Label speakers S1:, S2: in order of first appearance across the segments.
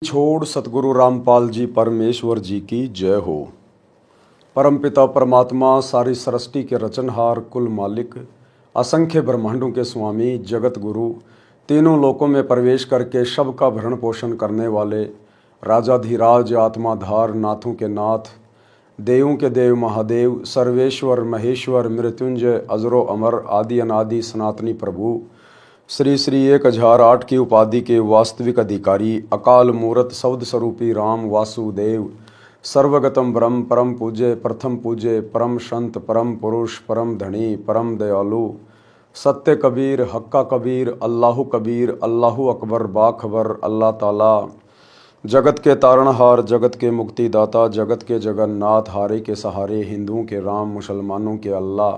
S1: छोड़ सतगुरु रामपाल जी परमेश्वर जी की जय हो। परमपिता परमात्मा सारी सृष्टि के रचनहार कुल मालिक असंख्य ब्रह्मांडों के स्वामी जगत गुरु तीनों लोकों में प्रवेश करके सबका भरण पोषण करने वाले राजाधिराज आत्माधार नाथों के नाथ देवों के देव महादेव सर्वेश्वर महेश्वर मृत्युंजय अजरो अमर आदि अनादि सनातनी प्रभु श्री श्री 1008 की उपाधि के वास्तविक अधिकारी अकाल मूरत शब्द स्वरूपी राम वासुदेव सर्वगतम ब्रह्म परम पूज्य प्रथम पूज्य परम संत परम पुरुष परम धनी परम दयालु सत्य कबीर हक्का कबीर अल्लाहु कबीर अल्लाहु अकबर बाखबर अल्लाह ताला जगत के तारणहार जगत के मुक्तिदाता जगत के जगन्नाथ हारे के सहारे हिंदुओं के राम मुसलमानों के अल्लाह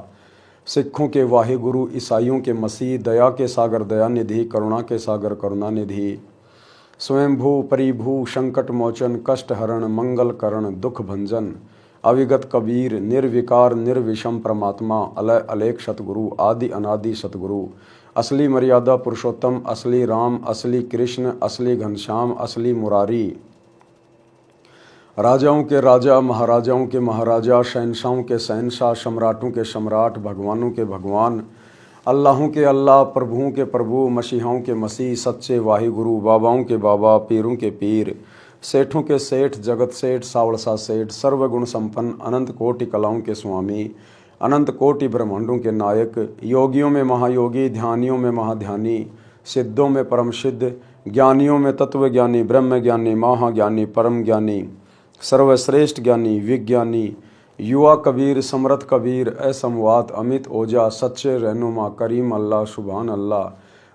S1: सिखों के वाहिगुरु ईसाइयों के मसीह दया के सागर दयानिधि करुणा के सागर करुणानिधि स्वयंभू परिभू संकट मोचन कष्ट हरण मंगल करण दुख भंजन अविगत कबीर निर्विकार निर्विषम परमात्मा अलय अलेख सतगुरु आदि अनादि सतगुरु असली मर्यादा पुरुषोत्तम असली राम असली कृष्ण असली घनश्याम असली मुरारी राजाओं के राजा महाराजाओं के महाराजा शहनशाहों के शहनशाह सम्राटों के सम्राट भगवानों के भगवान अल्लाहों के अल्लाह प्रभुओं के प्रभु मसीहाओं के मसीह सच्चे वाहिगुरु बाबाओं के बाबा पीरों के पीर सेठों के सेठ जगत सेठ सावड़सा सेठ सर्वगुण संपन्न अनंत कोटि कलाओं के स्वामी अनंत कोटि ब्रह्मांडों के नायक योगियों में महायोगी ध्यानियों में महाध्यानी सिद्धों में परम सिद्ध ज्ञानियों में तत्व ज्ञानी ब्रह्म ज्ञानी महाज्ञानी परम ज्ञानी सर्वश्रेष्ठ ज्ञानी विज्ञानी युवा कबीर समर्थ कबीर असमवात अमित ओजा सच्चे रहनुमा करीम अल्लाह सुभान अल्लाह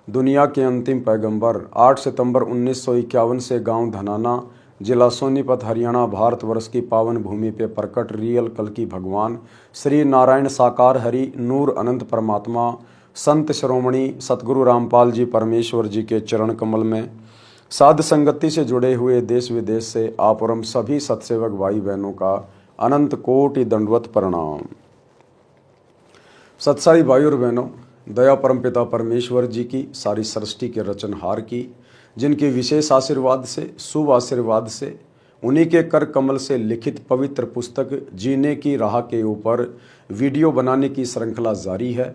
S1: दुनिया के अंतिम पैगंबर 8 सितंबर 1951 से गांव धनाना जिला सोनीपत हरियाणा भारतवर्ष की पावन भूमि पे प्रकट रियल कल की भगवान श्री नारायण साकार हरि नूर अनंत परमात्मा संत श्रोमणी सतगुरु रामपाल जी परमेश्वर जी के चरण कमल में साध संगति से जुड़े हुए देश विदेश से आप और हम सभी सत्सेवक भाई बहनों का अनंत कोटि दंडवत प्रणाम। सत्साई भाई और बहनों, दया परमपिता परमेश्वर जी की सारी सृष्टि के रचनहार की जिनके विशेष आशीर्वाद से शुभ आशीर्वाद से उन्हीं के कर कमल से लिखित पवित्र पुस्तक जीने की राह के ऊपर वीडियो बनाने की श्रृंखला जारी है।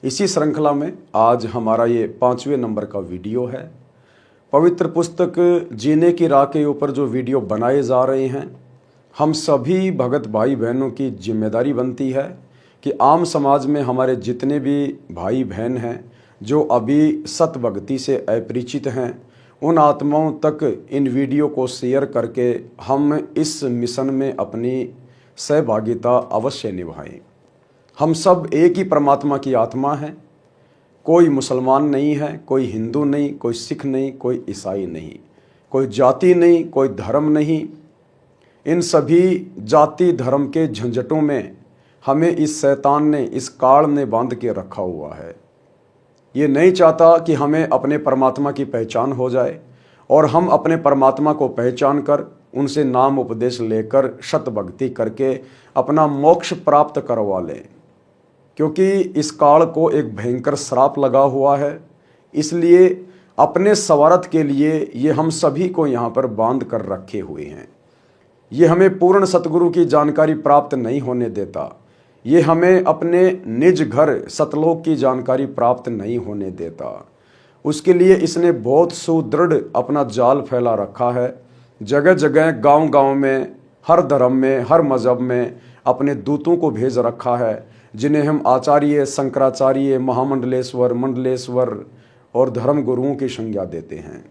S1: इसी श्रृंखला में आज हमारा ये 5वें नंबर का वीडियो है। पवित्र पुस्तक जीने की राह के ऊपर जो वीडियो बनाए जा रहे हैं, हम सभी भगत भाई बहनों की जिम्मेदारी बनती है कि आम समाज में हमारे जितने भी भाई बहन हैं जो अभी सत भक्ति से अपरिचित हैं, उन आत्माओं तक इन वीडियो को शेयर करके हम इस मिशन में अपनी सहभागिता अवश्य निभाएं। हम सब एक ही परमात्मा की आत्मा हैं। कोई मुसलमान नहीं है, कोई हिंदू नहीं, कोई सिख नहीं, कोई ईसाई नहीं, कोई जाति नहीं, कोई धर्म नहीं। इन सभी जाति धर्म के झंझटों में हमें इस शैतान ने इस काल ने बांध के रखा हुआ है। ये नहीं चाहता कि हमें अपने परमात्मा की पहचान हो जाए और हम अपने परमात्मा को पहचान कर उनसे नाम उपदेश लेकर शत भक्ति करके अपना मोक्ष प्राप्त करवा लें, क्योंकि इस काल को एक भयंकर श्राप लगा हुआ है। इसलिए अपने स्वार्थ के लिए ये हम सभी को यहाँ पर बांध कर रखे हुए हैं। ये हमें पूर्ण सतगुरु की जानकारी प्राप्त नहीं होने देता। ये हमें अपने निज घर सतलोक की जानकारी प्राप्त नहीं होने देता। उसके लिए इसने बहुत सुदृढ़ अपना जाल फैला रखा है। जगह जगह गांव गांव में हर धर्म में हर मजहब में अपने दूतों को भेज रखा है, जिन्हें हम आचार्य शंकराचार्य महामंडलेश्वर मंडलेश्वर और धर्म गुरुओं की संज्ञा देते हैं।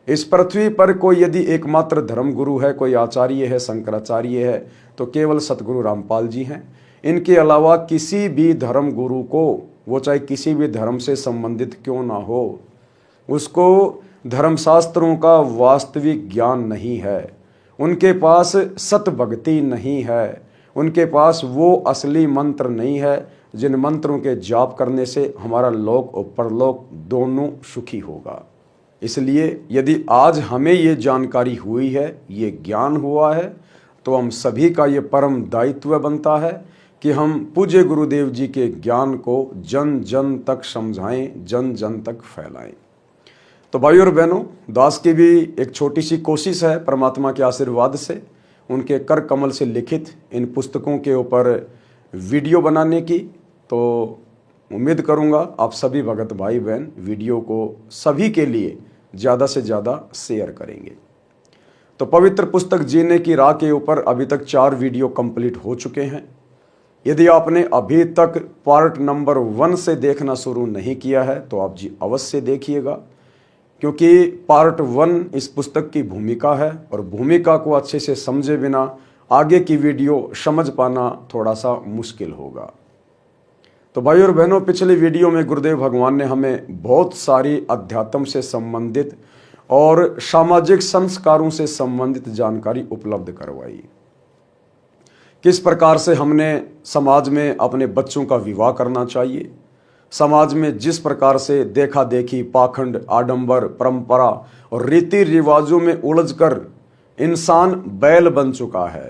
S1: इस पृथ्वी पर कोई यदि एकमात्र धर्म गुरु है, कोई आचार्य है, शंकराचार्य है, तो केवल सतगुरु रामपाल जी हैं। इनके अलावा किसी भी धर्म गुरु को, वो चाहे किसी भी धर्म से संबंधित क्यों ना हो, उसको धर्मशास्त्रों का वास्तविक ज्ञान नहीं है। उनके पास सत भक्ति नहीं है। उनके पास वो असली मंत्र नहीं है जिन मंत्रों के जाप करने से हमारा लोक और परलोक दोनों सुखी होगा। इसलिए यदि आज हमें ये जानकारी हुई है, ये ज्ञान हुआ है, तो हम सभी का ये परम दायित्व बनता है कि हम पूज्य गुरुदेव जी के ज्ञान को जन जन तक समझाएं, जन जन तक फैलाएं। तो भाइयों और बहनों, दास की भी एक छोटी सी कोशिश है परमात्मा के आशीर्वाद से उनके कर कमल से लिखित इन पुस्तकों के ऊपर वीडियो बनाने की। तो उम्मीद करूंगा आप सभी भगत भाई बहन वीडियो को सभी के लिए ज़्यादा से ज़्यादा शेयर करेंगे। तो पवित्र पुस्तक जीने की राह के ऊपर अभी तक 4 वीडियो कंप्लीट हो चुके हैं। यदि आपने अभी तक पार्ट नंबर 1 से देखना शुरू नहीं किया है तो आप जी अवश्य देखिएगा, क्योंकि पार्ट 1 इस पुस्तक की भूमिका है और भूमिका को अच्छे से समझे बिना आगे की वीडियो समझ पाना थोड़ा सा मुश्किल होगा। तो भाई और बहनों, पिछले वीडियो में गुरुदेव भगवान ने हमें बहुत सारी अध्यात्म से संबंधित और सामाजिक संस्कारों से संबंधित जानकारी उपलब्ध करवाई। किस प्रकार से हमने समाज में अपने बच्चों का विवाह करना चाहिए, समाज में जिस प्रकार से देखा देखी, पाखंड, आडंबर, परंपरा और रीति रिवाजों में उलझकर इंसान बैल बन चुका है,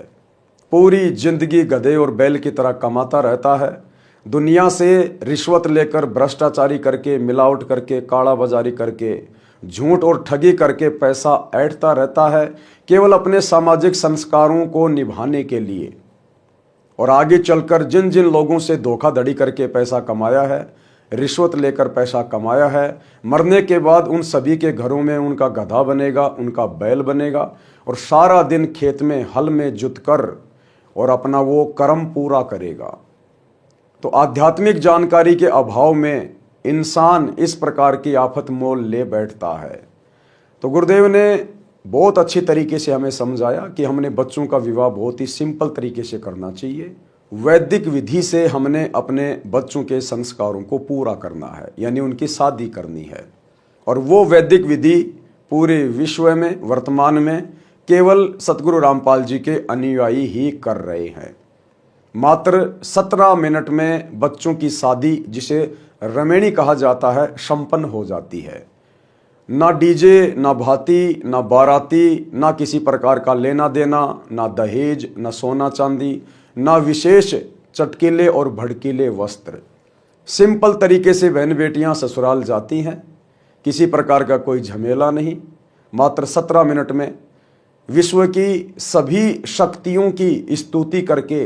S1: पूरी जिंदगी गधे और बैल की तरह कमाता रहता है, दुनिया से रिश्वत लेकर, भ्रष्टाचारी करके, मिलावट करके, काला बाजारी करके, झूठ और ठगी करके पैसा ऐंठता रहता है, केवल अपने सामाजिक संस्कारों को निभाने के लिए। और आगे चलकर जिन जिन लोगों से धोखाधड़ी करके पैसा कमाया है, रिश्वत लेकर पैसा कमाया है, मरने के बाद उन सभी के घरों में उनका गधा बनेगा, उनका बैल बनेगा और सारा दिन खेत में हल में जुतकर और अपना वो कर्म पूरा करेगा। तो आध्यात्मिक जानकारी के अभाव में इंसान इस प्रकार की आफत मोल ले बैठता है। तो गुरुदेव ने बहुत अच्छी तरीके से हमें समझाया कि हमने बच्चों का विवाह बहुत ही सिंपल तरीके से करना चाहिए। वैदिक विधि से हमने अपने बच्चों के संस्कारों को पूरा करना है, यानी उनकी शादी करनी है। और वो वैदिक विधि पूरे विश्व में वर्तमान में केवल सतगुरु रामपाल जी के अनुयायी ही कर रहे हैं। मात्र 17 मिनट में बच्चों की शादी, जिसे रमेणी कहा जाता है, संपन्न हो जाती है। ना डीजे, ना भाती, ना बाराती, ना किसी प्रकार का लेना देना, ना दहेज, ना सोना चांदी, ना विशेष चटकीले और भड़कीले वस्त्र। सिंपल तरीके से बहन बेटियां ससुराल जाती हैं, किसी प्रकार का कोई झमेला नहीं। मात्र 17 मिनट में विश्व की सभी शक्तियों की स्तुति करके,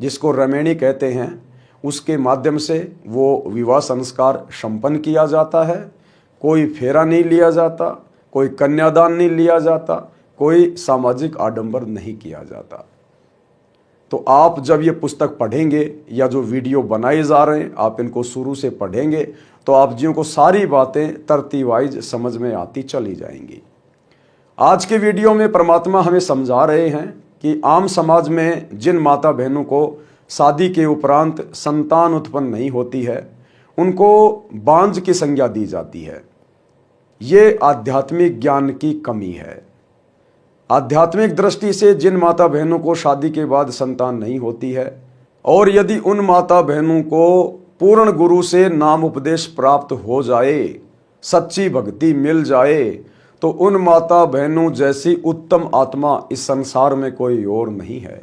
S1: जिसको रमेणी कहते हैं, उसके माध्यम से वो विवाह संस्कार संपन्न किया जाता है। कोई फेरा नहीं लिया जाता, कोई कन्यादान नहीं लिया जाता, कोई सामाजिक आडंबर नहीं किया जाता। तो आप जब ये पुस्तक पढ़ेंगे या जो वीडियो बनाए जा रहे हैं आप इनको शुरू से पढ़ेंगे तो आप जियों को सारी बातें तरतीब वाइज समझ में आती चली जाएंगी। आज के वीडियो में परमात्मा हमें समझा रहे हैं कि आम समाज में जिन माता बहनों को शादी के उपरांत संतान उत्पन्न नहीं होती है, उनको बांझ की संज्ञा दी जाती है। ये आध्यात्मिक ज्ञान की कमी है। आध्यात्मिक दृष्टि से जिन माता बहनों को शादी के बाद संतान नहीं होती है, और यदि उन माता बहनों को पूर्ण गुरु से नाम उपदेश प्राप्त हो जाए, सच्ची भक्ति मिल जाए, तो उन माता बहनों जैसी उत्तम आत्मा इस संसार में कोई और नहीं है।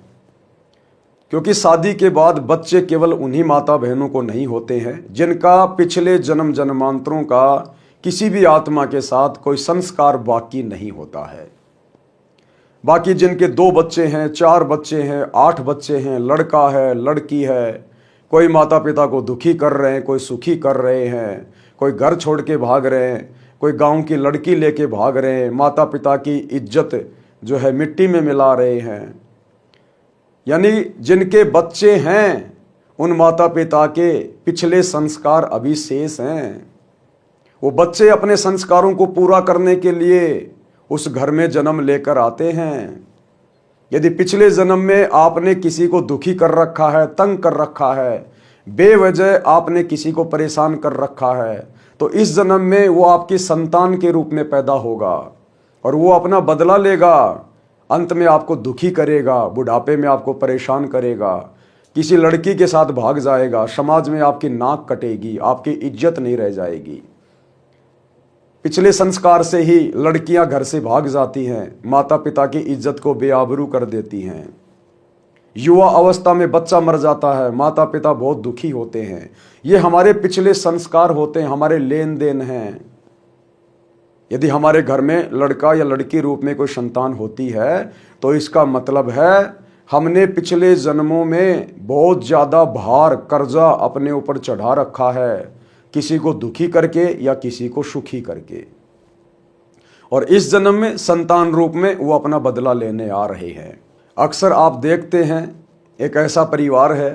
S1: क्योंकि शादी के बाद बच्चे केवल उन्हीं माता बहनों को नहीं होते हैं जिनका पिछले जन्म जन्मांतरों का किसी भी आत्मा के साथ कोई संस्कार बाकी नहीं होता है। बाकी जिनके 2 बच्चे हैं, 4 बच्चे हैं, 8 बच्चे हैं, लड़का है, लड़की है, कोई माता पिता को दुखी कर रहे हैं, कोई सुखी कर रहे हैं, कोई घर छोड़ के भाग रहे हैं, कोई गांव की लड़की लेके भाग रहे हैं, माता पिता की इज्जत जो है मिट्टी में मिला रहे हैं। यानी जिनके बच्चे हैं उन माता पिता के पिछले संस्कार अभी शेष हैं। वो बच्चे अपने संस्कारों को पूरा करने के लिए उस घर में जन्म लेकर आते हैं। यदि पिछले जन्म में आपने किसी को दुखी कर रखा है, तंग कर रखा है, बेवजह आपने किसी को परेशान कर रखा है, तो इस जन्म में वो आपकी संतान के रूप में पैदा होगा और वो अपना बदला लेगा। अंत में आपको दुखी करेगा, बुढ़ापे में आपको परेशान करेगा, किसी लड़की के साथ भाग जाएगा, समाज में आपकी नाक कटेगी, आपकी इज्जत नहीं रह जाएगी। पिछले संस्कार से ही लड़कियां घर से भाग जाती हैं, माता पिता की इज्जत को बेआबरू कर देती हैं। युवा अवस्था में बच्चा मर जाता है, माता पिता बहुत दुखी होते हैं। ये हमारे पिछले संस्कार होते हैं, हमारे लेन देन हैं। यदि हमारे घर में लड़का या लड़की रूप में कोई संतान होती है तो इसका मतलब है हमने पिछले जन्मों में बहुत ज़्यादा भार कर्जा अपने ऊपर चढ़ा रखा है, किसी को दुखी करके या किसी को सुखी करके, और इस जन्म में संतान रूप में वो अपना बदला लेने आ रहे हैं। अक्सर आप देखते हैं एक ऐसा परिवार है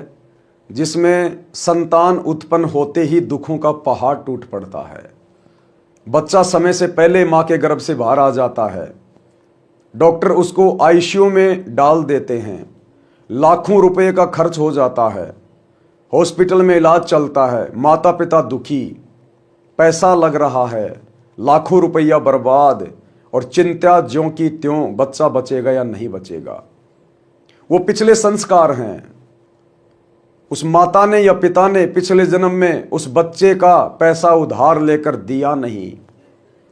S1: जिसमें संतान उत्पन्न होते ही दुखों का पहाड़ टूट पड़ता है। बच्चा समय से पहले मां के गर्भ से बाहर आ जाता है, डॉक्टर उसको आईसीयू में डाल देते हैं, लाखों रुपए का खर्च हो जाता है, हॉस्पिटल में इलाज चलता है, माता पिता दुखी, पैसा लग रहा है, लाखों रुपया बर्बाद, और चिंता ज्यों की त्यों बच्चा बचेगा या नहीं बचेगा। वो पिछले संस्कार हैं, उस माता ने या पिता ने पिछले जन्म में उस बच्चे का पैसा उधार लेकर दिया नहीं,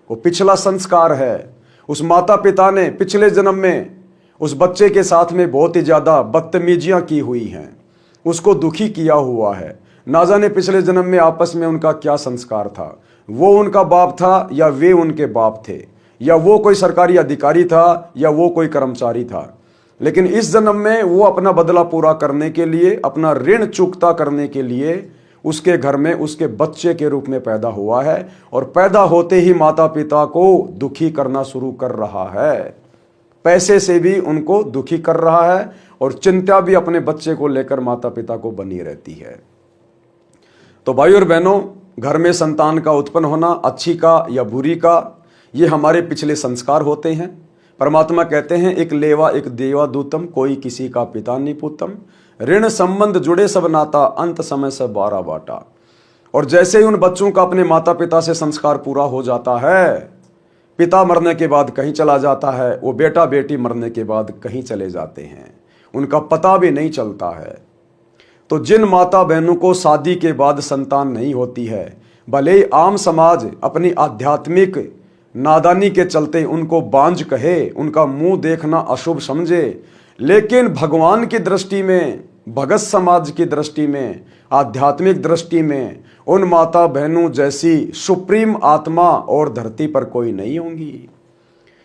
S1: वो पिछला संस्कार है। उस माता पिता ने पिछले जन्म में उस बच्चे के साथ में बहुत ही ज़्यादा बदतमीजियां की हुई हैं, उसको दुखी किया हुआ है। ना जाने पिछले जन्म में आपस में उनका क्या संस्कार था, वो उनका बाप था या वे उनके बाप थे, या वो कोई सरकारी अधिकारी था या वो कोई कर्मचारी था। लेकिन इस जन्म में वो अपना बदला पूरा करने के लिए, अपना ऋण चुकता करने के लिए उसके घर में उसके बच्चे के रूप में पैदा हुआ है, और पैदा होते ही माता पिता को दुखी करना शुरू कर रहा है, पैसे से भी उनको दुखी कर रहा है, और चिंता भी अपने बच्चे को लेकर माता पिता को बनी रहती है। तो भाई और बहनों, घर में संतान का उत्पन्न होना अच्छी का या बुरी का, ये हमारे पिछले संस्कार होते हैं। परमात्मा कहते हैं एक लेवा एक देवा दूतम, कोई किसी का पिता नहीं पुतम, ऋण संबंध जुड़े सब नाता, अंत समय से 12 बाटा। और जैसे ही उन बच्चों का अपने माता पिता से संस्कार पूरा हो जाता है, पिता मरने के बाद कहीं चला जाता है, वो बेटा बेटी मरने के बाद कहीं चले जाते हैं, उनका पता भी नहीं चलता है। तो जिन माता बहनों को शादी के बाद संतान नहीं होती है, भले ही आम समाज अपनी आध्यात्मिक नादानी के चलते उनको बांझ कहे, उनका मुंह देखना अशुभ समझे, लेकिन भगवान की दृष्टि में, भगत समाज की दृष्टि में, आध्यात्मिक दृष्टि में उन माता बहनों जैसी सुप्रीम आत्मा और धरती पर कोई नहीं होंगी।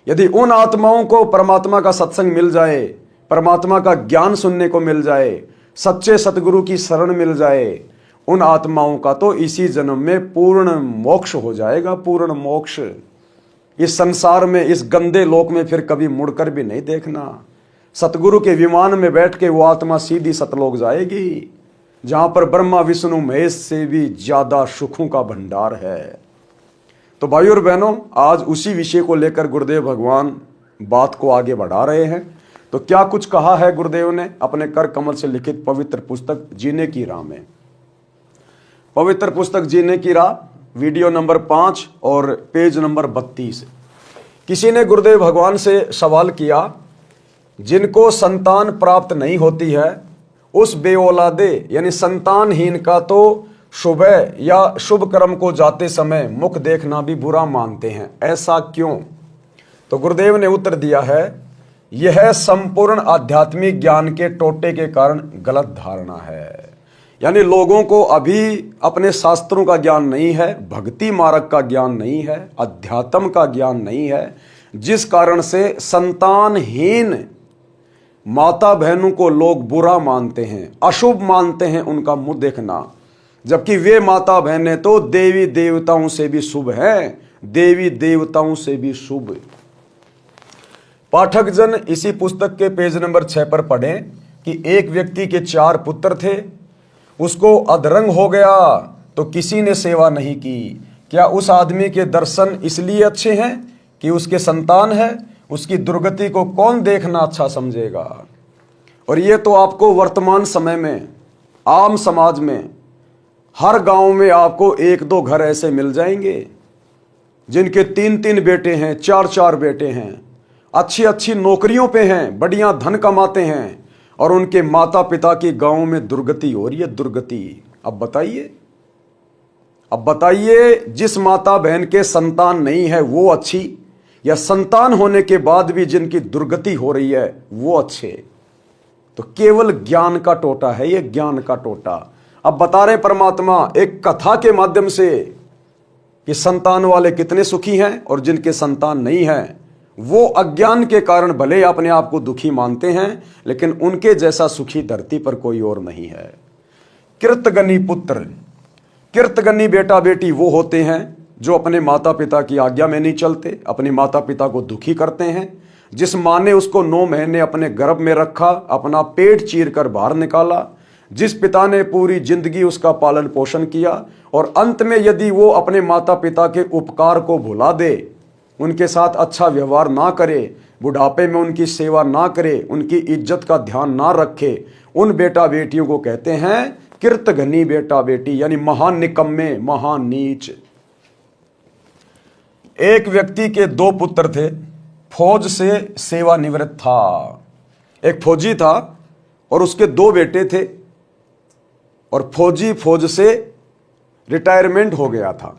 S1: यदि उन आत्माओं को परमात्मा का सत्संग मिल जाए, परमात्मा का ज्ञान सुनने को मिल जाए, सच्चे सतगुरु की शरण मिल जाए, उन आत्माओं का तो इसी जन्म में पूर्ण मोक्ष हो जाएगा, पूर्ण मोक्ष। इस संसार में, इस गंदे लोक में फिर कभी मुड़कर भी नहीं देखना। सतगुरु के विमान में बैठ के वो आत्मा सीधी सतलोक जाएगी, जहां पर ब्रह्मा विष्णु महेश से भी ज्यादा सुखों का भंडार है। तो भाई और बहनों, आज उसी विषय को लेकर गुरुदेव भगवान बात को आगे बढ़ा रहे हैं। तो क्या कुछ कहा है गुरुदेव ने अपने कर कमल से लिखित पवित्र पुस्तक जीने की राह में। पवित्र पुस्तक जीने की राह, वीडियो नंबर 5 और पेज नंबर 32। किसी ने गुरुदेव भगवान से सवाल किया, जिनको संतान प्राप्त नहीं होती है उस बेऔलादे यानी संतानहीन का तो सुबह या शुभ कर्म को जाते समय मुख देखना भी बुरा मानते हैं, ऐसा क्यों? तो गुरुदेव ने उत्तर दिया है, यह संपूर्ण आध्यात्मिक ज्ञान के टोटे के कारण गलत धारणा है। यानी लोगों को अभी अपने शास्त्रों का ज्ञान नहीं है, भक्ति मार्ग का ज्ञान नहीं है, अध्यात्म का ज्ञान नहीं है, जिस कारण से संतानहीन माता बहनों को लोग बुरा मानते हैं, अशुभ मानते हैं उनका मुंह देखना, जबकि वे माता बहनें तो देवी देवताओं से भी शुभ हैं, देवी देवताओं से भी शुभ। पाठक जन इसी पुस्तक के पेज नंबर 6 पर पढ़ें कि एक व्यक्ति के 4 पुत्र थे, उसको अधरंग हो गया तो किसी ने सेवा नहीं की। क्या उस आदमी के दर्शन इसलिए अच्छे हैं कि उसके संतान है? उसकी दुर्गति को कौन देखना अच्छा समझेगा? और ये तो आपको वर्तमान समय में, आम समाज में, हर गांव में आपको 1-2 घर ऐसे मिल जाएंगे जिनके 3-3 बेटे हैं, 4-4 बेटे हैं, अच्छी अच्छी नौकरियों पे हैं, बढ़िया धन कमाते हैं, और उनके माता पिता की गांव में दुर्गति हो रही है, दुर्गति। अब बताइए जिस माता बहन के संतान नहीं है वो अच्छी, या संतान होने के बाद भी जिनकी दुर्गति हो रही है वो अच्छे? तो केवल ज्ञान का टोटा है ये, ज्ञान का टोटा। अब बता रहे परमात्मा एक कथा के माध्यम से कि संतान वाले कितने सुखी हैं और जिनके संतान नहीं हैं वो अज्ञान के कारण भले अपने आप को दुखी मानते हैं, लेकिन उनके जैसा सुखी धरती पर कोई और नहीं है। कृतगनी पुत्र, कृतगनी बेटा बेटी वो होते हैं जो अपने माता पिता की आज्ञा में नहीं चलते, अपने माता पिता को दुखी करते हैं। जिस माँ ने उसको 9 महीने अपने गर्भ में रखा, अपना पेट चीर कर बाहर निकाला, जिस पिता ने पूरी जिंदगी उसका पालन पोषण किया, और अंत में यदि वो अपने माता पिता के उपकार को भुला दे, उनके साथ अच्छा व्यवहार ना करे, बुढ़ापे में उनकी सेवा ना करे, उनकी इज्जत का ध्यान ना रखे, उन बेटा बेटियों को कहते हैं कृतघ्नी बेटा बेटी, यानी महान निकम्मे, महान नीच। एक व्यक्ति के 2 पुत्र थे, फौज से सेवानिवृत्त था। एक फौजी था और उसके 2 बेटे थे, और फौजी फौज से रिटायरमेंट हो गया था।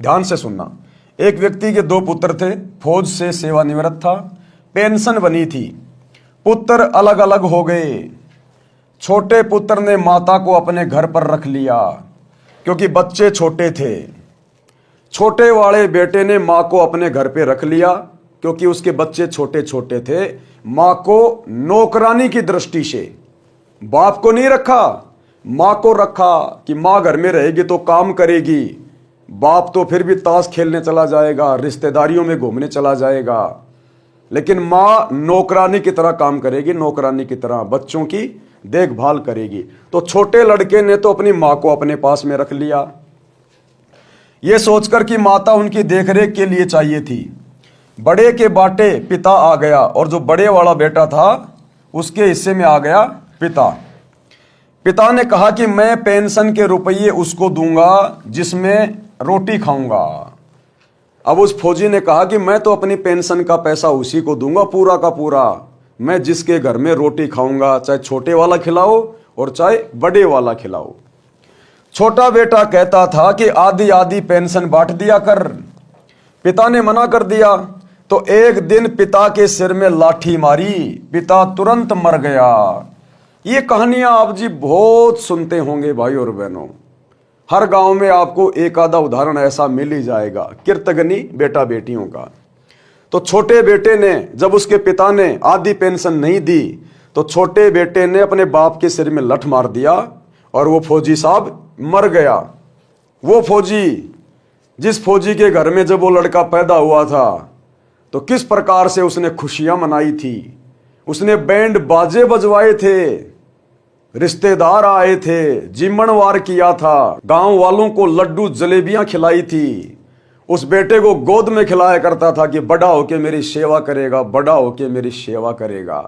S1: ध्यान से सुनना, एक व्यक्ति के 2 पुत्र थे, फौज से सेवानिवृत्त था, पेंशन बनी थी, पुत्र अलग अलग हो गए। छोटे पुत्र ने माता को अपने घर पर रख लिया क्योंकि बच्चे छोटे थे। छोटे वाले बेटे ने माँ को अपने घर पे रख लिया क्योंकि उसके बच्चे छोटे छोटे थे। माँ को नौकरानी की दृष्टि से, बाप को नहीं रखा, माँ को रखा कि माँ घर में रहेगी तो काम करेगी, बाप तो फिर भी ताश खेलने चला जाएगा, रिश्तेदारियों में घूमने चला जाएगा, लेकिन माँ नौकरानी की तरह काम करेगी, नौकरानी की तरह बच्चों की देखभाल करेगी। तो छोटे लड़के ने तो अपनी माँ को अपने पास में रख लिया, ये सोचकर कि माता उनकी देखरेख के लिए चाहिए थी। बड़े के बाटे पिता आ गया, और जो बड़े वाला बेटा था उसके हिस्से में आ गया पिता। पिता ने कहा कि मैं पेंशन के रुपये उसको दूंगा जिसमें रोटी खाऊंगा। अब उस फौजी ने कहा कि मैं तो अपनी पेंशन का पैसा उसी को दूंगा पूरा का पूरा, मैं जिसके घर में रोटी खाऊंगा, चाहे छोटे वाला खिलाओ और चाहे बड़े वाला खिलाओ। छोटा बेटा कहता था कि आधी आधी पेंशन बांट दिया कर। पिता ने मना कर दिया तो एक दिन पिता के सिर में लाठी मारी, पिता तुरंत मर गया। ये कहानियां आप जी बहुत सुनते होंगे भाई और बहनों, हर गांव में आपको एक आधा उदाहरण ऐसा मिल ही जाएगा कृतघ्नी बेटा बेटियों का। तो छोटे बेटे ने, जब उसके पिता ने आधी पेंशन नहीं दी तो छोटे बेटे ने अपने बाप के सिर में लठ मार दिया और वो फौजी साहब मर गया। वो फौजी, जिस फौजी के घर में जब वो लड़का पैदा हुआ था तो किस प्रकार से उसने खुशियां मनाई थी, उसने बैंड बाजे बजवाए थे, रिश्तेदार आए थे, जिम्मनवार किया था, गांव वालों को लड्डू जलेबियां खिलाई थी, उस बेटे को गोद में खिलाया करता था कि बड़ा होके मेरी सेवा करेगा, बड़ा होके मेरी सेवा करेगा।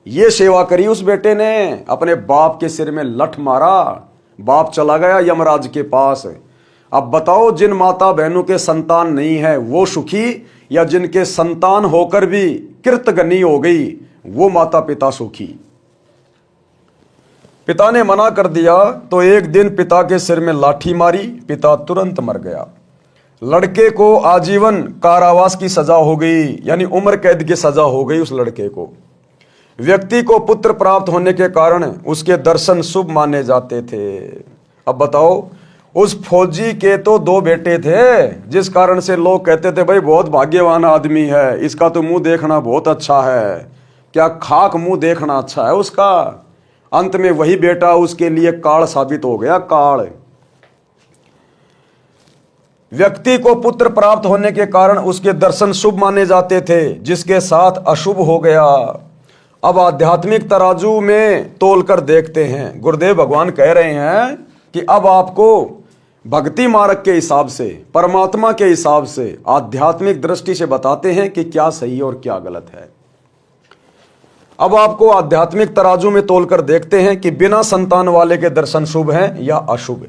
S1: ये सेवा करी उस बेटे ने, अपने बाप के सिर में लठ मारा, बाप चला गया यमराज के पास। अब बताओ, जिन माता बहनों के संतान नहीं है वो सुखी, या जिनके संतान होकर भी कृतघ्नी हो गई वो माता पिता सुखी। पिता ने मना कर दिया तो एक दिन पिता के सिर में लाठी मारी, पिता तुरंत मर गया। लड़के को आजीवन कारावास की सजा हो गई, यानी उम्र कैद की सजा हो गई उस लड़के को। व्यक्ति को पुत्र प्राप्त होने के कारण उसके दर्शन शुभ माने जाते थे। अब बताओ, उस फौजी के तो 2 बेटे थे, जिस कारण से लोग कहते थे भाई बहुत भाग्यवान आदमी है, इसका तो मुंह देखना बहुत अच्छा है। क्या खाक मुंह देखना अच्छा है उसका? अंत में वही बेटा उसके लिए काल साबित हो गया, काल। व्यक्ति को पुत्र प्राप्त होने के कारण उसके दर्शन शुभ माने जाते थे, जिसके साथ अशुभ हो गया। अब आध्यात्मिक तराजू में तोलकर देखते हैं, गुरुदेव भगवान कह रहे हैं कि अब आपको भक्ति मार्ग के हिसाब से, परमात्मा के हिसाब से, आध्यात्मिक दृष्टि से बताते हैं कि क्या सही और क्या गलत है। अब आपको आध्यात्मिक तराजू में तोलकर देखते हैं कि बिना संतान वाले के दर्शन शुभ हैं या अशुभ।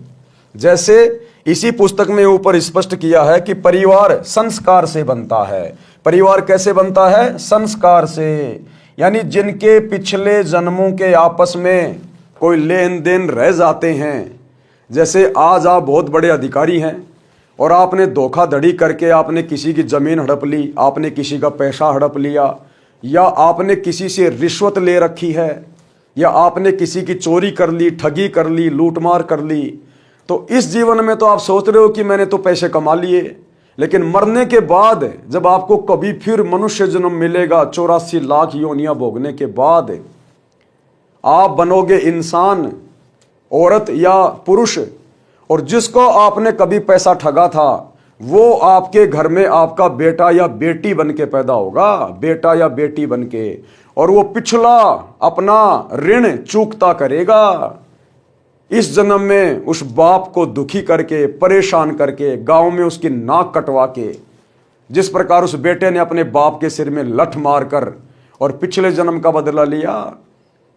S1: जैसे इसी पुस्तक में ऊपर स्पष्ट किया है कि परिवार संस्कार से बनता है। परिवार कैसे बनता है? संस्कार से, यानी जिनके पिछले जन्मों के आपस में कोई लेन देन रह जाते हैं। जैसे आज आप बहुत बड़े अधिकारी हैं और आपने धोखाधड़ी करके आपने किसी की जमीन हड़प ली, आपने किसी का पैसा हड़प लिया, या आपने किसी से रिश्वत ले रखी है, या आपने किसी की चोरी कर ली, ठगी कर ली, लूटमार कर ली, तो इस जीवन में तो आप सोच रहे हो कि मैंने तो पैसे कमा लिए, लेकिन मरने के बाद जब आपको कभी फिर मनुष्य जन्म मिलेगा 84 लाख योनियां भोगने के बाद, आप बनोगे इंसान, औरत या पुरुष, और जिसको आपने कभी पैसा ठगा था वो आपके घर में आपका बेटा या बेटी बन के पैदा होगा, बेटा या बेटी बन के, और वो पिछला अपना ऋण चूकता करेगा। इस जन्म में उस बाप को दुखी करके, परेशान करके, गांव में उसकी नाक कटवा के, जिस प्रकार उस बेटे ने अपने बाप के सिर में लठ मारकर और पिछले जन्म का बदला लिया।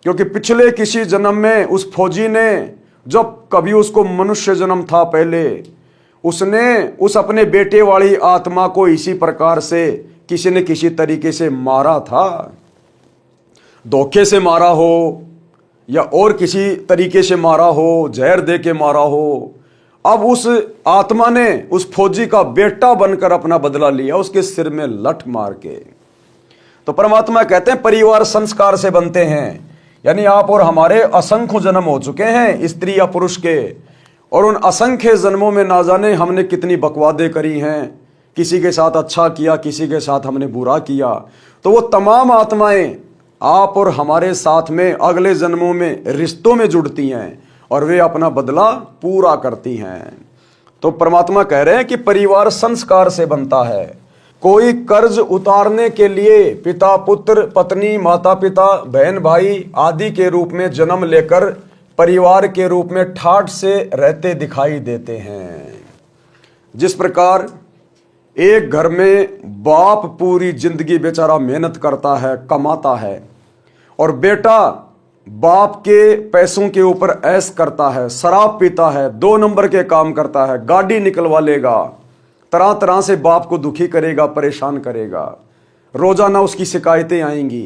S1: क्योंकि पिछले किसी जन्म में उस फौजी ने, जब कभी उसको मनुष्य जन्म था पहले, उसने उस अपने बेटे वाली आत्मा को इसी प्रकार से किसी न किसी तरीके से मारा था, धोखे से मारा हो या और किसी तरीके से मारा हो, जहर दे के मारा हो। अब उस आत्मा ने उस फौजी का बेटा बनकर अपना बदला लिया, उसके सिर में लठ मार के। तो परमात्मा कहते हैं परिवार संस्कार से बनते हैं, यानी आप और हमारे असंख्य जन्म हो चुके हैं स्त्री या पुरुष के, और उन असंख्य जन्मों में ना जाने हमने कितनी बकवादे करी हैं, किसी के साथ अच्छा किया, किसी के साथ हमने बुरा किया। तो वो तमाम आत्माएं आप और हमारे साथ में अगले जन्मों में रिश्तों में जुड़ती हैं और वे अपना बदला पूरा करती हैं। तो परमात्मा कह रहे हैं कि परिवार संस्कार से बनता है। कोई कर्ज उतारने के लिए पिता पुत्र, पत्नी, माता पिता, बहन भाई आदि के रूप में जन्म लेकर परिवार के रूप में ठाठ से रहते दिखाई देते हैं। जिस प्रकार एक घर में बाप पूरी जिंदगी बेचारा मेहनत करता है, कमाता है, और बेटा बाप के पैसों के ऊपर ऐश करता है, शराब पीता है, 2 नंबर के काम करता है, गाड़ी निकलवा लेगा, तरह तरह से बाप को दुखी करेगा, परेशान करेगा, रोजाना उसकी शिकायतें आएंगी।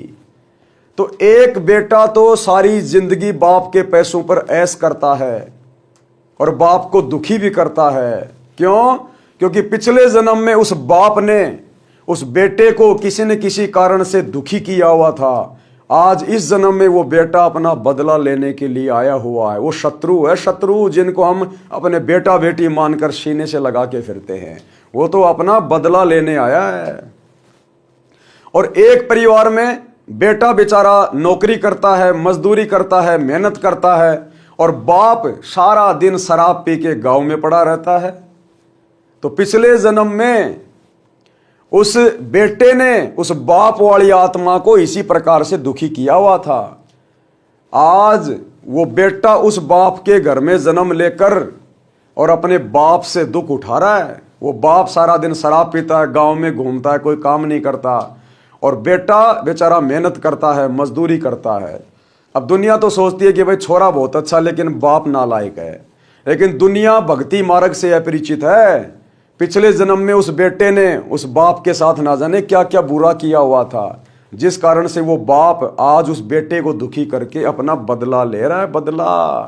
S1: तो एक बेटा तो सारी जिंदगी बाप के पैसों पर ऐश करता है और बाप को दुखी भी करता है। क्यों? क्योंकि पिछले जन्म में उस बाप ने उस बेटे को किसी न किसी कारण से दुखी किया हुआ था। आज इस जन्म में वो बेटा अपना बदला लेने के लिए आया हुआ है। वो शत्रु है, शत्रु जिनको हम अपने बेटा बेटी मानकर सीने से लगा के फिरते हैं, वो तो अपना बदला लेने आया है। और एक परिवार में बेटा बेचारा नौकरी करता है, मजदूरी करता है, मेहनत करता है, और बाप सारा दिन शराब पी के गांव में पड़ा रहता है। तो पिछले जन्म में उस बेटे ने उस बाप वाली आत्मा को इसी प्रकार से दुखी किया हुआ था। आज वो बेटा उस बाप के घर में जन्म लेकर और अपने बाप से दुख उठा रहा है। वो बाप सारा दिन शराब पीता है, गांव में घूमता है, कोई काम नहीं करता, और बेटा बेचारा मेहनत करता है, मजदूरी करता है। अब दुनिया तो सोचती है कि भाई छोरा बहुत अच्छा, लेकिन बाप नालायक है। लेकिन दुनिया भक्ति मार्ग से अपरिचित है। पिछले जन्म में उस बेटे ने उस बाप के साथ ना जाने क्या क्या बुरा किया हुआ था, जिस कारण से वो बाप आज उस बेटे को दुखी करके अपना बदला ले रहा है। बदला,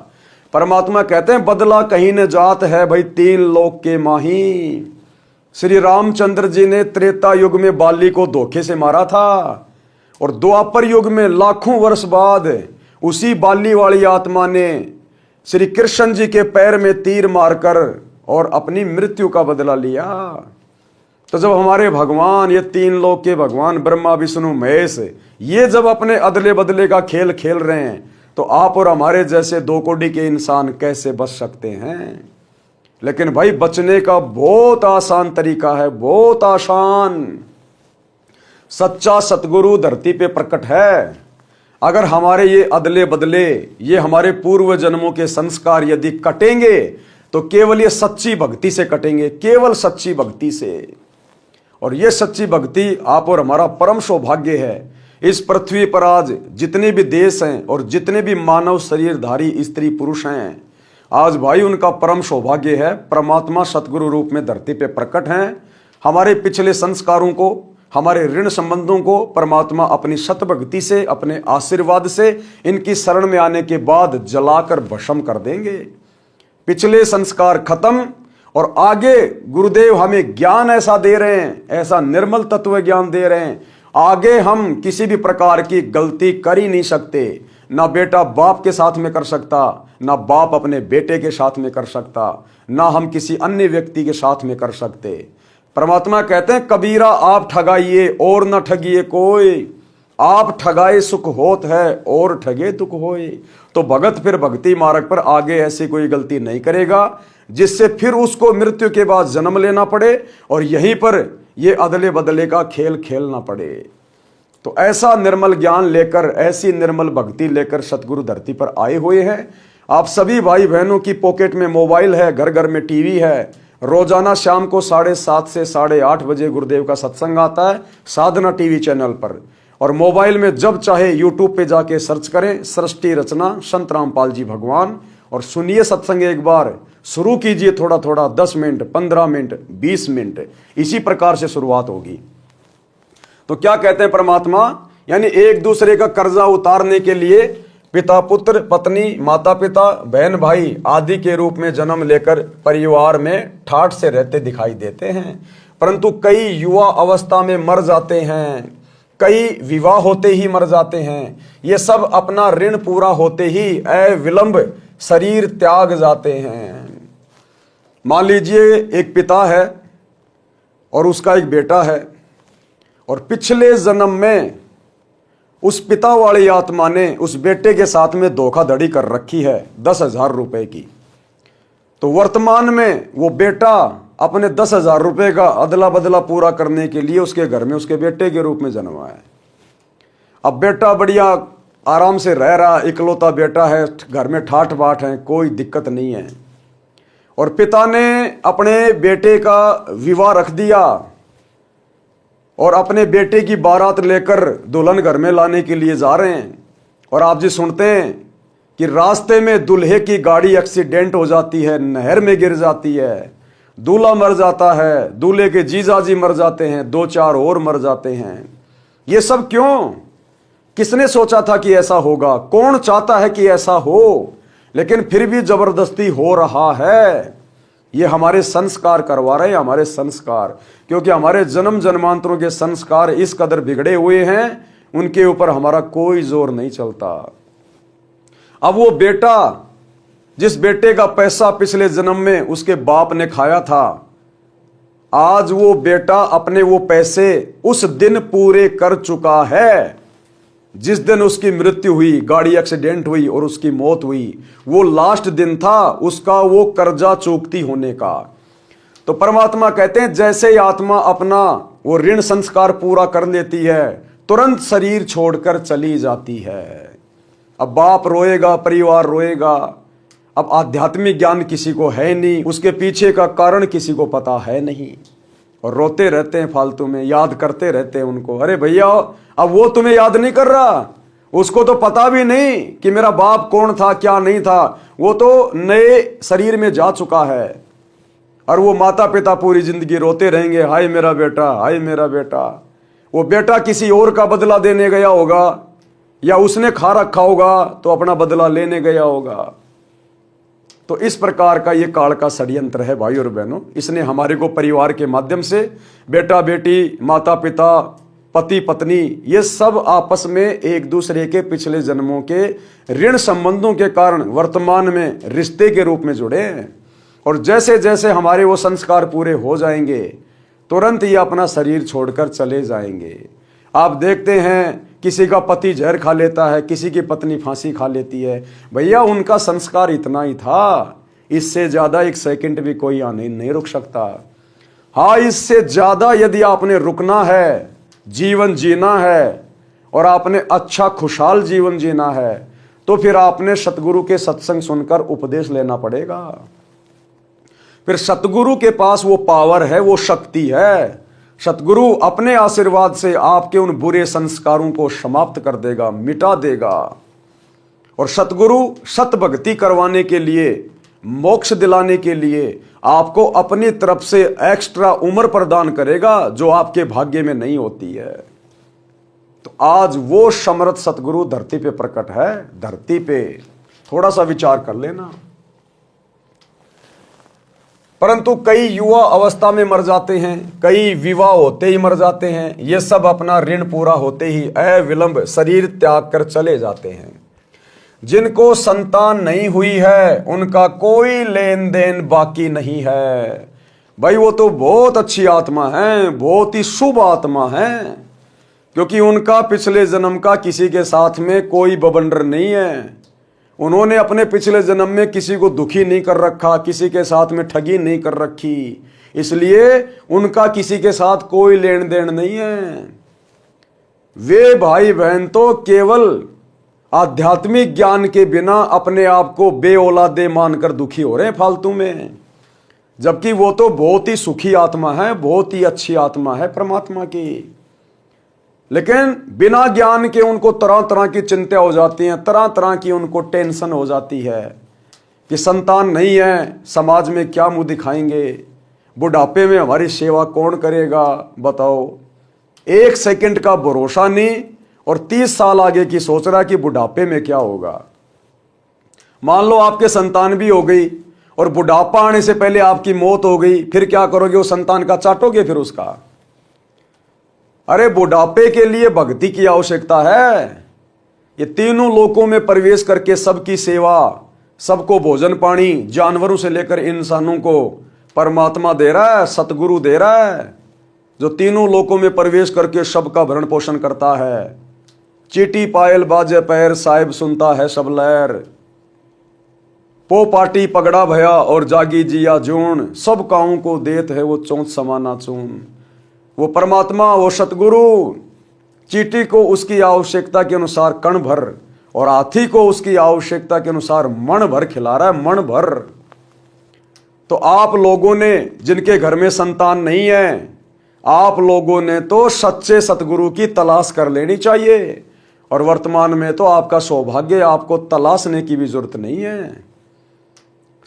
S1: परमात्मा कहते हैं बदला कहीं न जात है भाई 3 लोक के माही। श्री रामचंद्र जी ने त्रेता युग में बाली को धोखे से मारा था, और द्वापर युग में लाखों वर्ष बाद उसी बाली वाली आत्मा ने श्री कृष्ण जी के पैर में तीर मारकर और अपनी मृत्यु का बदला लिया। तो जब हमारे भगवान, ये 3 लोक के भगवान ब्रह्मा विष्णु महेश, ये जब अपने अदले बदले का खेल खेल रहे हैं, तो आप और हमारे जैसे 2 कोटि के इंसान कैसे बच सकते हैं? लेकिन भाई बचने का बहुत आसान तरीका है, बहुत आसान। सच्चा सतगुरु धरती पे प्रकट है। अगर हमारे ये अदले बदले, ये हमारे पूर्व जन्मों के संस्कार यदि कटेंगे, तो केवल ये सच्ची भक्ति से कटेंगे, केवल सच्ची भक्ति से। और ये सच्ची भक्ति आप और हमारा परम सौभाग्य है। इस पृथ्वी पर आज जितने भी देश हैं और जितने भी मानव शरीरधारी स्त्री पुरुष हैं, आज भाई उनका परम सौभाग्य है, परमात्मा सतगुरु रूप में धरती पे प्रकट हैं। हमारे पिछले संस्कारों को, हमारे ऋण संबंधों को परमात्मा अपनी सत भक्ति से, अपने आशीर्वाद से, इनकी शरण में आने के बाद जलाकर भस्म कर देंगे। पिछले संस्कार खत्म, और आगे गुरुदेव हमें ज्ञान ऐसा दे रहे हैं, ऐसा निर्मल तत्व ज्ञान दे रहे हैं, आगे हम किसी भी प्रकार की गलती कर ही नहीं सकते। ना बेटा बाप के साथ में कर सकता, ना बाप अपने बेटे के साथ में कर सकता, ना हम किसी अन्य व्यक्ति के साथ में कर सकते। परमात्मा कहते हैं कबीरा आप ठगाइए और न ठगिए कोई, आप ठगाए सुख होत है और ठगे दुख होए। तो भगत फिर भक्ति मार्ग पर आगे ऐसी कोई गलती नहीं करेगा जिससे फिर उसको मृत्यु के बाद जन्म लेना पड़े और यहीं पर ये अदले बदले का खेल खेलना पड़े। तो ऐसा निर्मल ज्ञान लेकर, ऐसी निर्मल भक्ति लेकर सतगुरु धरती पर आए हुए हैं। आप सभी भाई बहनों की पॉकेट में मोबाइल है, घर घर में टीवी है। रोजाना शाम को 7:30 से 8:30 बजे गुरुदेव का सत्संग आता है साधना टीवी चैनल पर। और मोबाइल में जब चाहे यूट्यूब पे जाके सर्च करें सृष्टि रचना संत रामपाल जी भगवान और सुनिए सत्संग। एक बार शुरू कीजिए थोड़ा थोड़ा, 10 मिनट, 15 मिनट, 20 मिनट, इसी प्रकार से शुरुआत होगी। तो क्या कहते हैं परमात्मा, यानी एक दूसरे का कर्जा उतारने के लिए पिता पुत्र, पत्नी, माता पिता, बहन भाई आदि के रूप में जन्म लेकर परिवार में ठाठ से रहते दिखाई देते हैं, परंतु कई युवा अवस्था में मर जाते हैं, कई विवाह होते ही मर जाते हैं। ये सब अपना ऋण पूरा होते ही अविलंब शरीर त्याग जाते हैं। मान लीजिए एक पिता है और उसका एक बेटा है और पिछले जन्म में उस पिता वाली आत्मा ने उस बेटे के साथ में धोखाधड़ी कर रखी है 10,000 रुपए की। तो वर्तमान में वो बेटा अपने 10,000 रुपए का अदला बदला पूरा करने के लिए उसके घर में उसके बेटे के रूप में जन्मा है। अब बेटा बढ़िया आराम से रह रहा, इकलौता बेटा है, घर में ठाठ बाट है, कोई दिक्कत नहीं है। और पिता ने अपने बेटे का विवाह रख दिया और अपने बेटे की बारात लेकर दुल्हन घर में लाने के लिए जा रहे हैं। और आप जी सुनते हैं कि रास्ते में दूल्हे की गाड़ी एक्सीडेंट हो जाती है, नहर में गिर जाती है, दूल्हा मर जाता है, दूल्हे के जीजाजी मर जाते हैं, 2-4 और मर जाते हैं। ये सब क्यों? किसने सोचा था कि ऐसा होगा? कौन चाहता है कि ऐसा हो? लेकिन फिर भी जबरदस्ती हो रहा है। ये हमारे संस्कार करवा रहे हैं, हमारे संस्कार, क्योंकि हमारे जन्म जन्मांतरों के संस्कार इस कदर बिगड़े हुए हैं, उनके ऊपर हमारा कोई जोर नहीं चलता। अब वो बेटा, जिस बेटे का पैसा पिछले जन्म में उसके बाप ने खाया था, आज वो बेटा अपने वो पैसे उस दिन पूरे कर चुका है जिस दिन उसकी मृत्यु हुई, गाड़ी एक्सीडेंट हुई और उसकी मौत हुई। वो लास्ट दिन था उसका वो कर्जा चूकती होने का। तो परमात्मा कहते हैं जैसे ही आत्मा अपना वो ऋण संस्कार पूरा कर लेती है, तुरंत शरीर छोड़कर चली जाती है। अब बाप रोएगा, परिवार रोएगा। अब आध्यात्मिक ज्ञान किसी को है नहीं, उसके पीछे का कारण किसी को पता है नहीं, और रोते रहते हैं फालतू में, याद करते रहते हैं उनको। अरे भैया, अब वो तुम्हें याद नहीं कर रहा, उसको तो पता भी नहीं कि मेरा बाप कौन था क्या नहीं था, वो तो नए शरीर में जा चुका है। और वो माता पिता पूरी जिंदगी रोते रहेंगे, हाय मेरा बेटा, हाय मेरा बेटा। वो बेटा किसी और का बदला देने गया होगा या उसने खा रखा होगा तो अपना बदला लेने गया होगा। तो इस प्रकार का ये काल का षड्यंत्र है भाई और बहनों। इसने हमारे को परिवार के माध्यम से बेटा बेटी, माता पिता, पति पत्नी, ये सब आपस में एक दूसरे के पिछले जन्मों के ऋण संबंधों के कारण वर्तमान में रिश्ते के रूप में जुड़े हैं। और जैसे जैसे हमारे वो संस्कार पूरे हो जाएंगे, तुरंत ये अपना शरीर छोड़कर चले जाएंगे। आप देखते हैं किसी का पति जहर खा लेता है, किसी की पत्नी फांसी खा लेती है। भैया उनका संस्कार इतना ही था, इससे ज्यादा 1 सेकंड भी कोई आने नहीं रुक सकता। हाँ, इससे ज्यादा यदि आपने रुकना है, जीवन जीना है और आपने अच्छा खुशहाल जीवन जीना है, तो फिर आपने सतगुरु के सत्संग सुनकर उपदेश लेना पड़ेगा। फिर सतगुरु के पास वो पावर है, वो शक्ति है। सतगुरु अपने आशीर्वाद से आपके उन बुरे संस्कारों को समाप्त कर देगा, मिटा देगा। और सतगुरु सत भक्ति करवाने के लिए, मोक्ष दिलाने के लिए आपको अपनी तरफ से एक्स्ट्रा उम्र प्रदान करेगा जो आपके भाग्य में नहीं होती है। तो आज वो समर्थ सतगुरु धरती पे प्रकट है। धरती पे थोड़ा सा विचार कर लेना। परंतु कई युवा अवस्था में मर जाते हैं, कई विवाह होते ही मर जाते हैं। ये सब अपना ऋण पूरा होते ही अविलंब शरीर त्याग कर चले जाते हैं। जिनको संतान नहीं हुई है उनका कोई लेन देन बाकी नहीं है। भाई वो तो बहुत अच्छी आत्मा है, बहुत ही शुभ आत्मा है, क्योंकि उनका पिछले जन्म का किसी के साथ में कोई बबंडर नहीं है। उन्होंने अपने पिछले जन्म में किसी को दुखी नहीं कर रखा, किसी के साथ में ठगी नहीं कर रखी, इसलिए उनका किसी के साथ कोई लेन देन नहीं है। वे भाई बहन तो केवल आध्यात्मिक ज्ञान के बिना अपने आप को बेऔलादे मानकर दुखी हो रहे हैं फालतू में, जबकि वो तो बहुत ही सुखी आत्मा है, बहुत ही अच्छी आत्मा है परमात्मा की। लेकिन बिना ज्ञान के उनको तरह तरह की चिंता हो जाती हैं, तरह तरह की उनको टेंशन हो जाती है कि संतान नहीं है, समाज में क्या मुंह दिखाएंगे, बुढ़ापे में हमारी सेवा कौन करेगा, बताओ। एक सेकंड का भरोसा नहीं और 30 साल आगे की सोच रहा कि बुढ़ापे में क्या होगा। मान लो आपके संतान भी हो गई और बुढ़ापा आने से पहले आपकी मौत हो गई, फिर क्या करोगे? उस संतान का चाटोगे फिर उसका? अरे बुढ़ापे के लिए भक्ति की आवश्यकता है। ये तीनों लोकों में प्रवेश करके सबकी सेवा, सबको भोजन पानी, जानवरों से लेकर इंसानों को परमात्मा दे रहा है, सतगुरु दे रहा है, जो तीनों लोकों में प्रवेश करके सबका भरण पोषण करता है। चीटी पायल बाजे पैर, साहिब सुनता है सब लहर, पो पाटी पगड़ा भया और जागी जिया जून, सब काऊ को देत है वो चौंत समाना चून। वो परमात्मा, वो सतगुरु चीटी को उसकी आवश्यकता के अनुसार कण भर और हाथी को उसकी आवश्यकता के अनुसार मण भर खिला रहा है, मण भर। तो आप लोगों ने जिनके घर में संतान नहीं है, आप लोगों ने तो सच्चे सतगुरु की तलाश कर लेनी चाहिए। और वर्तमान में तो आपका सौभाग्य, आपको तलाशने की भी जरूरत नहीं है।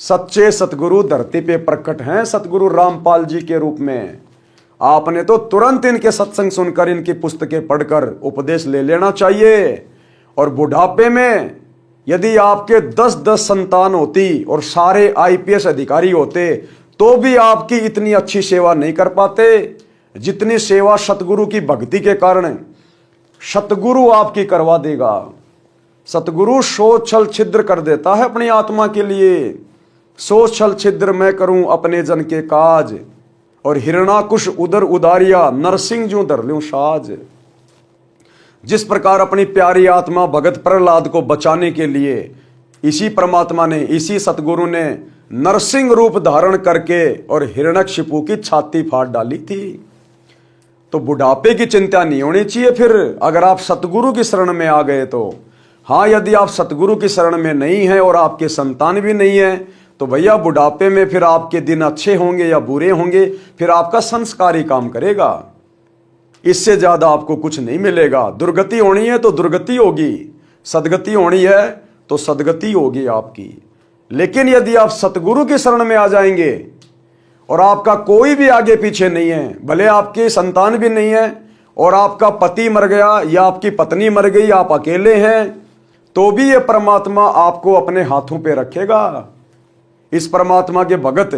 S1: सच्चे सतगुरु धरती पे प्रकट हैं, सतगुरु रामपाल जी के रूप में। आपने तो तुरंत इनके सत्संग सुनकर, इनकी पुस्तकें पढ़कर उपदेश ले लेना चाहिए। और बुढ़ापे में यदि आपके 10-10 संतान होती और सारे IPS अधिकारी होते तो भी आपकी इतनी अच्छी सेवा नहीं कर पाते जितनी सेवा सतगुरु की भक्ति के कारण सतगुरु आपकी करवा देगा। सतगुरु 100 छल छिद्र कर देता है अपनी आत्मा के लिए। 100 छल छिद्र मैं करूं अपने जन के काज, और हिरणाकुश उदर उदारिया, नरसिंह जो धर लूं साज। जिस प्रकार अपनी प्यारी आत्मा भगत प्रहलाद को बचाने के लिए इसी परमात्मा ने, इसी सतगुरु ने नरसिंह रूप धारण करके और हिरण्यकशिपु की छाती फाड़ डाली थी। तो बुढ़ापे की चिंता नहीं होनी चाहिए फिर, अगर आप सतगुरु की शरण में आ गए तो। हाँ, यदि आप सतगुरु की शरण में नहीं है और आपके संतान भी नहीं है तो भैया बुढ़ापे में फिर आपके दिन अच्छे होंगे या बुरे होंगे, फिर आपका संस्कार ही काम करेगा। इससे ज्यादा आपको कुछ नहीं मिलेगा। दुर्गति होनी है तो दुर्गति होगी, सदगति होनी है तो सदगति होगी आपकी। लेकिन यदि आप सतगुरु की शरण में आ जाएंगे और आपका कोई भी आगे पीछे नहीं है, भले आपके संतान भी नहीं है और आपका पति मर गया या आपकी पत्नी मर गई, आप अकेले हैं, तो भी ये परमात्मा आपको अपने हाथों पे रखेगा। इस परमात्मा के भगत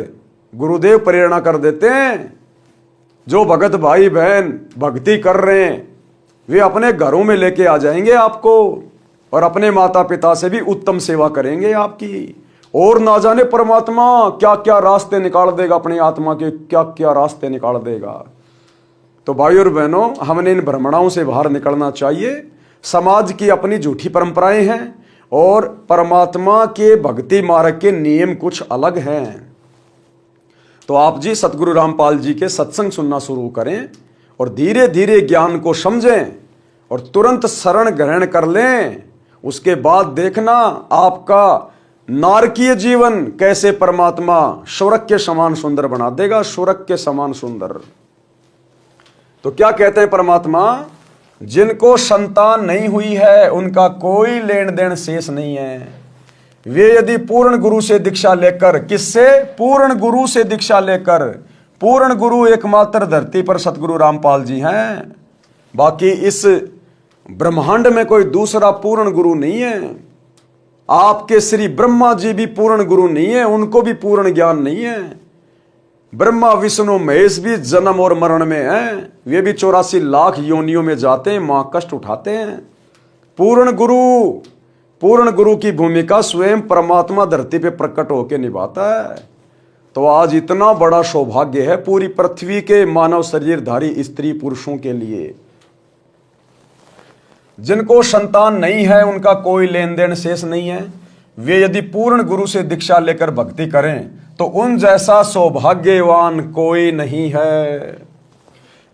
S1: गुरुदेव प्रेरणा कर देते हैं। जो भगत भाई बहन भक्ति कर रहे हैं वे अपने घरों में लेके आ जाएंगे आपको और अपने माता पिता से भी उत्तम सेवा करेंगे आपकी। और ना जाने परमात्मा क्या क्या रास्ते निकाल देगा, अपनी आत्मा के क्या क्या रास्ते निकाल देगा। तो भाई और बहनों, हमने इन भ्रमणाओं से बाहर निकलना चाहिए। समाज की अपनी झूठी परंपराएं हैं और परमात्मा के भक्ति मार्ग के नियम कुछ अलग हैं। तो आप जी सतगुरु रामपाल जी के सत्संग सुनना शुरू करें और धीरे धीरे ज्ञान को समझें और तुरंत शरण ग्रहण कर लें। उसके बाद देखना आपका नारकीय जीवन कैसे परमात्मा स्वर्ग के समान सुंदर बना देगा, स्वर्ग के समान सुंदर। तो क्या कहते हैं परमात्मा? जिनको संतान नहीं हुई है उनका कोई लेन देन शेष नहीं है। वे यदि पूर्ण गुरु से दीक्षा लेकर, किससे? पूर्ण गुरु से दीक्षा लेकर। पूर्ण गुरु एकमात्र धरती पर सतगुरु रामपाल जी हैं, बाकी इस ब्रह्मांड में कोई दूसरा पूर्ण गुरु नहीं है। आपके श्री ब्रह्मा जी भी पूर्ण गुरु नहीं है, उनको भी पूर्ण ज्ञान नहीं है। ब्रह्मा विष्णु महेश भी जन्म और मरण में हैं, वे भी 84 लाख योनियों में जाते हैं, मां कष्ट उठाते हैं। पूर्ण गुरु पूर्ण गुरु की भूमिका स्वयं परमात्मा धरती पे प्रकट होकर निभाता है। तो आज इतना बड़ा सौभाग्य है पूरी पृथ्वी के मानव शरीरधारी स्त्री पुरुषों के लिए। जिनको संतान नहीं है उनका कोई लेन देन शेष नहीं है। वे यदि पूर्ण गुरु से दीक्षा लेकर भक्ति करें तो उन जैसा सौभाग्यवान कोई नहीं है।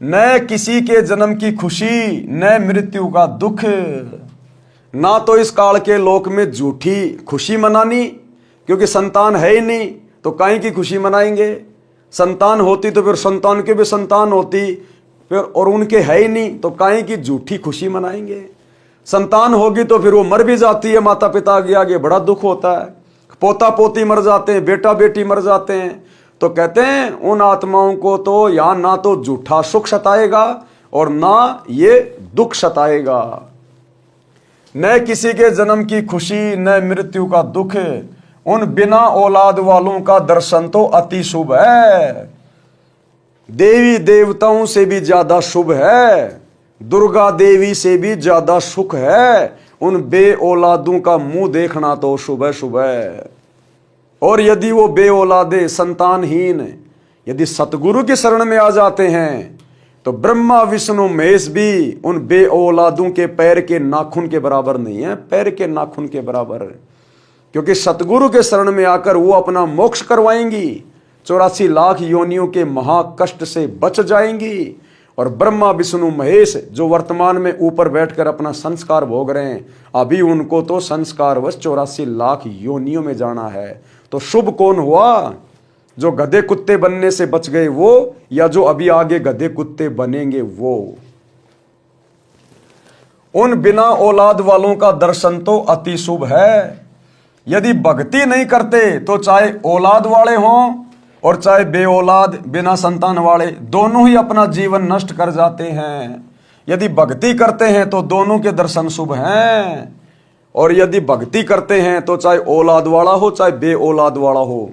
S1: न किसी के जन्म की खुशी न मृत्यु का दुख, ना तो इस काल के लोक में झूठी खुशी मनानी, क्योंकि संतान है ही नहीं तो काहे की खुशी मनाएंगे। संतान होती तो फिर संतान के भी संतान होती, फिर और उनके है ही नहीं तो काहे की झूठी खुशी मनाएंगे। संतान होगी तो फिर वो मर भी जाती है, माता पिता के आगे बड़ा दुख होता है। पोता पोती मर जाते हैं, बेटा बेटी मर जाते हैं। तो कहते हैं उन आत्माओं को तो यहां ना तो झूठा सुख सताएगा और ना ये दुख सताएगा। न किसी के जन्म की खुशी न मृत्यु का दुख, उन बिना औलाद वालों का दर्शन तो अति शुभ है। देवी देवताओं से भी ज्यादा शुभ है, दुर्गा देवी से भी ज्यादा सुख है। उन बे औलादों का मुंह देखना तो शुभ है। और यदि वो बे औलादे संतानहीन यदि सतगुरु की शरण में आ जाते हैं तो ब्रह्मा विष्णु महेश भी उन बे औलादों के पैर के नाखून के बराबर नहीं है, पैर के नाखून के बराबर। क्योंकि सतगुरु के शरण में आकर वो अपना मोक्ष करवाएंगी, 84 लाख योनियों के महाकष्ट से बच जाएंगी। और ब्रह्मा विष्णु महेश जो वर्तमान में ऊपर बैठकर अपना संस्कार भोग रहे हैं, अभी उनको तो संस्कारवश 84 लाख योनियों में जाना है। तो शुभ कौन हुआ, जो गधे कुत्ते बनने से बच गए वो, या जो अभी आगे गधे कुत्ते बनेंगे वो। उन बिना औलाद वालों का दर्शन तो अति शुभ है। यदि भक्ति नहीं करते तो चाहे औलाद वाले हों और चाहे बे औलाद बिना संतान वाले, दोनों ही अपना जीवन नष्ट कर जाते हैं। यदि भक्ति करते हैं तो दोनों के दर्शन शुभ हैं। और यदि भक्ति करते हैं तो चाहे औलाद वाला हो चाहे बे औलाद वाला हो।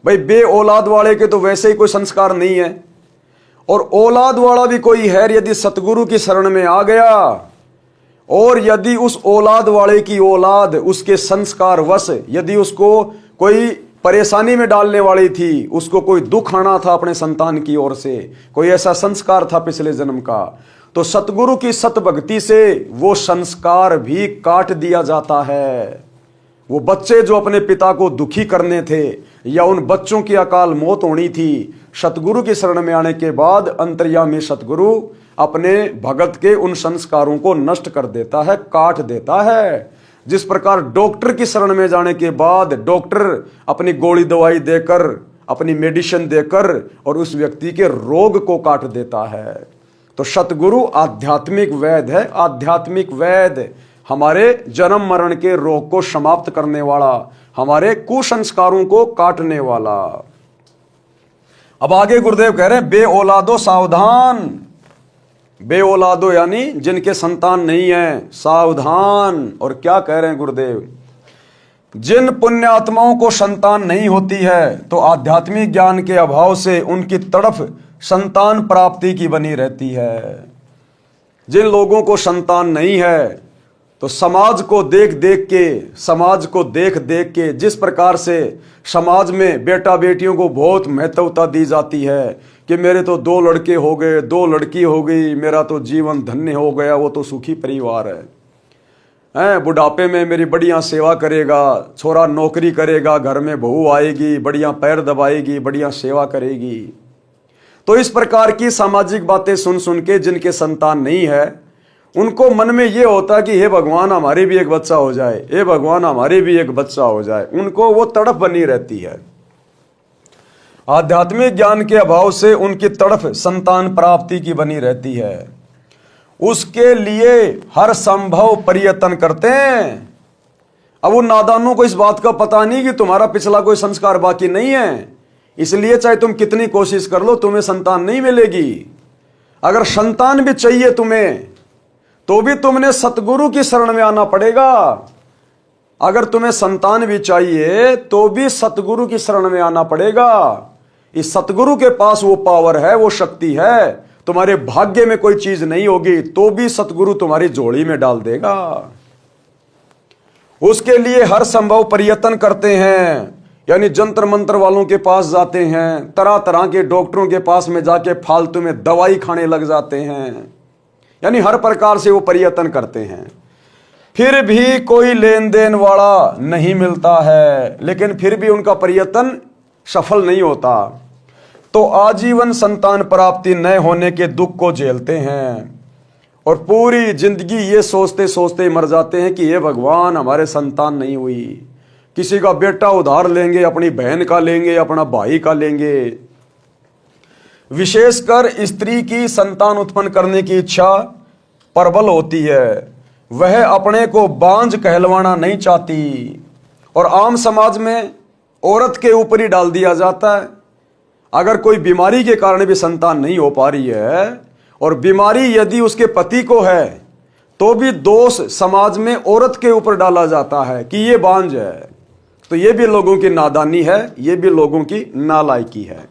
S1: भाई बे औलाद वाले के तो वैसे ही कोई संस्कार नहीं है, और औलाद वाला भी कोई है यदि सतगुरु की शरण में आ गया, और यदि उस औलाद वाले की औलाद उसके संस्कार वश यदि उसको कोई परेशानी में डालने वाली थी, उसको कोई दुख आना था अपने संतान की ओर से, कोई ऐसा संस्कार था पिछले जन्म का, तो सतगुरु की सत भक्ति से वो संस्कार भी काट दिया जाता है। वो बच्चे जो अपने पिता को दुखी करने थे या उन बच्चों की अकाल मौत होनी थी, सतगुरु की शरण में आने के बाद अंतर्यामी सतगुरु अपने भगत के उन संस्कारों को नष्ट कर देता है, काट देता है। जिस प्रकार डॉक्टर की शरण में जाने के बाद डॉक्टर अपनी गोली दवाई देकर, अपनी मेडिसिन देकर और उस व्यक्ति के रोग को काट देता है। तो सतगुरु आध्यात्मिक वैद्य है। आध्यात्मिक वैद्य हमारे जन्म मरण के रोग को समाप्त करने वाला, हमारे कुसंस्कारों को काटने वाला। अब आगे गुरुदेव कह रहे हैं बे औलादो सावधान। बे औलादो यानी जिनके संतान नहीं है, सावधान। और क्या कह रहे हैं गुरुदेव, जिन पुण्यात्माओं को संतान नहीं होती है तो आध्यात्मिक ज्ञान के अभाव से उनकी तड़फ संतान प्राप्ति की बनी रहती है। जिन लोगों को संतान नहीं है तो समाज को देख देख के, समाज को देख देख के जिस प्रकार से समाज में बेटा बेटियों को बहुत महत्वता दी जाती है कि मेरे तो 2 लड़के हो गए, 2 लड़की हो गई, मेरा तो जीवन धन्य हो गया, वो तो सुखी परिवार है। बुढ़ापे में मेरी बढ़िया सेवा करेगा, छोरा नौकरी करेगा, घर में बहू आएगी, बढ़िया पैर दबाएगी, बढ़िया सेवा करेगी। तो इस प्रकार की सामाजिक बातें सुन सुन के जिनके संतान नहीं है, उनको मन में ये होता है कि हे भगवान हमारे भी एक बच्चा हो जाए, हे भगवान हमारे भी एक बच्चा हो जाए। उनको वो तड़प बनी रहती है। आध्यात्मिक ज्ञान के अभाव से उनकी तड़फ संतान प्राप्ति की बनी रहती है। उसके लिए हर संभव प्रयत्न करते हैं। अब उन नादानों को इस बात का पता नहीं कि तुम्हारा पिछला कोई संस्कार बाकी नहीं है, इसलिए चाहे तुम कितनी कोशिश कर लो तुम्हें संतान नहीं मिलेगी। अगर संतान भी चाहिए तुम्हें तो भी तुमने सतगुरु की शरण में आना पड़ेगा। अगर तुम्हें संतान भी चाहिए तो भी सतगुरु की शरण में आना पड़ेगा। इस सतगुरु के पास वो पावर है, वो शक्ति है। तुम्हारे भाग्य में कोई चीज नहीं होगी तो भी सतगुरु तुम्हारी झोली में डाल देगा। उसके लिए हर संभव प्रयत्न करते हैं, यानी जंतर मंत्र वालों के पास जाते हैं, तरह तरह के डॉक्टरों के पास में जाके फालतू में दवाई खाने लग जाते हैं, यानी हर प्रकार से वो प्रयत्न करते हैं। फिर भी कोई लेन देन वाला नहीं मिलता है, लेकिन फिर भी उनका प्रयत्न सफल नहीं होता, तो आजीवन संतान प्राप्ति न होने के दुख को झेलते हैं और पूरी जिंदगी ये सोचते सोचते मर जाते हैं कि ये भगवान हमारे संतान नहीं हुई। किसी का बेटा उधार लेंगे, अपनी बहन का लेंगे, अपना भाई का लेंगे। विशेषकर स्त्री की संतान उत्पन्न करने की इच्छा प्रबल होती है, वह अपने को बांझ कहलवाना नहीं चाहती और आम समाज में औरत के ऊपर ही डाल दिया जाता है। अगर कोई बीमारी के कारण भी संतान नहीं हो पा रही है और बीमारी यदि उसके पति को है तो भी दोष समाज में औरत के ऊपर डाला जाता है कि ये बांझ है। तो ये भी लोगों की नादानी है, ये भी लोगों की नालायकी है।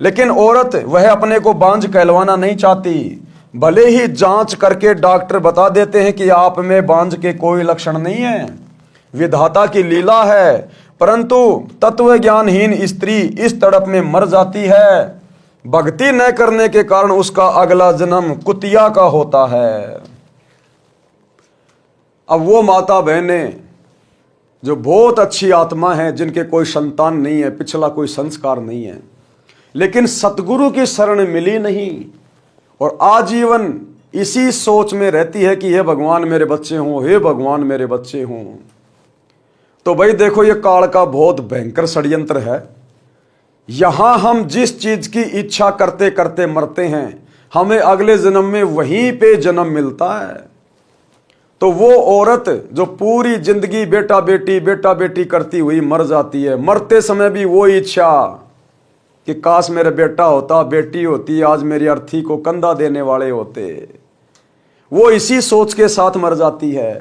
S1: लेकिन औरत वह अपने को बांझ कहलवाना नहीं चाहती, भले ही जांच करके डॉक्टर बता देते हैं कि आप में बांझ के कोई लक्षण नहीं है, विधाता की लीला है, परंतु तत्व ज्ञानहीन स्त्री इस तड़प में मर जाती है। भक्ति न करने के कारण उसका अगला जन्म कुतिया का होता है। अब वो माता बहनें जो बहुत अच्छी आत्मा है, जिनके कोई संतान नहीं है, पिछला कोई संस्कार नहीं है, लेकिन सतगुरु की शरण मिली नहीं और आजीवन इसी सोच में रहती है कि हे भगवान मेरे बच्चे हों, हे भगवान मेरे बच्चे हों, तो भाई देखो ये काल का बहुत भयंकर षड्यंत्र है। यहां हम जिस चीज की इच्छा करते करते मरते हैं, हमें अगले जन्म में वहीं पे जन्म मिलता है। तो वो औरत जो पूरी जिंदगी बेटा बेटी करती हुई मर जाती है, मरते समय भी वो इच्छा कि काश मेरा बेटा होता, बेटी होती, आज मेरी अर्थी को कंधा देने वाले होते, वो इसी सोच के साथ मर जाती है।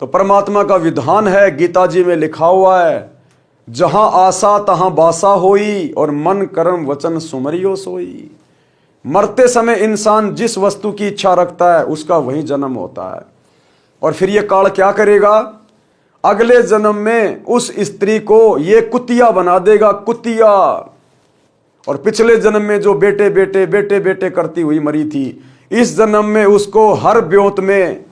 S1: तो परमात्मा का विधान है, गीता जी में लिखा हुआ है, जहां आशा तहां बासा होई और मन कर्म वचन सुमरियो सोई। मरते समय इंसान जिस वस्तु की इच्छा रखता है उसका वही जन्म होता है। और फिर ये काल क्या करेगा, अगले जन्म में उस स्त्री को ये कुतिया बना देगा, कुतिया। और पिछले जन्म में जो बेटे बेटे करती हुई मरी थी, इस जन्म में उसको हर ब्योत में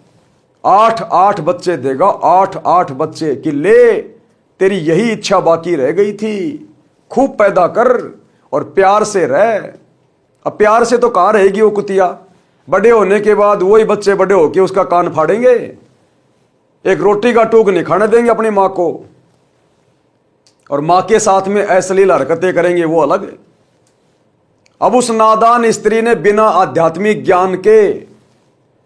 S1: 8 बच्चे देगा, 8 बच्चे कि ले तेरी यही इच्छा बाकी रह गई थी, खूब पैदा कर और प्यार से रह। अब प्यार से तो कहां रहेगी वो कुतिया, बड़े होने के बाद वही बच्चे बड़े होके उसका कान फाड़ेंगे, एक रोटी का टूक नहीं खाने देंगे अपनी मां को, और मां के साथ में अश्लील हरकतें करेंगे, वो अलग है। अब उस नादान स्त्री ने बिना आध्यात्मिक ज्ञान के,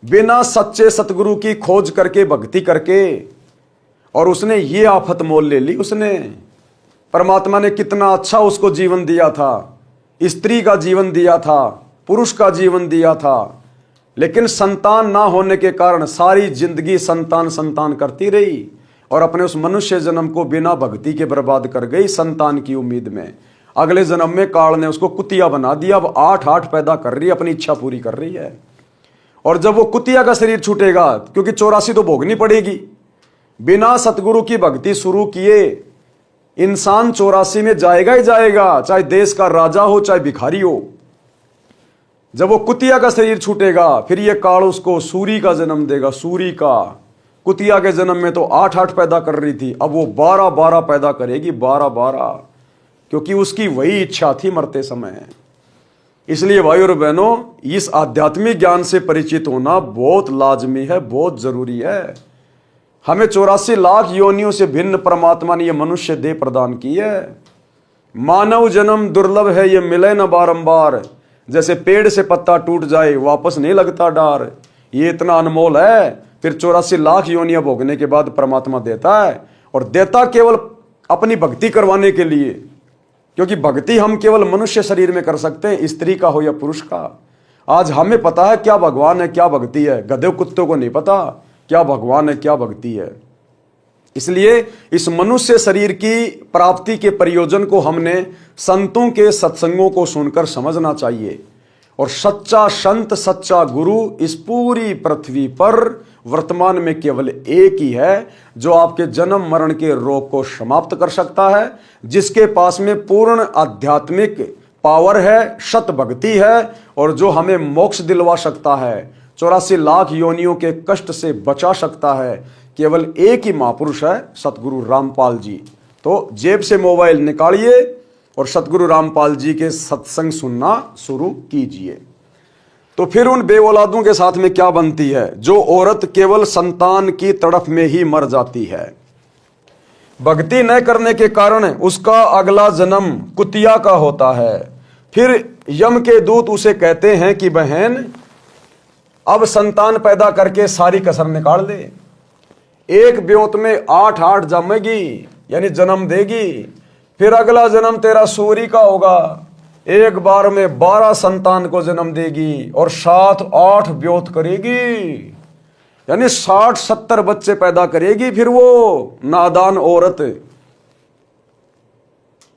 S1: बिना सच्चे सतगुरु की खोज करके, भक्ति करके, और उसने ये आफत मोल ले ली। उसने, परमात्मा ने कितना अच्छा उसको जीवन दिया था, स्त्री का जीवन दिया था, पुरुष का जीवन दिया था, लेकिन संतान ना होने के कारण सारी जिंदगी संतान करती रही और अपने उस मनुष्य जन्म को बिना भक्ति के बर्बाद कर गई संतान की उम्मीद में। अगले जन्म में काल ने उसको कुतिया बना दिया। अब 8 पैदा कर रही है, अपनी इच्छा पूरी कर रही है। और जब वो कुतिया का शरीर छूटेगा, क्योंकि 84 तो भोगनी पड़ेगी, बिना सतगुरु की भक्ति शुरू किए इंसान 84 में जाएगा ही जाएगा, चाहे देश का राजा हो चाहे भिखारी हो। जब वो कुतिया का शरीर छूटेगा, फिर ये काल उसको सूरी का जन्म देगा, सूरी का। कुतिया के जन्म में तो 8 पैदा कर रही थी, अब वो 12 पैदा करेगी, 12, क्योंकि उसकी वही इच्छा थी मरते समय। इसलिए भाई और बहनों, इस आध्यात्मिक ज्ञान से परिचित होना बहुत लाजमी है, बहुत जरूरी है। हमें 84 लाख योनियों से भिन्न परमात्मा ने यह मनुष्य देह प्रदान की है। मानव जन्म दुर्लभ है, ये मिले न बारंबार, जैसे पेड़ से पत्ता टूट जाए वापस नहीं लगता डार, ये इतना अनमोल है। फिर 84 लाख योनियां भोगने के बाद परमात्मा देता है, और देता केवल अपनी भक्ति करवाने के लिए, क्योंकि भक्ति हम केवल मनुष्य शरीर में कर सकते हैं, स्त्री का हो या पुरुष का। आज हमें पता है क्या भगवान है, क्या भक्ति है, गधे कुत्तों को नहीं पता क्या भगवान है, क्या भक्ति है। इसलिए इस मनुष्य शरीर की प्राप्ति के प्रयोजन को हमने संतों के सत्संगों को सुनकर समझना चाहिए। और सच्चा संत, सच्चा गुरु इस पूरी पृथ्वी पर वर्तमान में केवल एक ही है जो आपके जन्म मरण के रोग को समाप्त कर सकता है, जिसके पास में पूर्ण आध्यात्मिक पावर है, शत भक्ति है, और जो हमें मोक्ष दिलवा सकता है, 84 लाख योनियों के कष्ट से बचा सकता है। केवल एक ही महापुरुष है, सतगुरु रामपाल जी। तो जेब से मोबाइल निकालिए और सतगुरु रामपाल जी के सत्संग सुनना शुरू कीजिए। तो फिर उन बेऔलादों के साथ में क्या बनती है? जो औरत केवल संतान की तड़फ में ही मर जाती है, भक्ति न करने के कारण उसका अगला जन्म कुतिया का होता है। फिर यम के दूत उसे कहते हैं कि बहन, अब संतान पैदा करके सारी कसर निकाल दे। एक ब्योत में 8 जमेगी, यानी जन्म देगी। फिर अगला जन्म तेरा सूरी का होगा, एक बार में 12 संतान को जन्म देगी और 7-8 ब्योत करेगी, यानी 60-70 बच्चे पैदा करेगी। फिर वो नादान औरत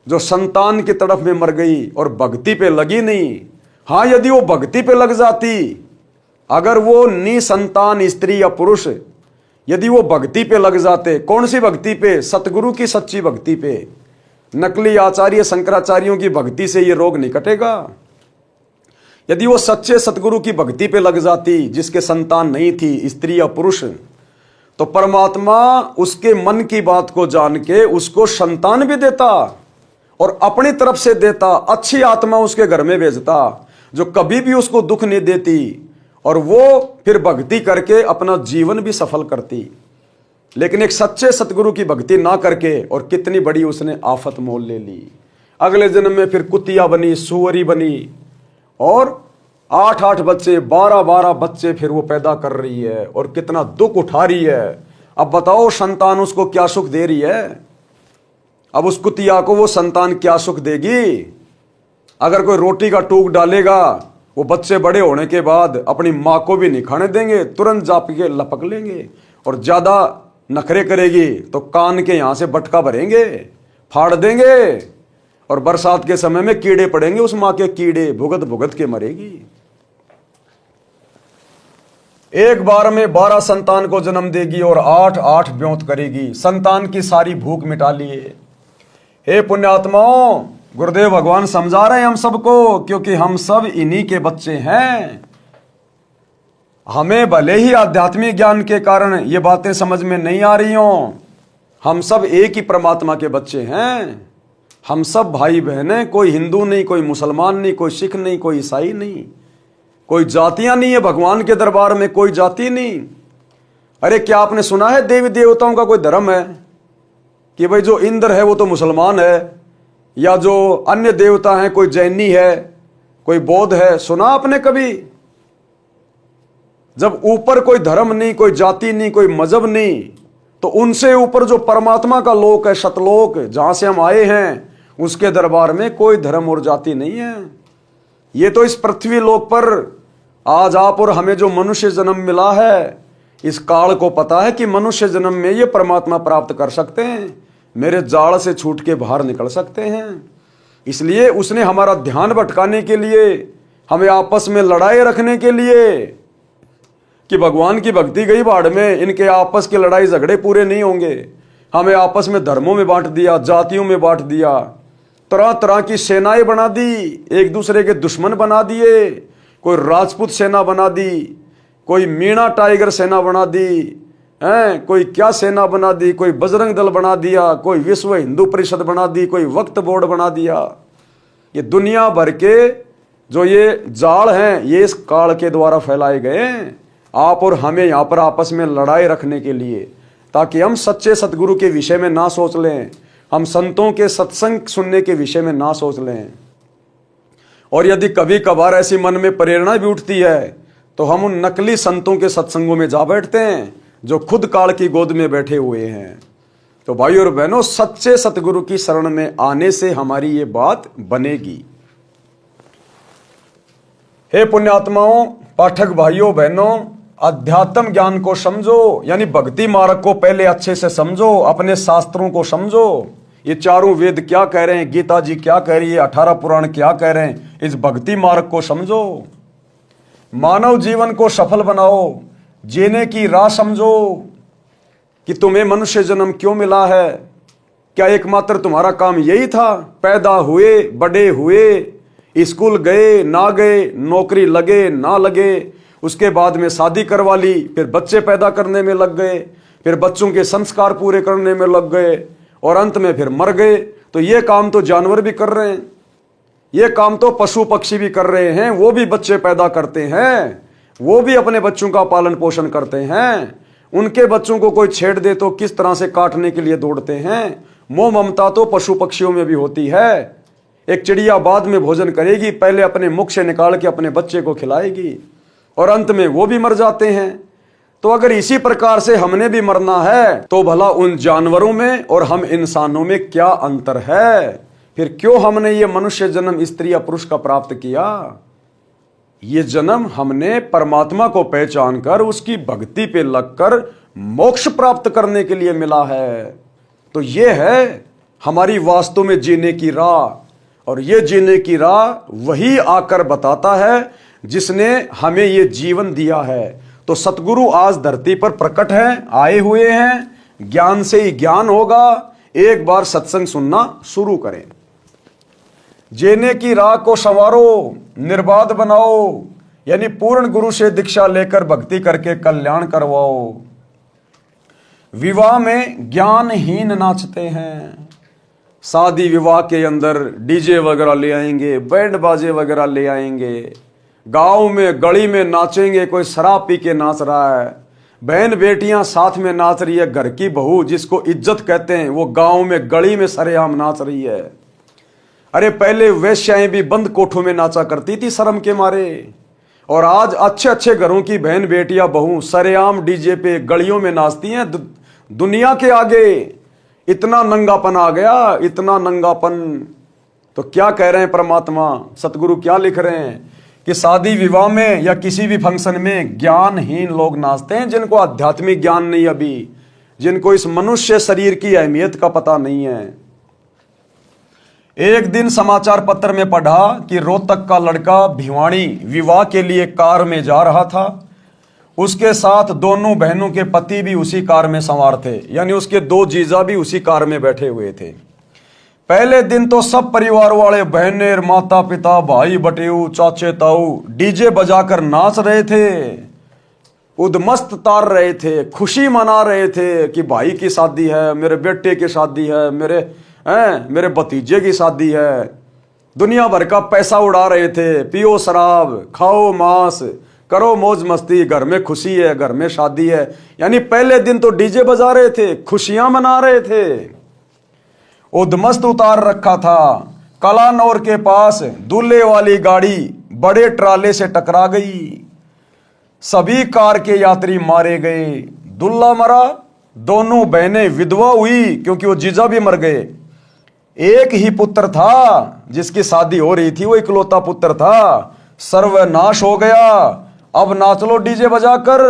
S1: जो संतान की तरफ में मर गई और भक्ति पे लगी नहीं। हाँ, यदि वो भक्ति पे लग जाती, अगर वो निसंतान स्त्री या पुरुष यदि वो भक्ति पे लग जाते, कौन सी भक्ति पे? सतगुरु की सच्ची भक्ति पे। नकली आचार्य शंकराचार्यों की भक्ति से ये रोग नहीं कटेगा। यदि वो सच्चे सतगुरु की भक्ति पे लग जाती, जिसके संतान नहीं थी, स्त्री या पुरुष, तो परमात्मा उसके मन की बात को जान के उसको संतान भी देता और अपनी तरफ से देता। अच्छी आत्मा उसके घर में भेजता जो कभी भी उसको दुख नहीं देती, और वो फिर भक्ति करके अपना जीवन भी सफल करती। लेकिन एक सच्चे सतगुरु की भक्ति ना करके, और कितनी बड़ी उसने आफत मोल ले ली। अगले जन्म में फिर कुतिया बनी, सुअरी बनी, और 8-8 बच्चे, 12-12 बच्चे फिर वो पैदा कर रही है और कितना दुख उठा रही है। अब बताओ, संतान उसको क्या सुख दे रही है? अब उस कुतिया को वो संतान क्या सुख देगी? अगर कोई रोटी का टूक डालेगा, वो बच्चे बड़े होने के बाद अपनी माँ को भी नहीं खाने देंगे, तुरंत जाप के लपक लेंगे। और ज्यादा नखरे करेगी तो कान के यहां से बटका भरेंगे, फाड़ देंगे, और बरसात के समय में कीड़े पड़ेंगे उस माँ के, कीड़े भुगत भुगत के मरेगी। एक बार में 12 संतान को जन्म देगी और 8-8 ब्योत करेगी। संतान की सारी भूख मिटा लिए। हे पुण्यात्माओं, गुरुदेव भगवान समझा रहे हैं हम सबको, क्योंकि हम सब इन्हीं के बच्चे हैं। हमें भले ही आध्यात्मिक ज्ञान के कारण ये बातें समझ में नहीं आ रही हों, हम सब एक ही परमात्मा के बच्चे हैं। हम सब भाई बहन हैं। कोई हिंदू नहीं, कोई मुसलमान नहीं, कोई सिख नहीं, कोई ईसाई नहीं, कोई जातियां नहीं है। भगवान के दरबार में कोई जाति नहीं। अरे क्या आपने सुना है देवी देवताओं का कोई धर्म है कि भाई जो इंद्र है वो तो मुसलमान है, या जो अन्य देवता हैं कोई जैनी है, कोई बौद्ध है? सुना आपने कभी? जब ऊपर कोई धर्म नहीं, कोई जाति नहीं, कोई मजहब नहीं, तो उनसे ऊपर जो परमात्मा का लोक है, शतलोक, जहां से हम आए हैं, उसके दरबार में कोई धर्म और जाति नहीं है। ये तो इस पृथ्वी लोक पर आज आप और हमें जो मनुष्य जन्म मिला है, इस काल को पता है कि मनुष्य जन्म में ये परमात्मा प्राप्त कर सकते हैं, मेरे जाल से छूट के बाहर निकल सकते हैं। इसलिए उसने हमारा ध्यान भटकाने के लिए, हमें आपस में लड़ाई रखने के लिए, कि भगवान की भक्ति गई भाड़ में, इनके आपस के लड़ाई झगड़े पूरे नहीं होंगे, हमें आपस में धर्मों में बांट दिया, जातियों में बांट दिया, तरह तरह की सेनाएं बना दी, एक दूसरे के दुश्मन बना दिए। कोई राजपूत सेना बना दी, कोई मीणा टाइगर सेना बना दी, हैं, कोई क्या सेना बना दी, कोई बजरंग दल बना दिया, कोई विश्व हिंदू परिषद बना दी, कोई वक्फ बोर्ड बना दिया। ये दुनिया भर के जो ये जाल हैं, ये इस काल के द्वारा फैलाए गए हैं, आप और हमें यहाँ पर आपस में लड़ाई रखने के लिए, ताकि हम सच्चे सतगुरु के विषय में ना सोच लें, हम संतों के सत्संग सुनने के विषय में ना सोच लें। और यदि कभी कभार ऐसी मन में प्रेरणा भी उठती है, तो हम उन नकली संतों के सत्संगों में जा बैठते हैं जो खुद काल की गोद में बैठे हुए हैं। तो भाई और बहनों, सच्चे सतगुरु की शरण में आने से हमारी ये बात बनेगी। हे पुण्यात्माओं, पाठक भाइयों बहनों, अध्यात्म ज्ञान को समझो, यानी भक्ति मार्ग को पहले अच्छे से समझो, अपने शास्त्रों को समझो। ये चारों वेद क्या कह रहे हैं, गीता जी क्या कह रही है, 18 पुराण क्या कह रहे हैं, इस भक्ति मार्ग को समझो। मानव जीवन को सफल बनाओ, जीने की राह समझो कि तुम्हें मनुष्य जन्म क्यों मिला है। क्या एकमात्र तुम्हारा काम यही था? पैदा हुए, बड़े हुए, स्कूल गए ना गए, नौकरी लगे ना लगे, उसके बाद में शादी करवा ली, फिर बच्चे पैदा करने में लग गए, फिर बच्चों के संस्कार पूरे करने में लग गए और अंत में फिर मर गए। तो ये काम तो जानवर भी कर रहे हैं, ये काम तो पशु पक्षी भी कर रहे हैं। वो भी बच्चे पैदा करते हैं, वो भी अपने बच्चों का पालन पोषण करते हैं। उनके बच्चों को कोई छेड़ दे तो किस तरह से काटने के लिए दौड़ते हैं। मोह ममता तो पशु पक्षियों में भी होती है। एक चिड़िया बाद में भोजन करेगी, पहले अपने मुख से निकाल के अपने बच्चे को खिलाएगी और अंत में वो भी मर जाते हैं। तो अगर इसी प्रकार से हमने भी मरना है तो भला उन जानवरों में और हम इंसानों में क्या अंतर है? फिर क्यों हमने ये मनुष्य जन्म स्त्री या पुरुष का प्राप्त किया? ये जन्म हमने परमात्मा को पहचान कर उसकी भक्ति पे लगकर मोक्ष प्राप्त करने के लिए मिला है। तो ये है हमारी वास्तव में जीने की राह। और ये जीने की राह वही आकर बताता है जिसने हमें ये जीवन दिया है। तो सतगुरु आज धरती पर प्रकट है, आए हुए हैं। ज्ञान से ही ज्ञान होगा। एक बार सत्संग सुनना शुरू करें। जीने की राह को संवारो, निर्बाध बनाओ, यानी पूर्ण गुरु से दीक्षा लेकर भक्ति करके कल्याण करवाओ। विवाह में ज्ञानहीन नाचते हैं। शादी विवाह के अंदर डीजे वगैरह ले आएंगे, बैंड बाजे वगैरह ले आएंगे, गांव में गली में नाचेंगे। कोई शराब पी के नाच रहा है, बहन बेटियां साथ में नाच रही है, घर की बहू जिसको इज्जत कहते हैं वो गांव में गली में सरेआम नाच रही है। अरे पहले वेश्याएं भी बंद कोठों में नाचा करती थी शर्म के मारे, और आज अच्छे अच्छे घरों की बहन बेटियां बहू सरेआम डीजे पे गलियों में नाचती हैं। दुनिया के आगे इतना नंगापन आ गया, इतना नंगापन। तो क्या कह रहे हैं परमात्मा, सतगुरु क्या लिख रहे हैं कि शादी विवाह में या किसी भी फंक्शन में ज्ञानहीन लोग नाचते हैं, जिनको आध्यात्मिक ज्ञान नहीं, अभी जिनको इस मनुष्य शरीर की अहमियत का पता नहीं है। एक दिन समाचार पत्र में पढ़ा कि रोहतक का लड़का भिवाड़ी विवाह के लिए कार में जा रहा था। उसके साथ दोनों बहनों के पति भी उसी कार में सवार थे, यानी उसके दो जीजा भी उसी कार में बैठे हुए थे। पहले दिन तो सब परिवार वाले, बहनें, माता पिता, भाई बटेऊ, चाचे ताऊ डीजे बजाकर नाच रहे थे, उद्मस्त तार रहे थे, खुशी मना रहे थे कि भाई की शादी है, मेरे बेटे की शादी है, मेरे भतीजे की शादी है। दुनिया भर का पैसा उड़ा रहे थे। पियो शराब, खाओ मांस, करो मौज मस्ती, घर में खुशी है, घर में शादी है। यानी पहले दिन तो डीजे बजा रहे थे, खुशियां मना रहे थे, उद्मस्त उतार रखा था। कलानौर के पास दूल्हे वाली गाड़ी बड़े ट्राले से टकरा गई, सभी कार के यात्री मारे गए। दूल्हा मरा, दोनों बहनें विधवा हुई क्योंकि वो जीजा भी मर गए। एक ही पुत्र था जिसकी शादी हो रही थी, वो इकलौता पुत्र था, सर्वनाश हो गया। अब नाच लो डीजे बजाकर।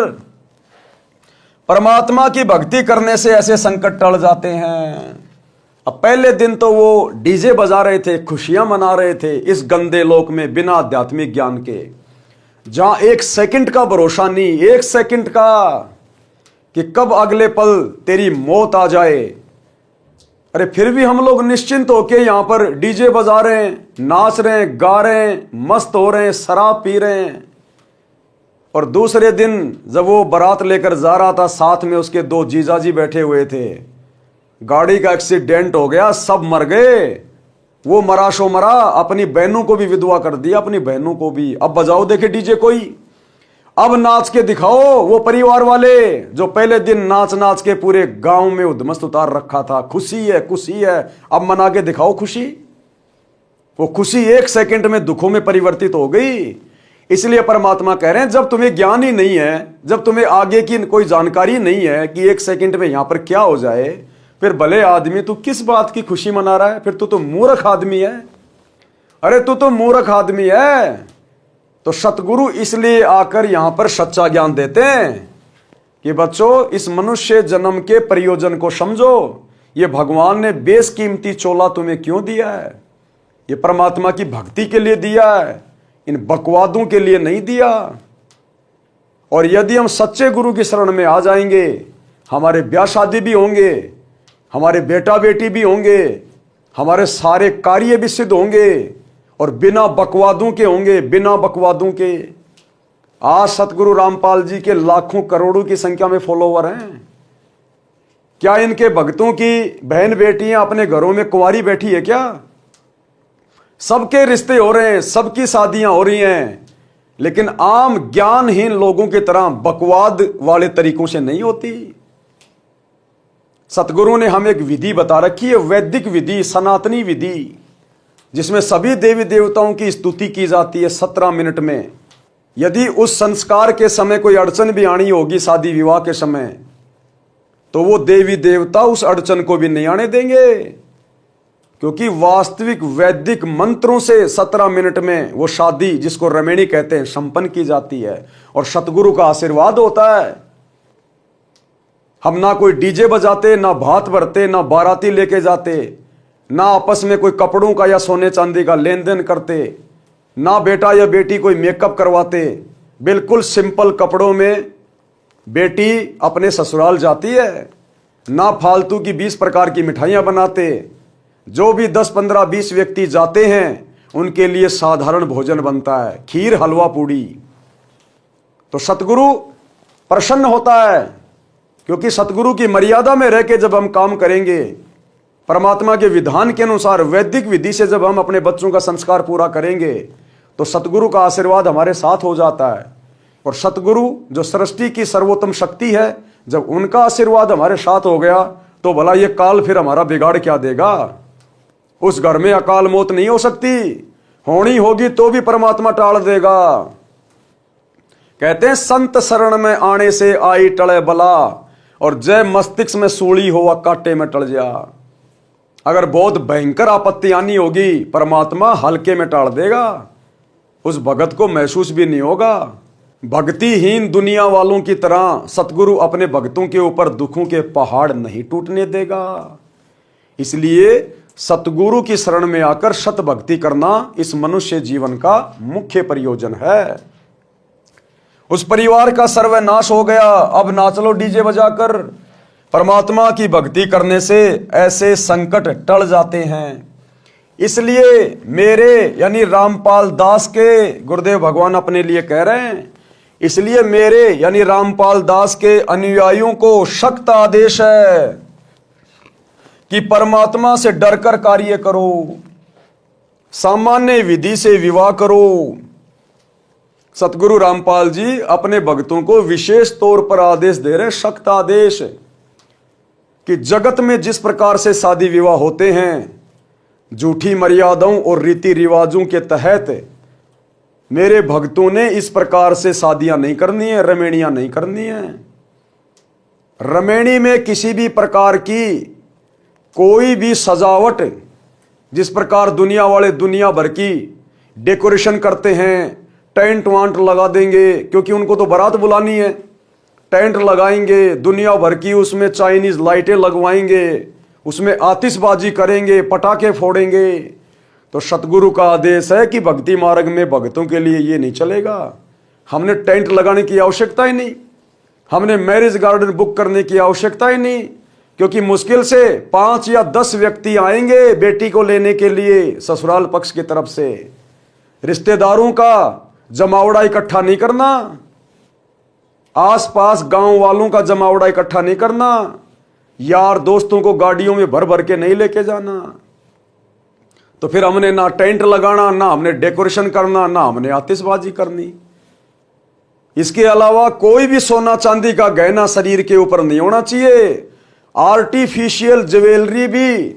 S1: परमात्मा की भक्ति करने से ऐसे संकट टल जाते हैं। अब पहले दिन तो वो डीजे बजा रहे थे, खुशियां मना रहे थे इस गंदे लोक में बिना आध्यात्मिक ज्ञान के, जहां एक सेकंड का भरोसा नहीं, एक सेकंड का, कि कब अगले पल तेरी मौत आ जाए। अरे फिर भी हम लोग निश्चिंत होके यहां पर डीजे बजा रहे हैं, नाच रहे हैं, गा रहे हैं, मस्त हो रहे हैं, शराब पी रहे हैं। और दूसरे दिन जब वो बारात लेकर जा रहा था, साथ में उसके दो जीजाजी बैठे हुए थे, गाड़ी का एक्सीडेंट हो गया, सब मर गए। वो मरा सो मरा, अपनी बहनों को भी विधवा कर दिया, अपनी बहनों को भी। अब बजाओ देखे डीजे कोई, अब नाच के दिखाओ। वो परिवार वाले जो पहले दिन नाच नाच के पूरे गांव में उद्मस्त उतार रखा था, खुशी है खुशी है, अब मना के दिखाओ खुशी। वो खुशी एक सेकंड में दुखों में परिवर्तित हो गई। इसलिए परमात्मा कह रहे हैं, जब तुम्हें ज्ञान ही नहीं है, जब तुम्हें आगे की कोई जानकारी नहीं है कि एक सेकंड में यहां पर क्या हो जाए, फिर भले आदमी तू किस बात की खुशी मना रहा है? फिर तू तो मूर्ख आदमी है। अरे तू तो मूर्ख आदमी है। तो सतगुरु इसलिए आकर यहां पर सच्चा ज्ञान देते हैं कि बच्चों, इस मनुष्य जन्म के प्रयोजन को समझो। ये भगवान ने बेशकीमती चोला तुम्हें क्यों दिया है? ये परमात्मा की भक्ति के लिए दिया है, इन बकवादों के लिए नहीं दिया। और यदि हम सच्चे गुरु की शरण में आ जाएंगे, हमारे ब्याह शादी भी होंगे, हमारे बेटा बेटी भी होंगे, हमारे सारे कार्य भी सिद्ध होंगे और बिना बकवादों के होंगे, बिना बकवादों के। आज सतगुरु रामपाल जी के लाखों करोड़ों की संख्या में फॉलोवर हैं। क्या इनके भक्तों की बहन बेटियां अपने घरों में कुंवारी बैठी है क्या? सबके रिश्ते हो रहे हैं, सबकी शादियां हो रही हैं, लेकिन आम ज्ञानहीन लोगों की तरह बकवाद वाले तरीकों से नहीं होती। सतगुरु ने हमें एक विधि बता रखी है, वैदिक विधि, सनातनी विधि, जिसमें सभी देवी देवताओं की स्तुति की जाती है 17 मिनट में। यदि उस संस्कार के समय कोई अड़चन भी आनी होगी शादी विवाह के समय, तो वो देवी देवता उस अड़चन को भी नहीं आने देंगे, क्योंकि वास्तविक वैदिक मंत्रों से 17 मिनट में वो शादी, जिसको रमेणी कहते हैं, संपन्न की जाती है और सतगुरु का आशीर्वाद होता है। हम ना कोई डीजे बजाते, ना भात भरते, ना बाराती लेके जाते, ना आपस में कोई कपड़ों का या सोने चांदी का लेन देन करते, ना बेटा या बेटी कोई मेकअप करवाते। बिल्कुल सिंपल कपड़ों में बेटी अपने ससुराल जाती है। ना फालतू की 20 प्रकार की मिठाइयां बनाते। जो भी 10, 15, 20 व्यक्ति जाते हैं, उनके लिए साधारण भोजन बनता है, खीर, हलवा, पूड़ी। तो सतगुरु प्रसन्न होता है, क्योंकि सतगुरु की मर्यादा में रह के जब हम काम करेंगे, परमात्मा के विधान के अनुसार वैदिक विधि से जब हम अपने बच्चों का संस्कार पूरा करेंगे, तो सतगुरु का आशीर्वाद हमारे साथ हो जाता है। और सतगुरु जो सृष्टि की सर्वोत्तम शक्ति है, जब उनका आशीर्वाद हमारे साथ हो गया, तो भला ये काल फिर हमारा बिगाड़ क्या देगा? उस घर में अकाल मौत नहीं हो सकती, होनी होगी तो भी परमात्मा टाल देगा। कहते हैं संत शरण में आने से आई टले बला, और जय मस्तिष्क में सूली हो कांटे में टल जा। अगर बहुत भयंकर आपत्ति आनी होगी, परमात्मा हल्के में टाल देगा, उस भगत को महसूस भी नहीं होगा। भक्तिहीन दुनिया वालों की तरह सतगुरु अपने भक्तों के ऊपर दुखों के पहाड़ नहीं टूटने देगा। इसलिए सतगुरु की शरण में आकर सत भक्ति करना इस मनुष्य जीवन का मुख्य प्रयोजन है। उस परिवार का सर्वनाश हो गया, अब नाच लो डीजे बजाकर। परमात्मा की भक्ति करने से ऐसे संकट टल जाते हैं। इसलिए मेरे यानी रामपाल दास के गुरुदेव भगवान अपने लिए कह रहे हैं, इसलिए मेरे यानी रामपाल दास के अनुयायियों को सख्त आदेश है कि परमात्मा से डरकर कार्य करो, सामान्य विधि से विवाह करो। सतगुरु रामपाल जी अपने भक्तों को विशेष तौर पर आदेश दे रहे, सख्त आदेश, कि जगत में जिस प्रकार से शादी विवाह होते हैं, झूठी मर्यादाओं और रीति रिवाजों के तहत, मेरे भक्तों ने इस प्रकार से शादियां नहीं करनी है, रमेणियां नहीं करनी है। रमेणी में किसी भी प्रकार की कोई भी सजावट, जिस प्रकार दुनिया वाले दुनिया भर की डेकोरेशन करते हैं, टेंट वांट लगा देंगे, क्योंकि उनको तो बारात बुलानी है, टेंट लगाएंगे दुनिया भर की, उसमें चाइनीज लाइटें लगवाएंगे, उसमें आतिशबाजी करेंगे, पटाखे फोड़ेंगे। तो सतगुरु का आदेश है कि भक्ति मार्ग में भक्तों के लिए ये नहीं चलेगा। हमने टेंट लगाने की आवश्यकता ही नहीं, हमने मैरिज गार्डन बुक करने की आवश्यकता ही नहीं, क्योंकि मुश्किल से 5 या 10 व्यक्ति आएंगे बेटी को लेने के लिए ससुराल पक्ष की तरफ से। रिश्तेदारों का जमावड़ा इकट्ठा नहीं करना, आसपास गांव वालों का जमावड़ा इकट्ठा नहीं करना, यार दोस्तों को गाड़ियों में भर भर के नहीं लेके जाना। तो फिर हमने ना टेंट लगाना, ना हमने डेकोरेशन करना, ना हमने आतिशबाजी करनी। इसके अलावा कोई भी सोना चांदी का गहना शरीर के ऊपर नहीं होना चाहिए। आर्टिफिशियल ज्वेलरी भी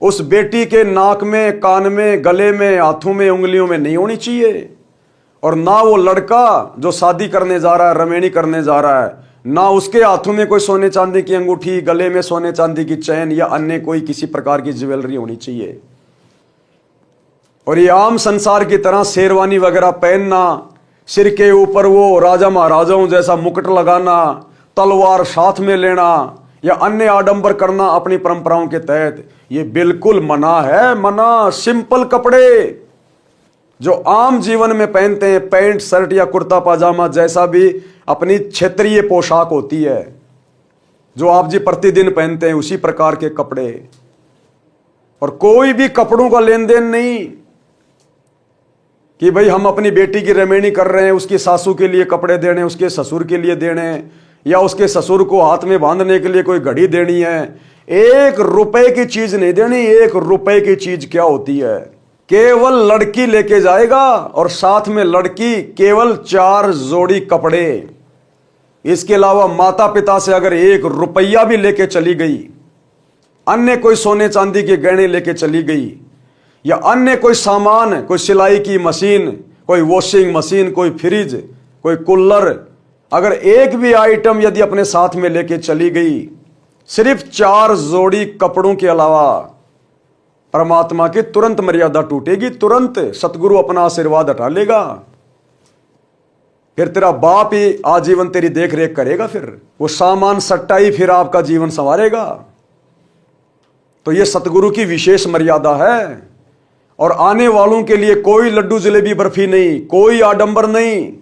S1: उस बेटी के नाक में, कान में, गले में, हाथों में, उंगलियों में नहीं होनी चाहिए। और ना वो लड़का जो शादी करने जा रहा है, रमेणी करने जा रहा है, ना उसके हाथों में कोई सोने चांदी की अंगूठी, गले में सोने चांदी की चैन या अन्य कोई किसी प्रकार की ज्वेलरी होनी चाहिए। और ये आम संसार की तरह शेरवानी वगैरह पहनना, सिर के ऊपर वो राजा महाराजाओं जैसा मुकुट लगाना, तलवार साथ में लेना या अन्य आडंबर करना अपनी परंपराओं के तहत, ये बिल्कुल मना है, मना। सिंपल कपड़े, जो आम जीवन में पहनते हैं, पैंट शर्ट या कुर्ता पाजामा जैसा भी अपनी क्षेत्रीय पोशाक होती है, जो आप जी प्रतिदिन पहनते हैं उसी प्रकार के कपड़े, और कोई भी कपड़ों का लेन देन नहीं कि भाई हम अपनी बेटी की रमेणी कर रहे हैं, उसकी सासू के लिए कपड़े देने, उसके ससुर के लिए देने, या उसके ससुर को हाथ में बांधने के लिए कोई घड़ी देनी है। 1 रुपए की चीज नहीं देनी। 1 रुपए की चीज क्या होती है? केवल लड़की लेके जाएगा और साथ में लड़की केवल 4 जोड़ी कपड़े। इसके अलावा माता पिता से अगर 1 रुपया भी लेके चली गई, अन्य कोई सोने चांदी के गहने लेके चली गई, या अन्य कोई सामान, कोई सिलाई की मशीन, कोई वॉशिंग मशीन, कोई फ्रिज, कोई कूलर, अगर एक भी आइटम यदि अपने साथ में लेके चली गई, सिर्फ 4 जोड़ी कपड़ों के अलावा, परमात्मा की तुरंत मर्यादा टूटेगी। तुरंत सतगुरु अपना आशीर्वाद हटा लेगा। फिर तेरा बाप ही आजीवन तेरी देख रेख करेगा। फिर वो सामान सट्टा ही फिर आपका जीवन संवारेगा। तो ये सतगुरु की विशेष मर्यादा है। और आने वालों के लिए कोई लड्डू जलेबी बर्फी नहीं, कोई आडंबर नहीं।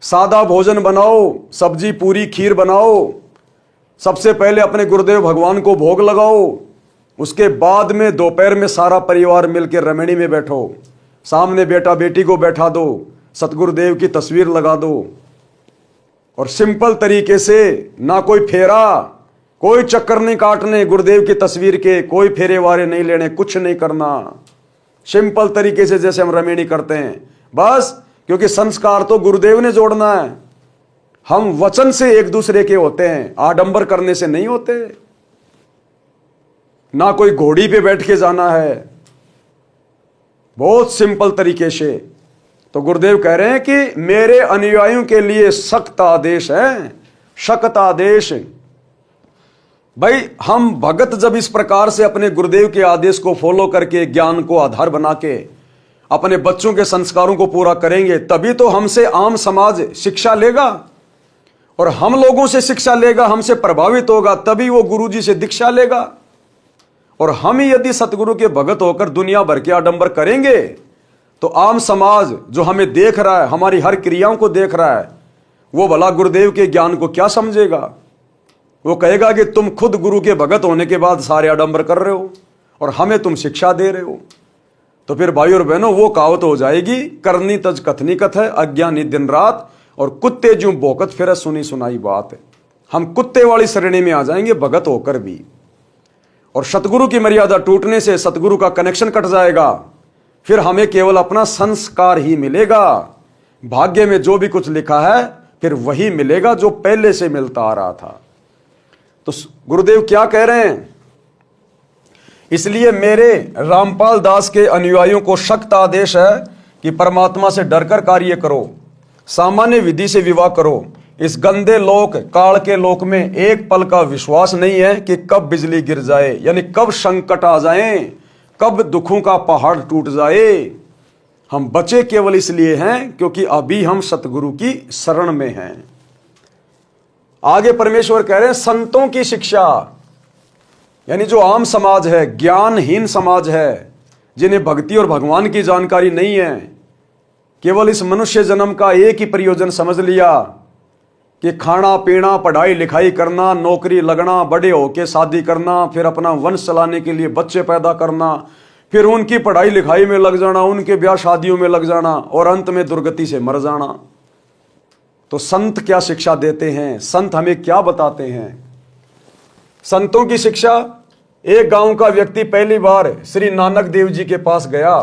S1: सादा भोजन बनाओ, सब्जी पूरी खीर बनाओ, सबसे पहले अपने गुरुदेव भगवान को भोग लगाओ, उसके बाद में दोपहर में सारा परिवार मिलकर रमणी में बैठो, सामने बेटा बेटी को बैठा दो, सतगुरुदेव की तस्वीर लगा दो, और सिंपल तरीके से, ना कोई फेरा, कोई चक्कर नहीं काटने गुरुदेव की तस्वीर के, कोई फेरे वारे नहीं लेने, कुछ नहीं करना। सिंपल तरीके से जैसे हम रमणी करते हैं बस, क्योंकि संस्कार तो गुरुदेव ने जोड़ना है। हम वचन से एक दूसरे के होते हैं, आडंबर करने से नहीं होते। ना कोई घोड़ी पे बैठ के जाना है, बहुत सिंपल तरीके से। तो गुरुदेव कह रहे हैं कि मेरे अनुयायियों के लिए सख्त आदेश है, सख्त आदेश। भाई हम भगत जब इस प्रकार से अपने गुरुदेव के आदेश को फॉलो करके, ज्ञान को आधार बना के अपने बच्चों के संस्कारों को पूरा करेंगे, तभी तो हमसे आम समाज शिक्षा लेगा, और हम लोगों से शिक्षा लेगा, हमसे प्रभावित होगा, तभी वो गुरुजी से दीक्षा लेगा। और हम ही यदि सतगुरु के भगत होकर दुनिया भर के आडंबर करेंगे, तो आम समाज जो हमें देख रहा है, हमारी हर क्रियाओं को देख रहा है, वो भला गुरुदेव के ज्ञान को क्या समझेगा? वो कहेगा कि तुम खुद गुरु के भगत होने के बाद सारे आडंबर कर रहे हो और हमें तुम शिक्षा दे रहे हो। तो फिर भाई और बहनों, वो कहावत हो जाएगी, करनी तज कथनी कथ है, अज्ञानी दिन रात, और कुत्ते जो भौंकत फिर सुनी सुनाई बात है। हम कुत्ते वाली श्रेणी में आ जाएंगे भगत होकर भी। और सतगुरु की मर्यादा टूटने से सतगुरु का कनेक्शन कट जाएगा। फिर हमें केवल अपना संस्कार ही मिलेगा। भाग्य में जो भी कुछ लिखा है फिर वही मिलेगा जो पहले से मिलता आ रहा था। तो गुरुदेव क्या कह रहे हैं? इसलिए मेरे रामपाल दास के अनुयायियों को सख्त आदेश है कि परमात्मा से डरकर कार्य करो, सामान्य विधि से विवाह करो। इस गंदे लोक काल के लोक में एक पल का विश्वास नहीं है कि कब बिजली गिर जाए, यानी कब संकट आ जाए, कब दुखों का पहाड़ टूट जाए। हम बचे केवल इसलिए हैं क्योंकि अभी हम सतगुरु की शरण में हैं। आगे परमेश्वर कह रहे हैं संतों की शिक्षा, यानी जो आम समाज है, ज्ञानहीन समाज है, जिन्हें भक्ति और भगवान की जानकारी नहीं है, केवल इस मनुष्य जन्म का एक ही प्रयोजन समझ लिया कि खाना पीना, पढ़ाई लिखाई करना, नौकरी लगना, बड़े होके शादी करना, फिर अपना वंश चलाने के लिए बच्चे पैदा करना, फिर उनकी पढ़ाई लिखाई में लग जाना, उनके ब्याह शादियों में लग जाना, और अंत में दुर्गति से मर जाना। तो संत क्या शिक्षा देते हैं? संत हमें क्या बताते हैं? संतों की शिक्षा, एक गांव का व्यक्ति पहली बार श्री नानक देव जी के पास गया।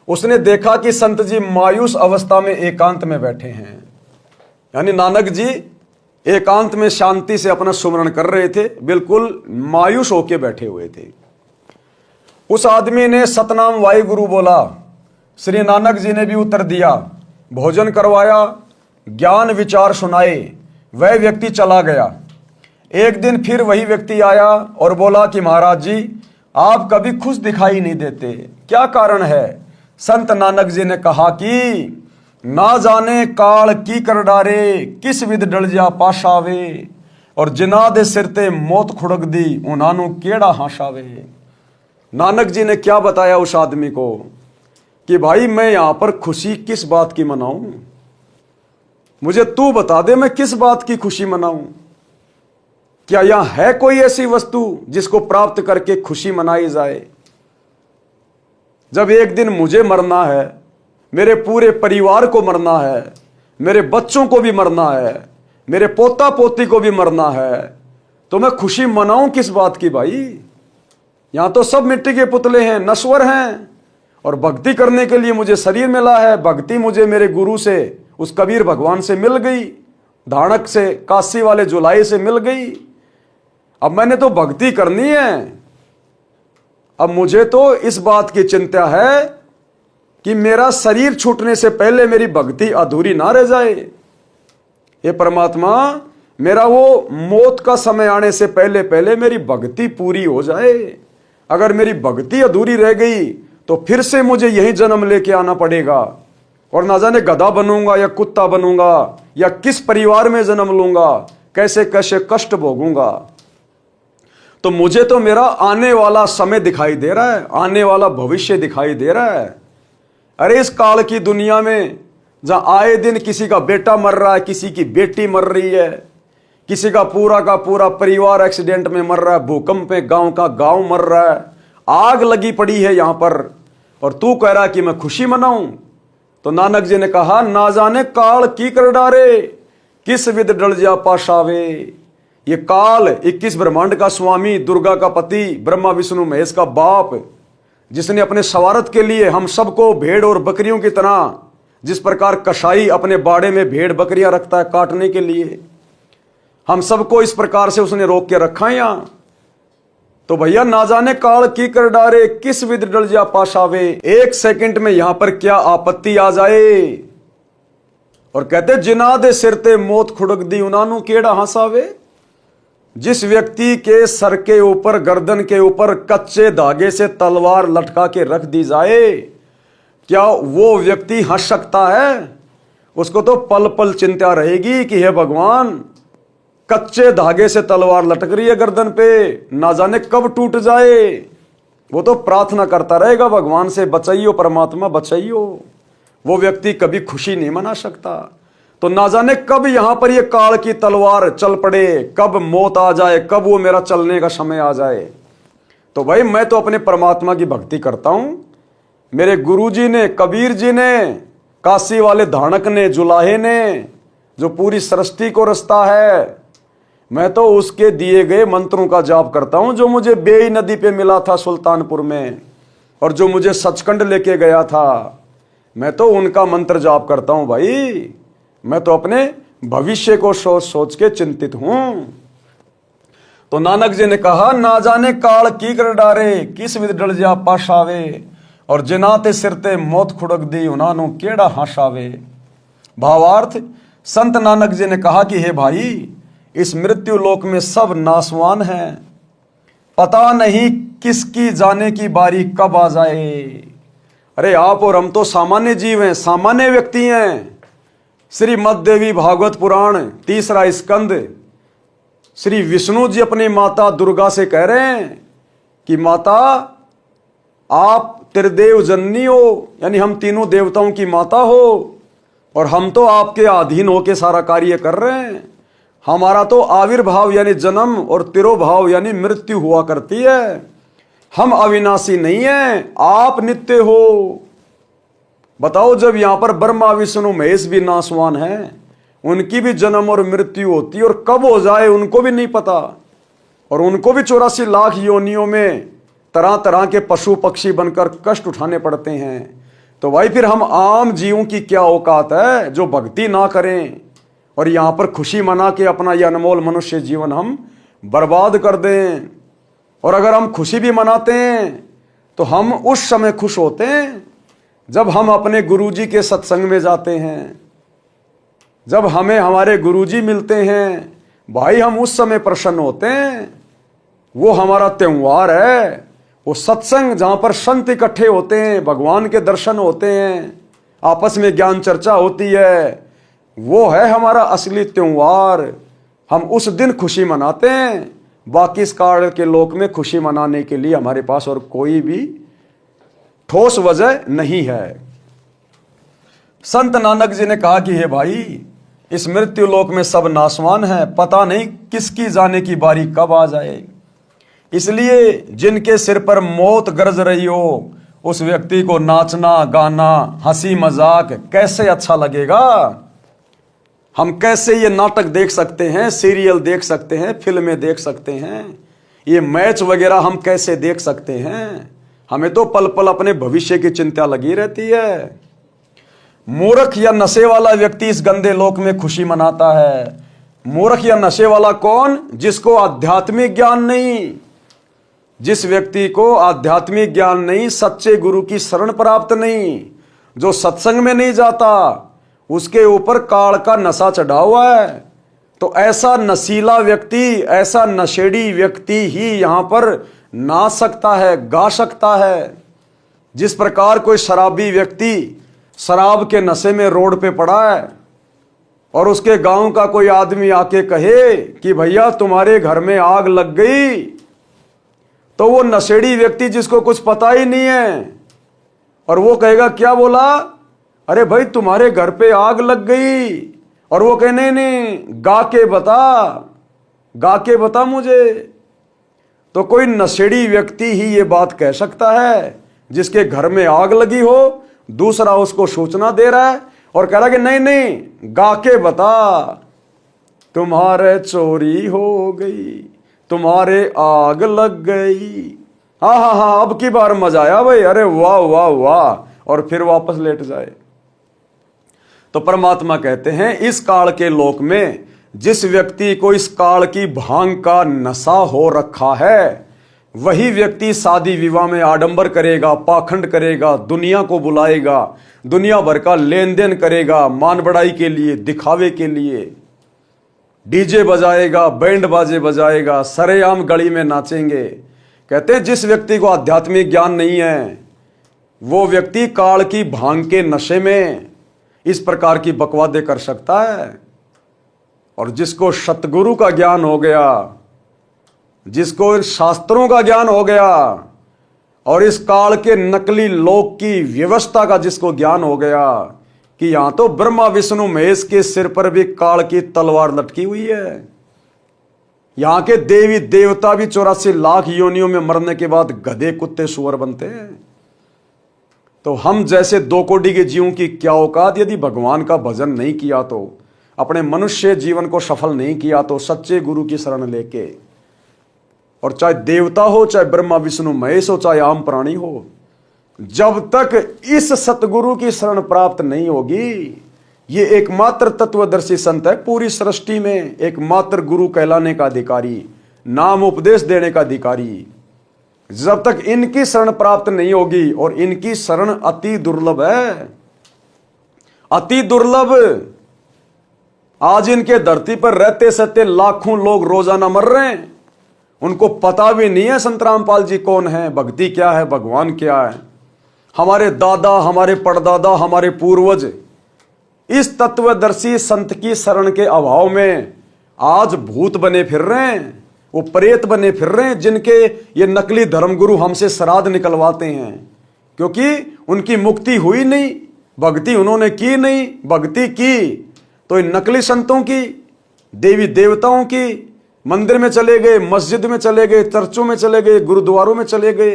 S1: उसने देखा कि संत जी मायूस अवस्था में एकांत में बैठे हैं, यानी नानक जी एकांत में शांति से अपना सुमरण कर रहे थे, बिल्कुल मायूस होके बैठे हुए थे। उस आदमी ने सतनाम वाहिगुरु बोला। श्री नानक जी ने भी उत्तर दिया, भोजन करवाया, ज्ञान विचार सुनाए, वह व्यक्ति चला गया। एक दिन फिर वही व्यक्ति आया और बोला कि महाराज जी, आप कभी खुश दिखाई नहीं देते, क्या कारण है? संत नानक जी ने कहा कि ना जाने काल की कर डारे, किस विध डल जा पाशावे, और जिना दे सिर ते मौत खुड़क दी, उन्हानू केड़ा हाशावे। नानक जी ने क्या बताया उस आदमी को कि भाई मैं यहां पर खुशी किस बात की मनाऊं, मुझे तू बता दे मैं किस बात की खुशी मनाऊं। क्या यहां है कोई ऐसी वस्तु जिसको प्राप्त करके खुशी मनाई जाए। जब एक दिन मुझे मरना है, मेरे पूरे परिवार को मरना है, मेरे बच्चों को भी मरना है, मेरे पोता पोती को भी मरना है, तो मैं खुशी मनाऊं किस बात की भाई। यहां तो सब मिट्टी के पुतले हैं, नश्वर हैं, और भक्ति करने के लिए मुझे शरीर मिला है। भक्ति मुझे मेरे गुरु से, उस कबीर भगवान से मिल गई, धाणक से, काशी वाले जुलाई से मिल गई। अब मैंने तो भक्ति करनी है। अब मुझे तो इस बात की चिंता है कि मेरा शरीर छूटने से पहले मेरी भक्ति अधूरी ना रह जाए। हे परमात्मा, मेरा वो मौत का समय आने से पहले पहले मेरी भक्ति पूरी हो जाए। अगर मेरी भक्ति अधूरी रह गई तो फिर से मुझे यही जन्म लेके आना पड़ेगा, और ना जाने गधा बनूंगा या कुत्ता बनूंगा या किस परिवार में जन्म लूंगा, कैसे कैसे कष्ट भोगूंगा। तो मुझे तो मेरा आने वाला समय दिखाई दे रहा है, आने वाला भविष्य दिखाई दे रहा है। अरे इस काल की दुनिया में जहां आए दिन किसी का बेटा मर रहा है, किसी की बेटी मर रही है, किसी का पूरा परिवार एक्सीडेंट में मर रहा है, भूकंप में गांव का गांव मर रहा है, आग लगी पड़ी है यहां पर, और तू कह रहा कि मैं खुशी मनाऊं। तो नानक जी ने कहा, ना जाने काल की कर डारे, किस विद डल जा पाशावे। ये काल 21 ब्रह्मांड का स्वामी, दुर्गा का पति, ब्रह्मा विष्णु महेश का बाप, जिसने अपने स्वार्थ के लिए हम सबको भेड़ और बकरियों की तरह, जिस प्रकार कसाई अपने बाड़े में भेड़ बकरियां रखता है काटने के लिए, हम सबको इस प्रकार से उसने रोक के रखा है यहां। तो भैया ना जाने काल की कर डारे, किस विद डल जा पाशावे। एक सेकंड में यहां पर क्या आपत्ति आ जाए। और कहते जिना दे सिर ते मौत खुड़क दी, उनानू केड़ा हंसावे। जिस व्यक्ति के सर के ऊपर, गर्दन के ऊपर कच्चे धागे से तलवार लटका के रख दी जाए, क्या वो व्यक्ति हंस सकता है। उसको तो पल पल चिंता रहेगी कि हे भगवान, कच्चे धागे से तलवार लटक रही है गर्दन पे, ना जाने कब टूट जाए। वो तो प्रार्थना करता रहेगा भगवान से, बचाइयो परमात्मा बचाइयो। वो व्यक्ति कभी खुशी नहीं मना सकता। तो ना जाने कब यहां पर ये काल की तलवार चल पड़े, कब मौत आ जाए, कब वो मेरा चलने का समय आ जाए। तो भाई मैं तो अपने परमात्मा की भक्ति करता हूं। मेरे गुरुजी ने, कबीर जी ने, काशी वाले धाणक ने, जुलाहे ने, जो पूरी सृष्टि को रचता है, मैं तो उसके दिए गए मंत्रों का जाप करता हूं, जो मुझे बेई नदी पे मिला था सुल्तानपुर में, और जो मुझे सचखंड लेके गया था। मैं तो उनका मंत्र जाप करता हूं भाई। मैं तो अपने भविष्य को सोच सोच के चिंतित हूं। तो नानक जी ने कहा, ना जाने काल की कर डारे, किस विद डल जा पाशावे। और जिनाते सिरते मौत खुड़क दी, उनानू केड़ा हंसावे। भावार्थ, संत नानक जी ने कहा कि हे भाई, इस मृत्यु लोक में सब नासवान हैं, पता नहीं किसकी जाने की बारी कब आ जाए। अरे आप और हम तो सामान्य जीव हैं, सामान्य व्यक्ति हैं। श्रीमद् देवी भागवत पुराण 3रा स्कंद, श्री विष्णु जी अपनी माता दुर्गा से कह रहे हैं कि माता आप त्रिदेव जननी हो, यानी हम तीनों देवताओं की माता हो, और हम तो आपके अधीन होके सारा कार्य कर रहे हैं। हमारा तो आविर्भाव यानी जन्म और तिरोभाव यानी मृत्यु हुआ करती है। हम अविनाशी नहीं हैं, आप नित्य हो। बताओ, जब यहां पर ब्रह्मा विष्णु महेश भी नासवान हैं, उनकी भी जन्म और मृत्यु होती है, और कब हो जाए उनको भी नहीं पता, और उनको भी 84 लाख योनियों में तरह तरह के पशु पक्षी बनकर कष्ट उठाने पड़ते हैं। तो भाई फिर हम आम जीवों की क्या औकात है जो भक्ति ना करें और यहां पर खुशी मना के अपना यह अनमोल मनुष्य जीवन हम बर्बाद कर दें। और अगर हम खुशी भी मनाते हैं तो हम उस समय खुश होते हैं जब हम अपने गुरुजी के सत्संग में जाते हैं, जब हमें हमारे गुरुजी मिलते हैं, भाई हम उस समय प्रसन्न होते हैं। वो हमारा त्योहार है, वो सत्संग जहां पर संत इकट्ठे होते हैं, भगवान के दर्शन होते हैं, आपस में ज्ञान चर्चा होती है, वो है हमारा असली त्योहार। हम उस दिन खुशी मनाते हैं। बाकी इस काल के लोक में खुशी मनाने के लिए हमारे पास और कोई भी ठोस वजह नहीं है। संत नानक जी ने कहा कि हे भाई, इस मृत्यु लोक में सब नासवान है, पता नहीं किसकी जाने की बारी कब आ जाए। इसलिए जिनके सिर पर मौत गरज रही हो, उस व्यक्ति को नाचना गाना हंसी मजाक कैसे अच्छा लगेगा। हम कैसे ये नाटक देख सकते हैं, सीरियल देख सकते हैं, फिल्में देख सकते हैं, ये मैच वगैरह हम कैसे देख सकते हैं। हमें तो पल पल अपने भविष्य की चिंता लगी रहती है। मूर्ख या नशे वाला व्यक्ति इस गंदे लोक में खुशी मनाता है। मूर्ख या नशे वाला कौन? जिसको आध्यात्मिक ज्ञान नहीं, जिस व्यक्ति को आध्यात्मिक ज्ञान नहीं, सच्चे गुरु की शरण प्राप्त नहीं, जो सत्संग में नहीं जाता, उसके ऊपर काल का नशा चढ़ा हुआ है। तो ऐसा नशीला व्यक्ति, ऐसा नशेड़ी व्यक्ति ही यहां पर नाच सकता है, गा सकता है। जिस प्रकार कोई शराबी व्यक्ति शराब के नशे में रोड पे पड़ा है और उसके गांव का कोई आदमी आके कहे कि भैया तुम्हारे घर में आग लग गई, तो वो नशेड़ी व्यक्ति जिसको कुछ पता ही नहीं है और वो कहेगा क्या बोला, अरे भाई तुम्हारे घर पे आग लग गई, और वो कहे नहीं नहीं गा के बता मुझे। तो कोई नशेड़ी व्यक्ति ही ये बात कह सकता है जिसके घर में आग लगी हो, दूसरा उसको सूचना दे रहा है और कह रहा है कि नहीं नहीं गा के बता, तुम्हारे चोरी हो गई, तुम्हारे आग लग गई। हाँ हाँ हाँ, अब की बार मजा आया भाई, अरे वाह वाह वाह, और फिर वापस लेट जाए। तो परमात्मा कहते हैं इस काल के लोक में जिस व्यक्ति को इस काल की भांग का नशा हो रखा है, वही व्यक्ति शादी विवाह में आडंबर करेगा, पाखंड करेगा, दुनिया को बुलाएगा, दुनिया भर का लेन देन करेगा, मान बढ़ाई के लिए, दिखावे के लिए, डीजे बजाएगा, बैंड बाजे बजाएगा, सरेआम गली में नाचेंगे। कहते हैं जिस व्यक्ति को आध्यात्मिक ज्ञान नहीं है, वो व्यक्ति काल की भांग के नशे में इस प्रकार की बकवादे कर सकता है। और जिसको सतगुरु का ज्ञान हो गया, जिसको शास्त्रों का ज्ञान हो गया और इस काल के नकली लोक की व्यवस्था का जिसको ज्ञान हो गया कि यहां तो ब्रह्मा विष्णु महेश के सिर पर भी काल की तलवार लटकी हुई है, यहां के देवी देवता भी 84 लाख योनियों में मरने के बाद गधे कुत्ते सुअर बनते हैं। तो हम जैसे 2 कोटि के जीवों की क्या औकात, यदि भगवान का भजन नहीं किया तो, अपने मनुष्य जीवन को सफल नहीं किया तो, सच्चे गुरु की शरण लेके, और चाहे देवता हो, चाहे ब्रह्मा विष्णु महेश हो, चाहे आम प्राणी हो, जब तक इस सतगुरु की शरण प्राप्त नहीं होगी, ये एकमात्र तत्वदर्शी संत है पूरी सृष्टि में, एकमात्र गुरु कहलाने का अधिकारी, नाम उपदेश देने का अधिकारी। जब तक इनकी शरण प्राप्त नहीं होगी, और इनकी शरण अति दुर्लभ है, अति दुर्लभ। आज इनके धरती पर रहते सहते लाखों लोग रोजाना मर रहे हैं, उनको पता भी नहीं है संत रामपाल जी कौन है, भक्ति क्या है, भगवान क्या है। हमारे दादा, हमारे परदादा, हमारे पूर्वज इस तत्वदर्शी संत की शरण के अभाव में आज भूत बने फिर रहे हैं, वो प्रेत बने फिर रहे हैं, जिनके ये नकली धर्मगुरु हमसे श्राद्ध निकलवाते हैं, क्योंकि उनकी मुक्ति हुई नहीं, भक्ति उन्होंने की नहीं। भक्ति की तो इन नकली संतों की, देवी देवताओं की, मंदिर में चले गए, मस्जिद में चले गए, चर्चों में चले गए, गुरुद्वारों में चले गए,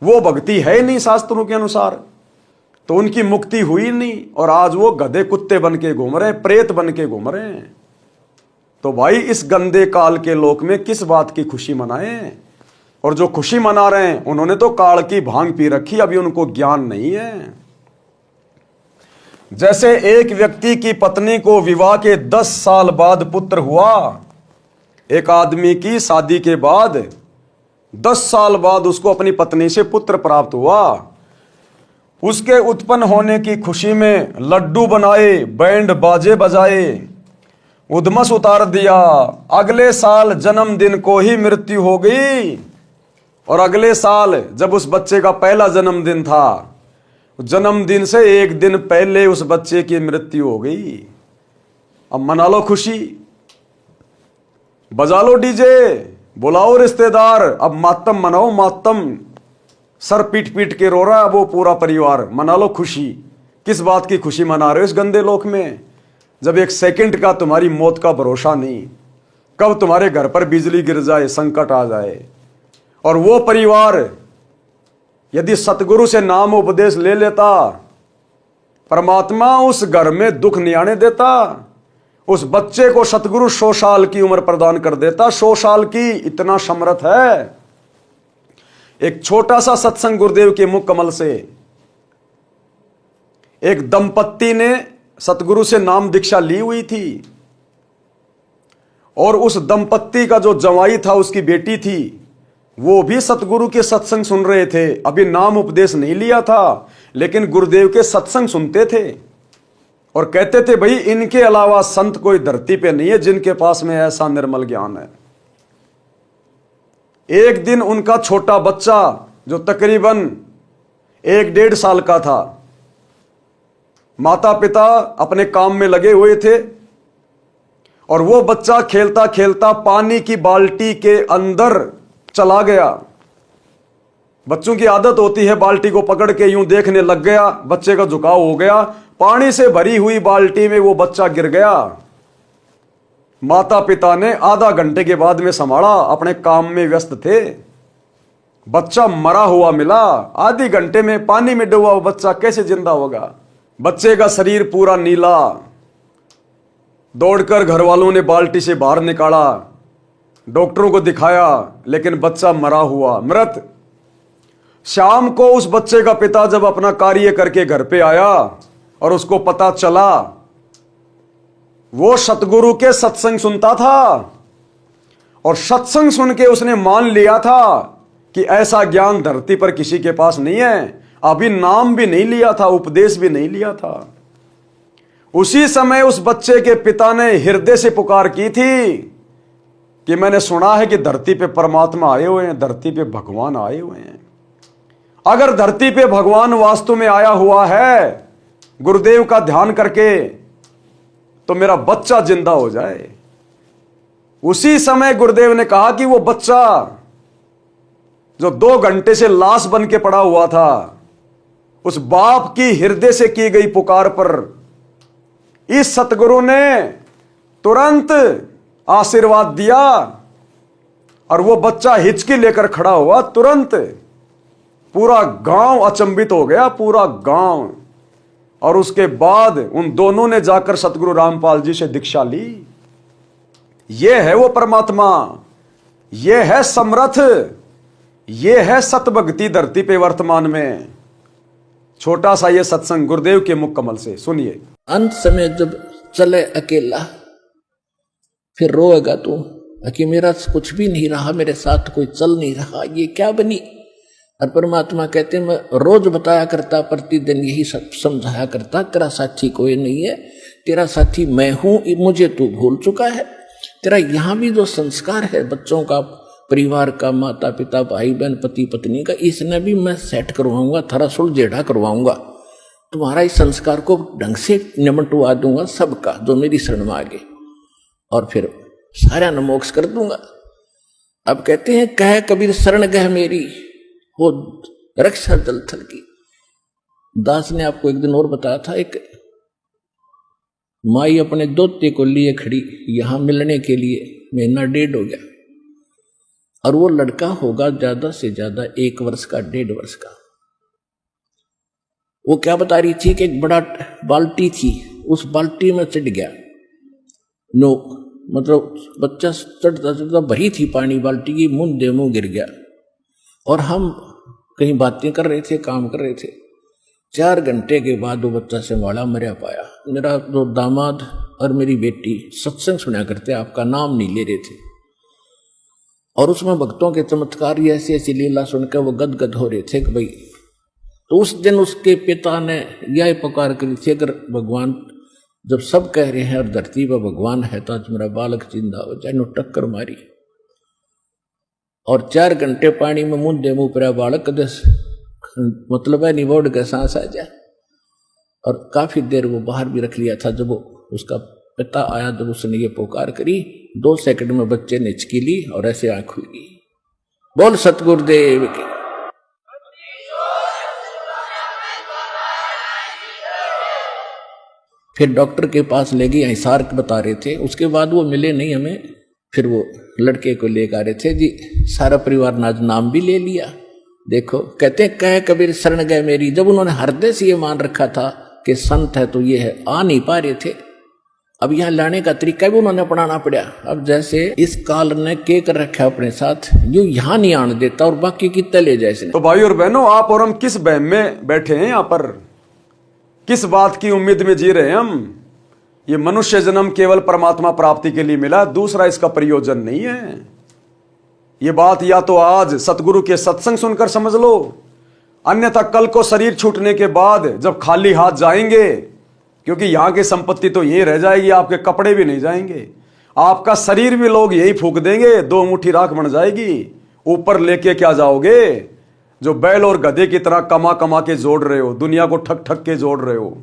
S1: वो भक्ति है नहीं शास्त्रों के अनुसार, तो उनकी मुक्ति हुई नहीं, और आज वो गधे कुत्ते बन के घूम रहे हैं, प्रेत बन के घूम रहे हैं। तो भाई इस गंदे काल के लोक में किस बात की खुशी मनाएं? और जो खुशी मना रहे हैं उन्होंने तो काल की भांग पी रखी, अभी उनको ज्ञान नहीं है। जैसे एक व्यक्ति की पत्नी को विवाह के 10 साल बाद पुत्र हुआ, एक आदमी की शादी के बाद 10 साल बाद उसको अपनी पत्नी से पुत्र प्राप्त हुआ, उसके उत्पन्न होने की खुशी में लड्डू बनाए, बैंड बाजे बजाए, उद्मस उतार दिया। अगले साल जन्मदिन को ही मृत्यु हो गई, और अगले साल जब उस बच्चे का पहला जन्मदिन था, जन्मदिन से 1 दिन पहले उस बच्चे की मृत्यु हो गई। अब मना लो खुशी, बजा लो डीजे, बुलाओ रिश्तेदार, अब मातम मनाओ, मातम। सर पीट पीट के रो रहा है वो पूरा परिवार। मना लो खुशी। किस बात की खुशी मना रहे हो इस गंदे लोक में, जब एक सेकंड का तुम्हारी मौत का भरोसा नहीं, कब तुम्हारे घर पर बिजली गिर जाए, संकट आ जाए। और वो परिवार यदि सतगुरु से नाम उपदेश ले लेता, परमात्मा उस घर में दुख नहीं आने देता। उस बच्चे को सतगुरु 100 साल की उम्र प्रदान कर देता, 100 साल की, इतना समर्थ है। एक छोटा सा सत्संग गुरुदेव के मुख कमल से एक दंपत्ति ने सतगुरु से नाम दीक्षा ली हुई थी, और उस दंपत्ति का जो जवाई था, उसकी बेटी थी, वो भी सतगुरु के सत्संग सुन रहे थे। अभी नाम उपदेश नहीं लिया था, लेकिन गुरुदेव के सत्संग सुनते थे और कहते थे भाई इनके अलावा संत कोई धरती पे नहीं है जिनके पास में ऐसा निर्मल ज्ञान है। एक दिन उनका छोटा बच्चा जो तकरीबन 1-1.5 साल का था, माता पिता अपने काम में लगे हुए थे, और वो बच्चा खेलता खेलता पानी की बाल्टी के अंदर चला गया। बच्चों की आदत होती है बाल्टी को पकड़ के यूं देखने लग गया, बच्चे का झुकाव हो गया, पानी से भरी हुई बाल्टी में वो बच्चा गिर गया। माता पिता ने आधा घंटे के बाद में संभाला, अपने काम में व्यस्त थे। बच्चा मरा हुआ मिला, आधे घंटे में पानी में डूबा हुआ बच्चा कैसे जिंदा होगा। बच्चे का शरीर पूरा नीला। दौड़कर घर वालों ने बाल्टी से बाहर निकाला, डॉक्टरों को दिखाया, लेकिन बच्चा मरा हुआ, मृत। शाम को उस बच्चे का पिता जब अपना कार्य करके घर पे आया और उसको पता चला, वो सतगुरु के सत्संग सुनता था, और सत्संग सुन के उसने मान लिया था कि ऐसा ज्ञान धरती पर किसी के पास नहीं है। अभी नाम भी नहीं लिया था, उपदेश भी नहीं लिया था। उसी समय उस बच्चे के पिता ने हृदय से पुकार की थी कि मैंने सुना है कि धरती पे परमात्मा आए हुए हैं, धरती पे भगवान आए हुए हैं। अगर धरती पे भगवान वास्तव में आया हुआ है गुरुदेव का ध्यान करके, तो मेरा बच्चा जिंदा हो जाए। उसी समय गुरुदेव ने कहा कि वो बच्चा जो 2 घंटे से लाश बन के पड़ा हुआ था, उस बाप की हृदय से की गई पुकार पर इस सतगुरु ने तुरंत आशीर्वाद दिया, और वो बच्चा हिचकी लेकर खड़ा हुआ। तुरंत पूरा गांव अचंभित हो गया, पूरा गांव। और उसके बाद उन दोनों ने जाकर सतगुरु रामपाल जी से दीक्षा ली। ये है वो परमात्मा, ये है समर्थ, ये है सतभक्ति धरती पे वर्तमान में। छोटा सा ये सत्संग गुरुदेव के मुख कमल से सुनिए।
S2: अंत समय जब चले अकेला, फिर रोएगा तू कि मेरा कुछ भी नहीं रहा, मेरे साथ कोई चल नहीं रहा, ये क्या बनी। और परमात्मा कहते मैं रोज बताया करता, प्रतिदिन यही सब समझाया करता, तेरा साथी कोई नहीं है, तेरा साथी मैं हूं, मुझे तू भूल चुका है। तेरा यहां भी जो संस्कार है बच्चों का, परिवार का, माता पिता, भाई बहन, पति पत्नी का, इसने भी मैं सेट करवाऊंगा, थोड़ा सुलझेड़ा करवाऊंगा। तुम्हारा इस संस्कार को ढंग से निमटवा दूंगा सबका जो मेरी शरण में आगे, और फिर सारा न मोक्ष कर दूंगा। अब कहते हैं कह कबीर शरण गह मेरी हो रक्षा जल थल की। दास ने आपको एक दिन और बताया था, एक माई अपने दोते को लिए खड़ी यहां मिलने के लिए, 1.5 महीना हो गया, और वो लड़का होगा ज्यादा से ज्यादा 1 वर्ष का, 1.5 वर्ष का। वो क्या बता रही थी कि एक बड़ा बाल्टी थी, उस बाल्टी में चढ़ गया। नो मतलब बच्चा चढ़ता चढ़ता भरी थी पानी बाल्टी की, मुंह दे मुंह गिर गया। और हम कहीं बातें कर रहे थे, काम कर रहे थे। 4 घंटे के बाद वो बच्चा संभाला, मरा पाया। मेरा जो दामाद और मेरी बेटी सत्संग सुना करते, आपका नाम नहीं ले रहे थे, और उसमें भक्तों के चमत्कार, ऐसी ऐसी लीला सुनकर वो गदगद हो रहे थे कि भाई। तो उस दिन उसके पिता ने यह पुकार करी थी, अगर भगवान जब सब कह रहे हैं और धरती पर भगवान है तो आज मेरा बालक जिंदा हो जाए। नो टक्कर मारी, और 4 घंटे पानी में मुंह दे मुंह पर बालक दस मतलब है निबोड़ के सांस आ जाए। और काफी देर वो बाहर भी रख लिया था। जब वो उसका पिता आया, जब उसने ये पुकार करी, 2 सेकंड में बच्चे ने हिचकी ली और ऐसे आंख हुई। बोल सतगुरुदेव की। फिर डॉक्टर के पास ले गए, हिसार बता रहे थे। उसके बाद वो मिले नहीं हमें। फिर वो लड़के को लेकर आ रहे थे जी, सारा परिवार नाम भी ले लिया। देखो कहते कह कबीर शरण गए मेरी। जब उन्होंने हृदय से ये मान रखा था कि संत है तो ये है, आ नहीं पा रहे थे। अब यहाँ लाने का तरीका भी उन्होंने अपनाना पड़ा। अब जैसे इस काल ने के कर रखा अपने साथ, यू यहाँ नहीं आने देता और बाकी कितने ले जाए इसने।
S1: तो भाई और बहनों, आप और हम किस बहम में बैठे हैं यहाँ पर? किस बात की उम्मीद में जी रहे हैं हम? ये मनुष्य जन्म केवल परमात्मा प्राप्ति के लिए मिला, दूसरा इसका प्रयोजन नहीं है। ये बात या तो आज सतगुरु के सत्संग सुनकर समझ लो, अन्यथा कल को शरीर छूटने के बाद जब खाली हाथ जाएंगे, क्योंकि यहां की संपत्ति तो यही रह जाएगी, आपके कपड़े भी नहीं जाएंगे, आपका शरीर भी लोग यही फूंक देंगे, 2 मुट्ठी राख बन जाएगी। ऊपर लेके क्या जाओगे? जो बैल और गधे की तरह कमा कमा के जोड़ रहे हो, दुनिया को ठक ठक के जोड़ रहे हो।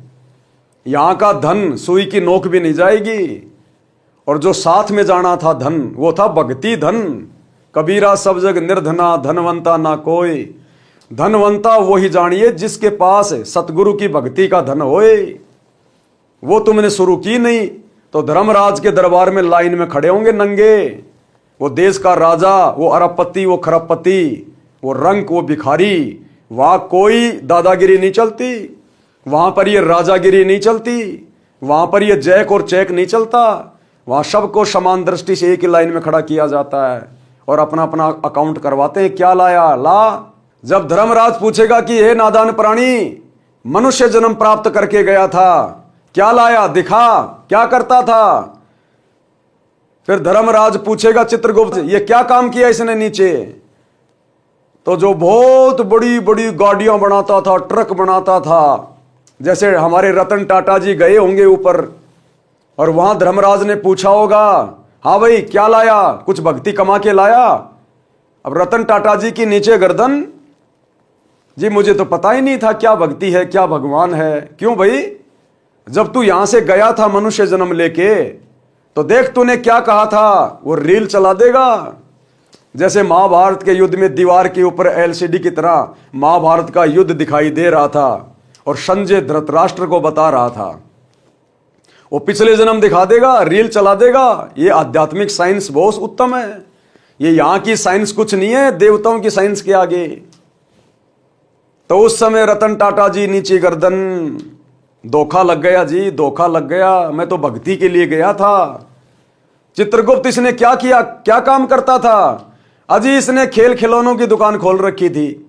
S1: यहां का धन सुई की नोक भी नहीं जाएगी। और जो साथ में जाना था धन, वो था भक्ति धन। कबीरा सब जग निर्धना, धनवंता ना कोई। धनवंता वही जानिए जिसके पास सतगुरु की भक्ति का धन होए। वो तुमने शुरू की नहीं तो धर्मराज के दरबार में लाइन में खड़े होंगे नंगे। वो देश का राजा, वो अरबपति, वो खरबपति, वो रंक, वो भिखारी, वहां कोई दादागिरी नहीं चलती, वहां पर ये राजागिरी नहीं चलती, वहां पर ये जैक और चेक नहीं चलता। वहां सबको समान दृष्टि से एक ही लाइन में खड़ा किया जाता है और अपना अपना अकाउंट करवाते हैं। क्या लाया? ला। जब धर्मराज पूछेगा कि हे नादान प्राणी, मनुष्य जन्म प्राप्त करके गया था, क्या लाया? दिखा, क्या करता था? फिर धर्मराज पूछेगा चित्रगुप्त, ये क्या काम किया इसने नीचे? तो जो बहुत बड़ी बड़ी गाड़ियां बनाता था, ट्रक बनाता था, जैसे हमारे रतन टाटा जी गए होंगे ऊपर, और वहां धर्मराज ने पूछा होगा, हाँ भाई क्या लाया? कुछ भक्ति कमा के लाया? अब रतन टाटा जी की नीचे गर्दन, जी मुझे तो पता ही नहीं था क्या भक्ति है, क्या भगवान है। क्यों भाई? जब तू यहां से गया था मनुष्य जन्म लेके, तो देख तूने क्या कहा था, वो रील चला देगा। जैसे महाभारत के युद्ध में दीवार के ऊपर एलसीडी की तरह महाभारत का युद्ध दिखाई दे रहा था और संजय धृतराष्ट्र को बता रहा था, वो पिछले जन्म दिखा देगा, रील चला देगा। ये आध्यात्मिक साइंस बहुत उत्तम है। ये यहां की साइंस कुछ नहीं है देवताओं की साइंस के आगे। तो उस समय रतन टाटा जी नीचे गर्दन, धोखा लग गया जी, धोखा लग गया, मैं तो भक्ति के लिए गया था। चित्रगुप्त इसने क्या किया, क्या काम करता था? अजी इसने खेल खिलौनों की दुकान खोल रखी थी।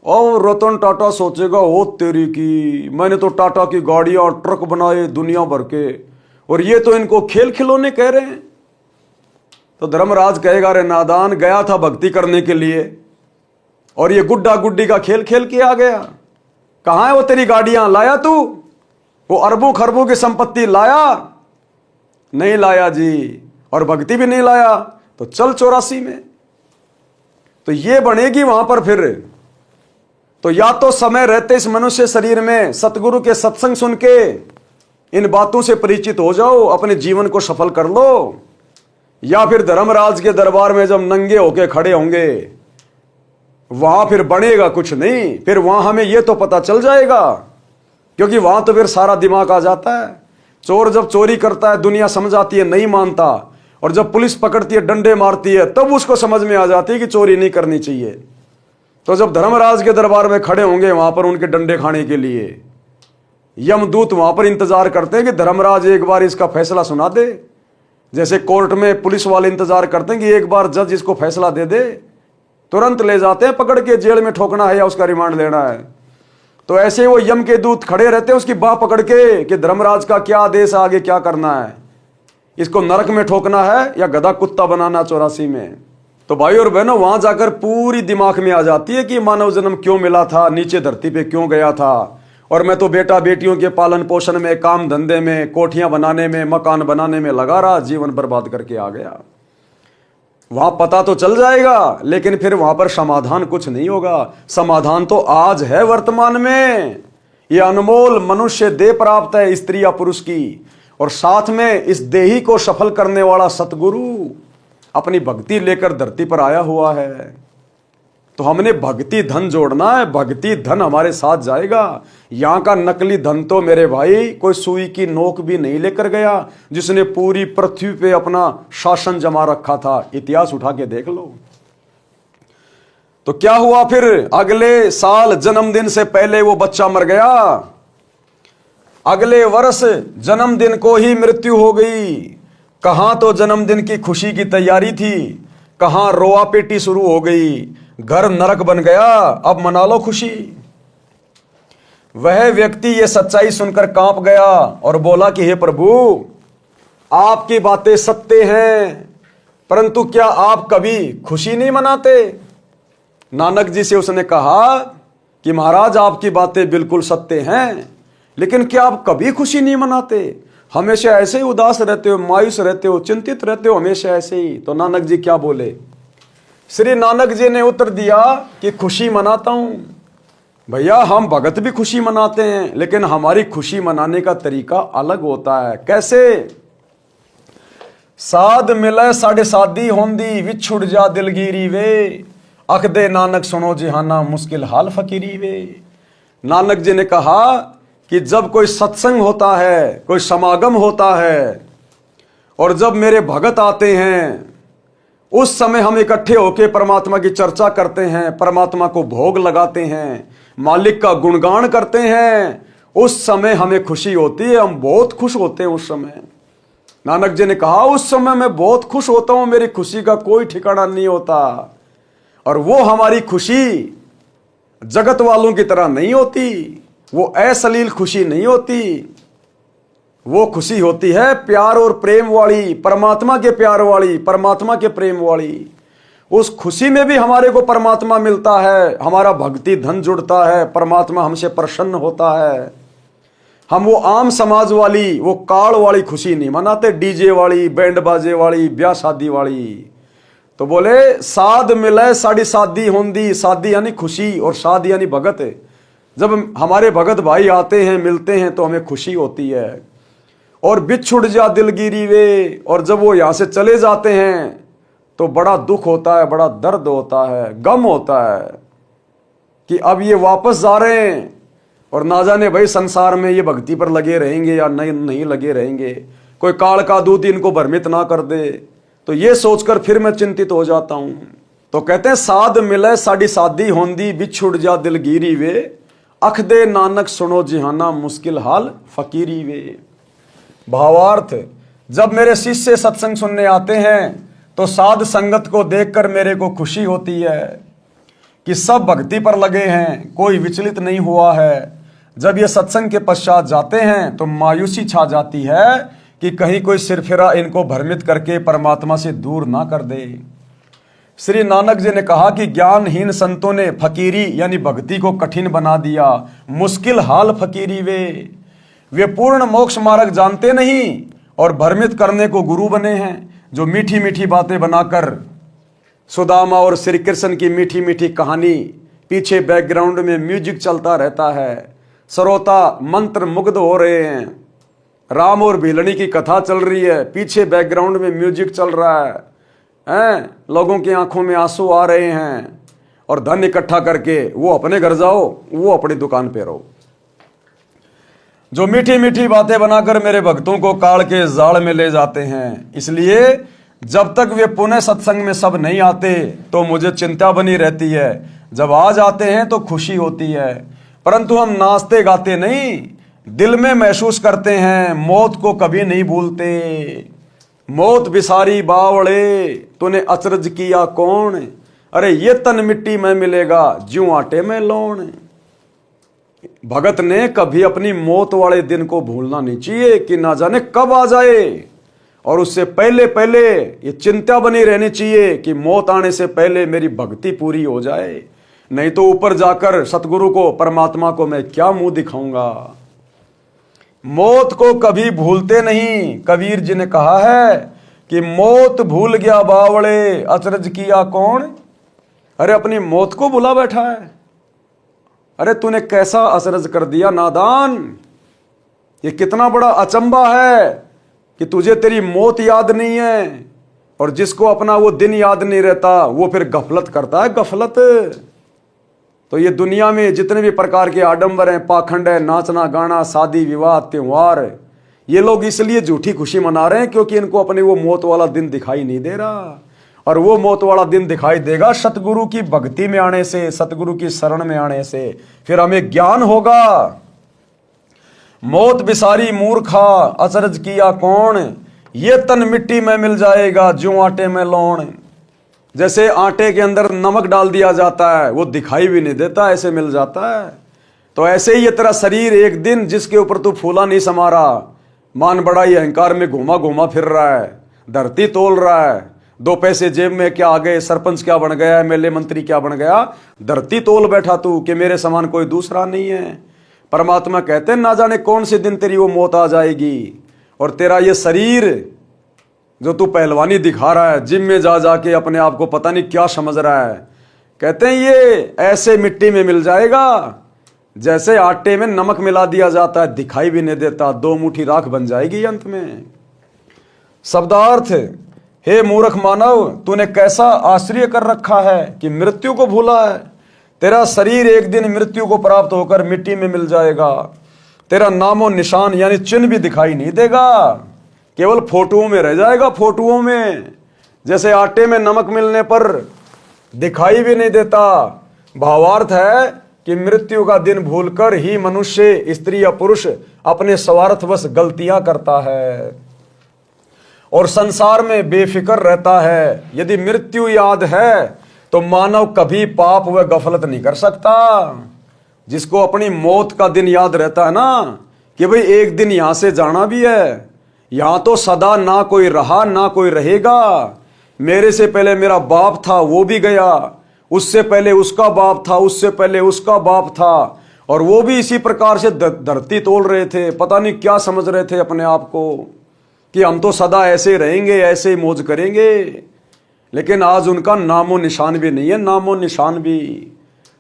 S1: और रतन टाटा सोचेगा, ओ तेरी की, मैंने तो टाटा की गाड़ियां और ट्रक बनाए दुनिया भर के, और ये तो इनको खेल खिलौने कह रहे हैं। तो धर्मराज कहेगा, रे नादान, गया था भक्ति करने के लिए और ये गुड्डा गुड्डी का खेल खेल के आ गया। कहां है वो तेरी गाड़ियां? लाया तू? वो अरबों खरबों की संपत्ति लाया? नहीं लाया जी, और भक्ति भी नहीं लाया। तो चल 84 में। तो ये बनेगी वहां पर फिर। तो या तो समय रहते इस मनुष्य शरीर में सतगुरु के सत्संग सुन के इन बातों से परिचित हो जाओ, अपने जीवन को सफल कर लो, या फिर धर्मराज के दरबार में जब नंगे होके खड़े होंगे, वहां फिर बनेगा कुछ नहीं। फिर वहां हमें यह तो पता चल जाएगा, क्योंकि वहां तो फिर सारा दिमाग आ जाता है। चोर जब चोरी करता है दुनिया समझ आती है नहीं मानता, और जब पुलिस पकड़ती है डंडे मारती है तब उसको समझ में आ जाती है कि चोरी नहीं करनी चाहिए। तो जब धर्मराज के दरबार में खड़े होंगे वहां पर उनके डंडे खाने के लिए, यमदूत वहां पर इंतजार करते हैं कि धर्मराज एक बार इसका फैसला सुना दे। जैसे कोर्ट में पुलिस वाले इंतजार करते हैं कि एक बार जज इसको फैसला दे दे, तुरंत ले जाते हैं पकड़ के, जेल में ठोकना है या उसका रिमांड लेना है। तो ऐसे वो यम के दूत खड़े रहते हैं उसकी बाह पकड़ के कि धर्मराज का क्या आदेश है, आगे क्या करना है, इसको नरक में ठोकना है या गधा कुत्ता बनाना 84 में। तो भाई और बहनों, वहां जाकर पूरी दिमाग में आ जाती है कि मानव जन्म क्यों मिला था, नीचे धरती पे क्यों गया था, और मैं तो बेटा बेटियों के पालन पोषण में, काम धंधे में, कोठियां बनाने में, मकान बनाने में लगा रहा, जीवन बर्बाद करके आ गया। वहां पता तो चल जाएगा, लेकिन फिर वहां पर समाधान कुछ नहीं होगा। समाधान तो आज है वर्तमान में। यह अनमोल मनुष्य देह प्राप्त है स्त्री या पुरुष की, और साथ में इस देही को सफल करने वाला सतगुरु अपनी भक्ति लेकर धरती पर आया हुआ है। तो हमने भक्ति धन जोड़ना है, भक्ति धन हमारे साथ जाएगा। यहां का नकली धन तो मेरे भाई कोई सुई की नोक भी नहीं लेकर गया, जिसने पूरी पृथ्वी पे अपना शासन जमा रखा था। इतिहास उठा के देख लो। तो क्या हुआ फिर? अगले साल जन्मदिन से पहले वो बच्चा मर गया, अगले वर्ष जन्मदिन को ही मृत्यु हो गई। कहां तो जन्मदिन की खुशी की तैयारी थी, कहां रोआ पेटी शुरू हो गई। घर नरक बन गया, अब मना लो खुशी। वह व्यक्ति ये सच्चाई सुनकर कांप गया और बोला कि हे प्रभु, आपकी बातें सत्य हैं, परंतु क्या आप कभी खुशी नहीं मनाते? नानक जी से उसने कहा कि महाराज, आपकी बातें बिल्कुल सत्य हैं, लेकिन क्या आप कभी खुशी नहीं मनाते? हमेशा ऐसे ही उदास रहते हो, मायूस रहते हो, चिंतित रहते हो, हमेशा ऐसे ही। तो नानक जी क्या बोले? श्री नानक जी ने उत्तर दिया कि खुशी मनाता हूं भैया, हम भगत भी खुशी मनाते हैं, लेकिन हमारी खुशी मनाने का तरीका अलग होता है। कैसे? साध मिले साढ़े सादी होंदी, विछुड़ जा दिलगिरी वे, अख दे नानक सुनो जिहाना, मुश्किल हाल फकीरी वे। नानक जी ने कहा कि जब कोई सत्संग होता है, कोई समागम होता है, और जब मेरे भगत आते हैं, उस समय हम इकट्ठे होकर परमात्मा की चर्चा करते हैं, परमात्मा को भोग लगाते हैं, मालिक का गुणगान करते हैं, उस समय हमें खुशी होती है, हम बहुत खुश होते हैं उस समय। नानक जी ने कहा उस समय मैं बहुत खुश होता हूं, मेरी खुशी का कोई ठिकाना नहीं होता। और वो हमारी खुशी जगत वालों की तरह नहीं होती, वो अश्लील खुशी नहीं होती, वो खुशी होती है प्यार और प्रेम वाली, परमात्मा के प्यार वाली, परमात्मा के प्रेम वाली। उस खुशी में भी हमारे को परमात्मा मिलता है, हमारा भक्ति धन जुड़ता है, परमात्मा हमसे प्रसन्न होता है। हम वो आम समाज वाली, वो काल वाली खुशी नहीं मनाते, डीजे वाली, बैंड बाजे वाली, ब्याह शादी वाली। तो बोले साध मिले साड़ी शादी होंदी, शादी यानी खुशी और शादी यानी भगत। जब हमारे भगत भाई आते हैं, मिलते हैं, तो हमें खुशी होती है। और बिछुड़ जा दिलगिरी वे, और जब वो यहां से चले जाते हैं तो बड़ा दुख होता है, बड़ा दर्द होता है, गम होता है कि अब ये वापस जा रहे हैं, और ना जाने भाई संसार में ये भक्ति पर लगे रहेंगे या नहीं लगे रहेंगे, कोई काल का दूत इनको भ्रमित ना कर दे। तो ये सोचकर फिर मैं चिंतित हो जाता हूं। तो कहते हैं साध मिले साड़ी शादी होंदी, बिछुड़ जा दिलगिरी वे, अख दे नानक सुनो जिहाना, मुश्किल हाल फकीरी वे। भावार्थ, जब मेरे शिष्य सत्संग सुनने आते हैं तो साध संगत को देखकर मेरे को खुशी होती है कि सब भक्ति पर लगे हैं, कोई विचलित नहीं हुआ है। जब ये सत्संग के पश्चात जाते हैं तो मायूसी छा जाती है कि कहीं कोई सिरफिरा इनको भ्रमित करके परमात्मा से दूर ना कर दे। श्री नानक जी ने कहा कि ज्ञानहीन संतों ने फकीरी यानी भक्ति को कठिन बना दिया, मुश्किल हाल फकीरी वे पूर्ण मोक्ष मार्ग जानते नहीं और भ्रमित करने को गुरु बने हैं, जो मीठी मीठी बातें बनाकर सुदामा और श्री कृष्ण की मीठी मीठी कहानी, पीछे बैकग्राउंड में म्यूजिक चलता रहता है, श्रोता मंत्र मुग्ध हो रहे हैं, राम और भिलनी की कथा चल रही है, पीछे बैकग्राउंड में म्यूजिक चल रहा है, लोगों की आंखों में आंसू आ रहे हैं, और धन इकट्ठा करके वो अपने घर जाओ, वो अपनी दुकान पे रहो। जो मीठी मीठी बातें बनाकर मेरे भक्तों को काल के जाल में ले जाते हैं। इसलिए जब तक वे पुनः सत्संग में सब नहीं आते तो मुझे चिंता बनी रहती है, जब आ जाते हैं तो खुशी होती है। परंतु हम नाचते गाते नहीं, दिल में महसूस करते हैं, मौत को कभी नहीं भूलते। मौत बिसारी बावड़े तूने अचरज किया कौन, अरे ये तन मिट्टी में मिलेगा ज्यों आटे में लौण। भगत ने कभी अपनी मौत वाले दिन को भूलना नहीं चाहिए कि ना जाने कब आ जाए, और उससे पहले पहले ये चिंता बनी रहनी चाहिए कि मौत आने से पहले मेरी भक्ति पूरी हो जाए, नहीं तो ऊपर जाकर सतगुरु को, परमात्मा को मैं क्या मुंह दिखाऊंगा। मौत को कभी भूलते नहीं। कबीर जी ने कहा है कि मौत भूल गया बावड़े अचरज किया कौन, अरे अपनी मौत को भुला बैठा है। अरे तूने कैसा अचरज कर दिया नादान, ये कितना बड़ा अचंबा है कि तुझे तेरी मौत याद नहीं है, और जिसको अपना वो दिन याद नहीं रहता वो फिर गफलत करता है, गफलत। तो ये दुनिया में जितने भी प्रकार के आडंबर हैं, पाखंड है, नाचना गाना, शादी विवाह, त्योहार, ये लोग इसलिए झूठी खुशी मना रहे हैं क्योंकि इनको अपने वो मौत वाला दिन दिखाई नहीं दे रहा। और वो मौत वाला दिन दिखाई देगा सतगुरु की भक्ति में आने से, सतगुरु की शरण में आने से। फिर हमें ज्ञान होगा। मौत बिसारी मूर्खा अचरज किया कौन, ये तन मिट्टी में मिल जाएगा ज्यों आटे में लौण। जैसे आटे के अंदर नमक डाल दिया जाता है, वो दिखाई भी नहीं देता, ऐसे मिल जाता है। तो ऐसे ही ये तेरा शरीर एक दिन जिसके ऊपर तू फूला नहीं समा रहा, मान बड़ाई अहंकार में घुमा घुमा फिर रहा है, धरती तोल रहा है, 2 पैसे जेब में क्या आ गए, सरपंच क्या बन गया, एमएलए मंत्री क्या बन गया, धरती तोल बैठा तू कि मेरे समान कोई दूसरा नहीं है। परमात्मा कहते हैं ना जाने कौन से दिन तेरी वो मौत आ जाएगी। और तेरा ये शरीर जो तू पहलवानी दिखा रहा है, जिम में जा जाके अपने आप को पता नहीं क्या समझ रहा है, कहते हैं ये ऐसे मिट्टी में मिल जाएगा जैसे आटे में नमक मिला दिया जाता है, दिखाई भी नहीं देता, 2 मुट्ठी राख बन जाएगी अंत में। शब्दार्थ, हे मूर्ख मानव, तूने कैसा आश्रय कर रखा है कि मृत्यु को भूला है। तेरा शरीर एक दिन मृत्यु को प्राप्त होकर मिट्टी में मिल जाएगा। तेरा नामो निशान यानी चिन्ह भी दिखाई नहीं देगा, केवल फोटोओं में रह जाएगा, फोटोओं में। जैसे आटे में नमक मिलने पर दिखाई भी नहीं देता। भावार्थ है कि मृत्यु का दिन भूलकर ही मनुष्य, स्त्री या पुरुष अपने स्वार्थवश गलतियां करता है और संसार में बेफिक्र रहता है। यदि मृत्यु याद है तो मानव कभी पाप व गफलत नहीं कर सकता। जिसको अपनी मौत का दिन याद रहता है ना कि भाई एक दिन यहां से जाना भी है, यहां तो सदा ना कोई रहा ना कोई रहेगा। मेरे से पहले मेरा बाप था, वो भी गया, उससे पहले उसका बाप था, उससे पहले उसका बाप था, और वो भी इसी प्रकार से धरती तोल रहे थे। पता नहीं क्या समझ रहे थे अपने आप को कि हम तो सदा ऐसे रहेंगे, ऐसे ही मौज करेंगे। लेकिन आज उनका नामो निशान भी नहीं है, नामो निशान भी।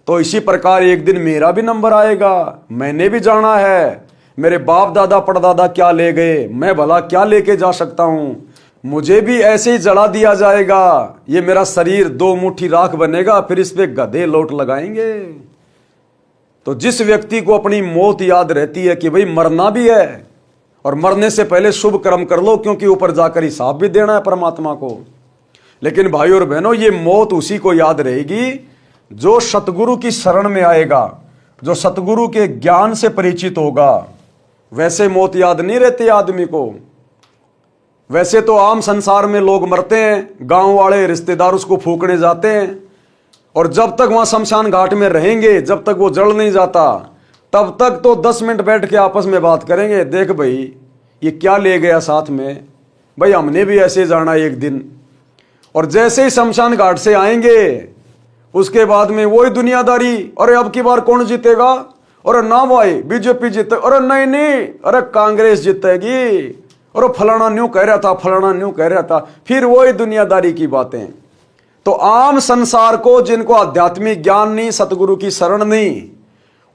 S1: तो इसी प्रकार एक दिन मेरा भी नंबर आएगा, मैंने भी जाना है। मेरे बाप दादा परदादा क्या ले गए, मैं भला क्या लेके जा सकता हूं। मुझे भी ऐसे ही जला दिया जाएगा। ये मेरा शरीर 2 मुट्ठी राख बनेगा, फिर इस पे गधे लोट लगाएंगे। तो जिस व्यक्ति को अपनी मौत याद रहती है कि भाई मरना भी है, और मरने से पहले शुभ कर्म कर लो क्योंकि ऊपर जाकर हिसाब भी देना है परमात्मा को। लेकिन भाई और बहनों, ये मौत उसी को याद रहेगी जो सतगुरु की शरण में आएगा, जो सतगुरु के ज्ञान से परिचित होगा। वैसे मौत याद नहीं रहती आदमी को। वैसे तो आम संसार में लोग मरते हैं, गांव वाले रिश्तेदार उसको फूकने जाते हैं, और जब तक वहां शमशान घाट में रहेंगे, जब तक वो जल नहीं जाता, तब तक तो 10 मिनट बैठ के आपस में बात करेंगे, देख भाई ये क्या ले गया साथ में, भाई हमने भी ऐसे जाना एक दिन। और जैसे ही शमशान घाट से आएंगे उसके बाद में वही दुनियादारी, अरे अब की बार कौन जीतेगा, अरे ना भाई बीजेपी जीते, अरे नहीं नहीं, अरे कांग्रेस जीतेगी, अरे फलाना न्यू कह रहा था, फलाना न्यू कह रहा था, फिर वही दुनियादारी की बातें। तो आम संसार को, जिनको आध्यात्मिक ज्ञान नहीं, सतगुरु की शरण नहीं,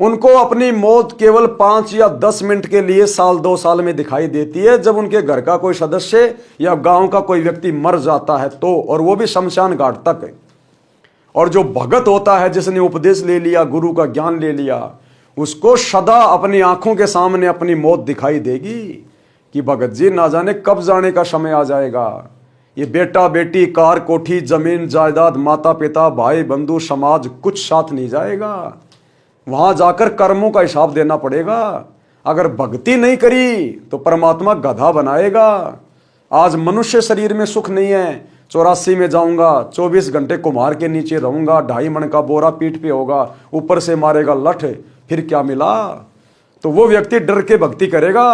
S1: उनको अपनी मौत केवल 5 या 10 मिनट के लिए, साल 2 साल में दिखाई देती है, जब उनके घर का कोई सदस्य या गांव का कोई व्यक्ति मर जाता है तो, और वो भी शमशान घाट तक। और जो भगत होता है, जिसने उपदेश ले लिया, गुरु का ज्ञान ले लिया, उसको सदा अपनी आंखों के सामने अपनी मौत दिखाई देगी कि भगत जी ना जाने कब जाने का समय आ जाएगा। ये बेटा बेटी, कार कोठी, जमीन जायदाद, माता पिता, भाई बंधु, समाज, कुछ साथ नहीं जाएगा। वहां जाकर कर्मों का हिसाब देना पड़ेगा। अगर भक्ति नहीं करी तो परमात्मा गधा बनाएगा। आज मनुष्य शरीर में सुख नहीं है, 84 में जाऊंगा, 24 घंटे कुम्हार के नीचे रहूंगा, 2.5 मन का बोरा पीठ पे होगा, ऊपर से मारेगा लठ, फिर क्या मिला। तो वो व्यक्ति डर के भक्ति करेगा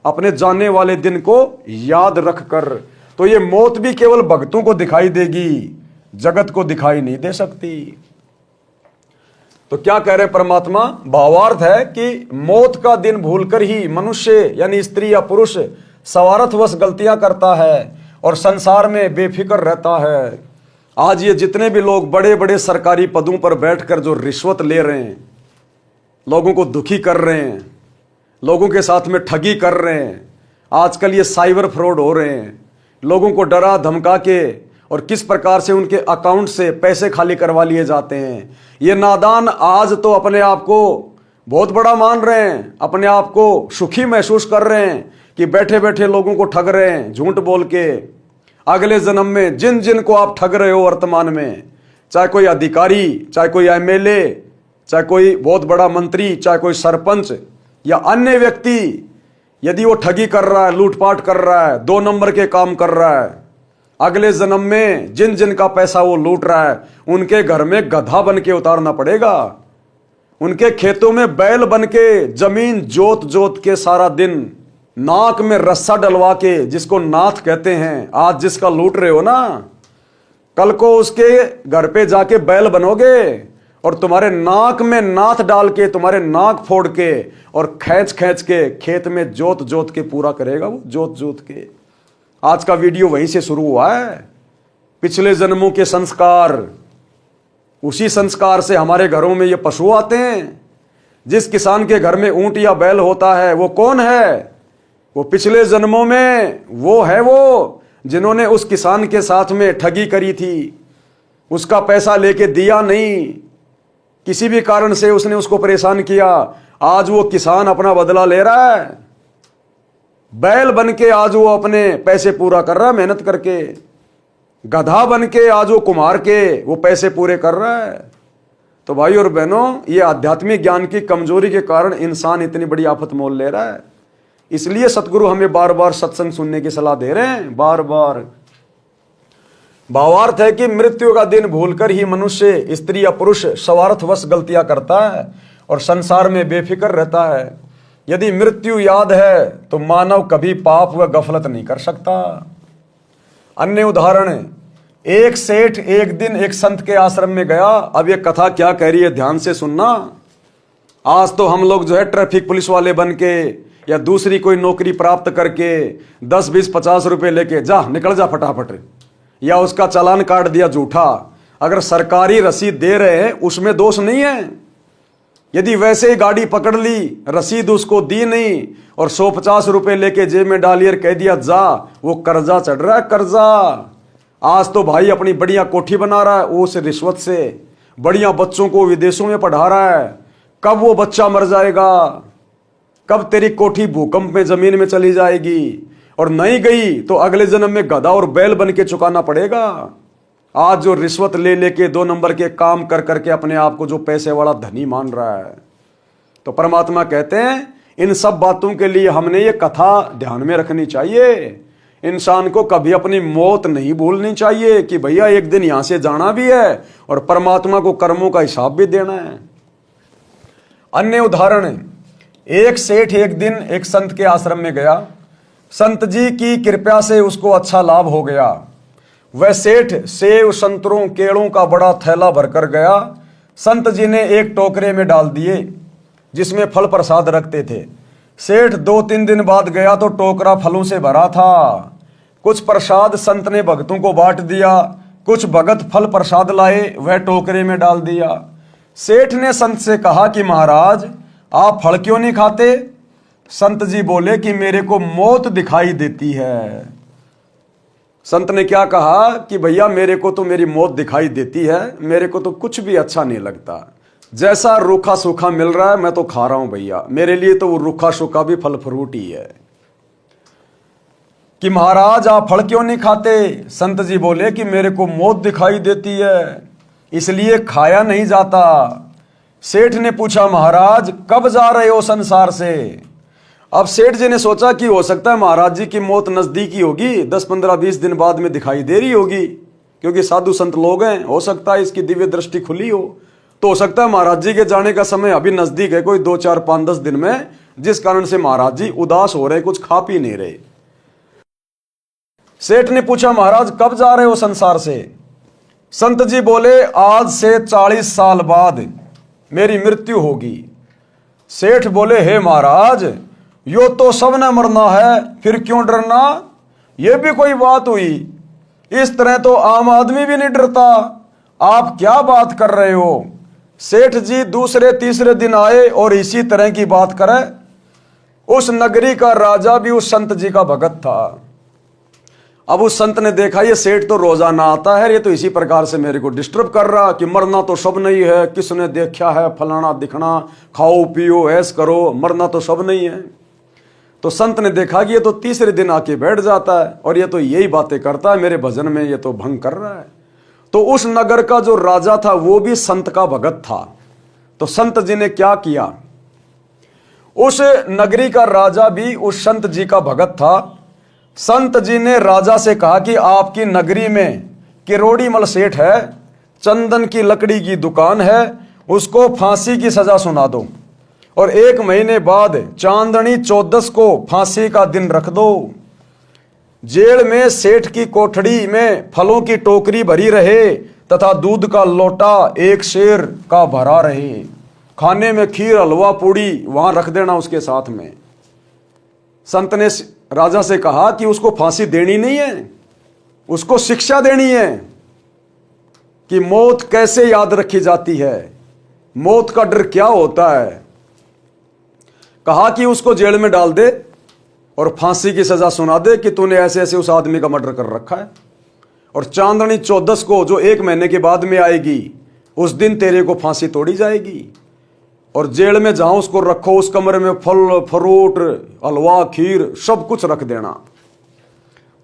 S1: अपने जाने वाले दिन को याद रख कर। तो ये मौत भी केवल भक्तों को दिखाई देगी, जगत को दिखाई नहीं दे सकती। तो क्या कह रहे परमात्मा, भावार्थ है कि मौत का दिन भूलकर ही मनुष्य यानी स्त्री या पुरुष स्वार्थवश गलतियां करता है और संसार में बेफिक्र रहता है। आज ये जितने भी लोग बड़े बड़े सरकारी पदों पर बैठकर जो रिश्वत ले रहे हैं, लोगों को दुखी कर रहे हैं, लोगों के साथ में ठगी कर रहे हैं, आजकल ये साइबर फ्रॉड हो रहे हैं, लोगों को डरा धमका के और किस प्रकार से उनके अकाउंट से पैसे खाली करवा लिए जाते हैं। ये नादान आज तो अपने आप को बहुत बड़ा मान रहे हैं, अपने आप को सुखी महसूस कर रहे हैं कि बैठे बैठे लोगों को ठग रहे हैं झूठ बोल के। अगले जन्म में जिन जिन को आप ठग रहे हो वर्तमान में, चाहे कोई अधिकारी, चाहे कोई एमएलए, चाहे कोई बहुत बड़ा मंत्री, चाहे कोई सरपंच या अन्य व्यक्ति, यदि वो ठगी कर रहा है, लूटपाट कर रहा है, 2 नंबर के काम कर रहा है, अगले जन्म में जिन जिन का पैसा वो लूट रहा है उनके घर में गधा बन के उतारना पड़ेगा। उनके खेतों में बैल बन के जमीन जोत जोत के सारा दिन नाक में रस्सा डलवा के, जिसको नाथ कहते हैं, आज जिसका लूट रहे हो ना, कल को उसके घर पे जाके बैल बनोगे और तुम्हारे नाक में नाथ डाल के, तुम्हारे नाक फोड़ के और खींच खींच के खेत में जोत जोत के पूरा करेगा वो, जोत जोत के। आज का वीडियो वहीं से शुरू हुआ है। पिछले जन्मों के संस्कार, उसी संस्कार से हमारे घरों में ये पशु आते हैं। जिस किसान के घर में ऊंट या बैल होता है वो कौन है? वो पिछले जन्मों में वो है, वो जिन्होंने उस किसान के साथ में ठगी करी थी, उसका पैसा लेके दिया नहीं, किसी भी कारण से उसने उसको परेशान किया। आज वो किसान अपना बदला ले रहा है, बैल बन के आज वो अपने पैसे पूरा कर रहा है मेहनत करके, गधा बन के आज वो कुम्हार के वो पैसे पूरे कर रहा है। तो भाई और बहनों, ये आध्यात्मिक ज्ञान की कमजोरी के कारण इंसान इतनी बड़ी आफत मोल ले रहा है। इसलिए सतगुरु हमें बार बार सत्संग सुनने की सलाह दे रहे हैं, बार बार। भावार्थ है कि मृत्यु का दिन भूलकर ही मनुष्य, स्त्री या पुरुष, स्वार्थवश गलतियां करता है और संसार में बेफिक्र रहता है। यदि मृत्यु याद है तो मानव कभी पाप व गफलत नहीं कर सकता। अन्य उदाहरण, एक सेठ एक दिन एक संत के आश्रम में गया। अब ये कथा क्या कह रही है ध्यान से सुनना। आज तो हम लोग जो है ट्रैफिक पुलिस वाले बन के या दूसरी कोई नौकरी प्राप्त करके 10, 20, 50 रुपए लेके जा निकल जा फटाफट, या उसका चालान काट दिया झूठा। अगर सरकारी रसीद दे रहे हैं उसमें दोष नहीं है। यदि वैसे ही गाड़ी पकड़ ली, रसीद उसको दी नहीं और 150 रुपए लेके जेब में डालिए और कह दिया जा, वो कर्जा चढ़ रहा है, कर्जा। आज तो भाई अपनी बढ़िया कोठी बना रहा है उस रिश्वत से, बढ़िया बच्चों को विदेशों में पढ़ा रहा है। कब वो बच्चा मर जाएगा, कब तेरी कोठी भूकंप में जमीन में चली जाएगी, और नहीं गई तो अगले जन्म में गधा और बैल बन के चुकाना पड़ेगा। आज जो रिश्वत ले लेके 2 नंबर के काम कर करके अपने आप को जो पैसे वाला धनी मान रहा है, तो परमात्मा कहते हैं इन सब बातों के लिए हमने ये कथा ध्यान में रखनी चाहिए। इंसान को कभी अपनी मौत नहीं भूलनी चाहिए कि भैया एक दिन यहां से जाना भी है और परमात्मा को कर्मों का हिसाब भी देना है। अन्य उदाहरण, एक सेठ एक दिन एक संत के आश्रम में गया। संत जी की कृपा से उसको अच्छा लाभ हो गया। वह सेठ सेव, संतरों, केलों का बड़ा थैला भरकर गया। संत जी ने एक टोकरे में डाल दिए जिसमें फल प्रसाद रखते थे। सेठ 2-3 दिन बाद गया तो टोकरा फलों से भरा था। कुछ प्रसाद संत ने भक्तों को बांट दिया, कुछ भगत फल प्रसाद लाए, वह टोकरे में डाल दिया। सेठ ने संत से कहा कि महाराज आप फल क्यों नहीं खाते? संत जी बोले कि मेरे को मौत दिखाई देती है। संत ने क्या कहा कि भैया मेरे को तो मेरी मौत दिखाई देती है, मेरे को तो कुछ भी अच्छा नहीं लगता। जैसा रूखा सूखा मिल रहा है मैं तो खा रहा हूं भैया, मेरे लिए तो वो रूखा सूखा भी फल फ्रूट ही है। कि महाराज आप फल क्यों नहीं खाते? संत जी बोले कि मेरे को मौत दिखाई देती है, इसलिए खाया नहीं जाता। सेठ ने पूछा महाराज कब जा रहे हो संसार से? अब सेठ जी ने सोचा कि हो सकता है महाराज जी की मौत नजदीकी होगी, 10, 15, 20 दिन बाद में दिखाई दे रही होगी, क्योंकि साधु संत लोग हैं, हो सकता है इसकी दिव्य दृष्टि खुली हो। तो हो सकता है महाराज जी के जाने का समय अभी नजदीक है, कोई 2, 4, 5, 10 दिन में, जिस कारण से महाराज जी उदास हो रहे, कुछ खा पी नहीं रहे। सेठ ने पूछा महाराज कब जा रहे हो संसार से? संत जी बोले आज से 40 साल बाद मेरी मृत्यु होगी। सेठ बोले हे महाराज यो तो सबने मरना है, फिर क्यों डरना? ये भी कोई बात हुई? इस तरह तो आम आदमी भी नहीं डरता, आप क्या बात कर रहे हो? सेठ जी दूसरे तीसरे दिन आए और इसी तरह की बात करे। उस नगरी का राजा भी उस संत जी का भगत था। अब उस संत ने देखा ये सेठ तो रोजाना आता है, ये तो इसी प्रकार से मेरे को डिस्टर्ब कर रहा कि मरना तो सब नहीं है, किसने देखा है फलाना दिखना, खाओ पियो ऐस करो, मरना तो सब नहीं है। तो संत ने देखा कि ये तो तीसरे दिन आके बैठ जाता है और ये तो यही बातें करता है, मेरे भजन में ये तो भंग कर रहा है। तो उस नगर का जो राजा था वो भी संत का भगत था। तो संत जी ने क्या किया, उस नगरी का राजा भी उस संत जी का भगत था। संत जी ने राजा से कहा कि आपकी नगरी में किरोड़ीमल सेठ है, चंदन की लकड़ी की दुकान है, उसको फांसी की सजा सुना दो और 1 महीने बाद चांदनी 14 को फांसी का दिन रख दो। जेल में सेठ की कोठड़ी में फलों की टोकरी भरी रहे तथा दूध का लोटा 1 शेर का भरा रहे। खाने में खीर हलवा पूड़ी वहां रख देना उसके साथ में। संत ने राजा से कहा कि उसको फांसी देनी नहीं है, उसको शिक्षा देनी है कि मौत कैसे याद रखी जाती है, मौत का डर क्या होता है। कहा कि उसको जेल में डाल दे और फांसी की सजा सुना दे कि तूने ऐसे ऐसे उस आदमी का मर्डर कर रखा है और चांदनी 14 को जो 1 महीने के बाद में आएगी उस दिन तेरे को फांसी तोड़ी जाएगी। और जेल में जहां उसको रखो उस कमरे में फल फ्रूट हलवा खीर सब कुछ रख देना।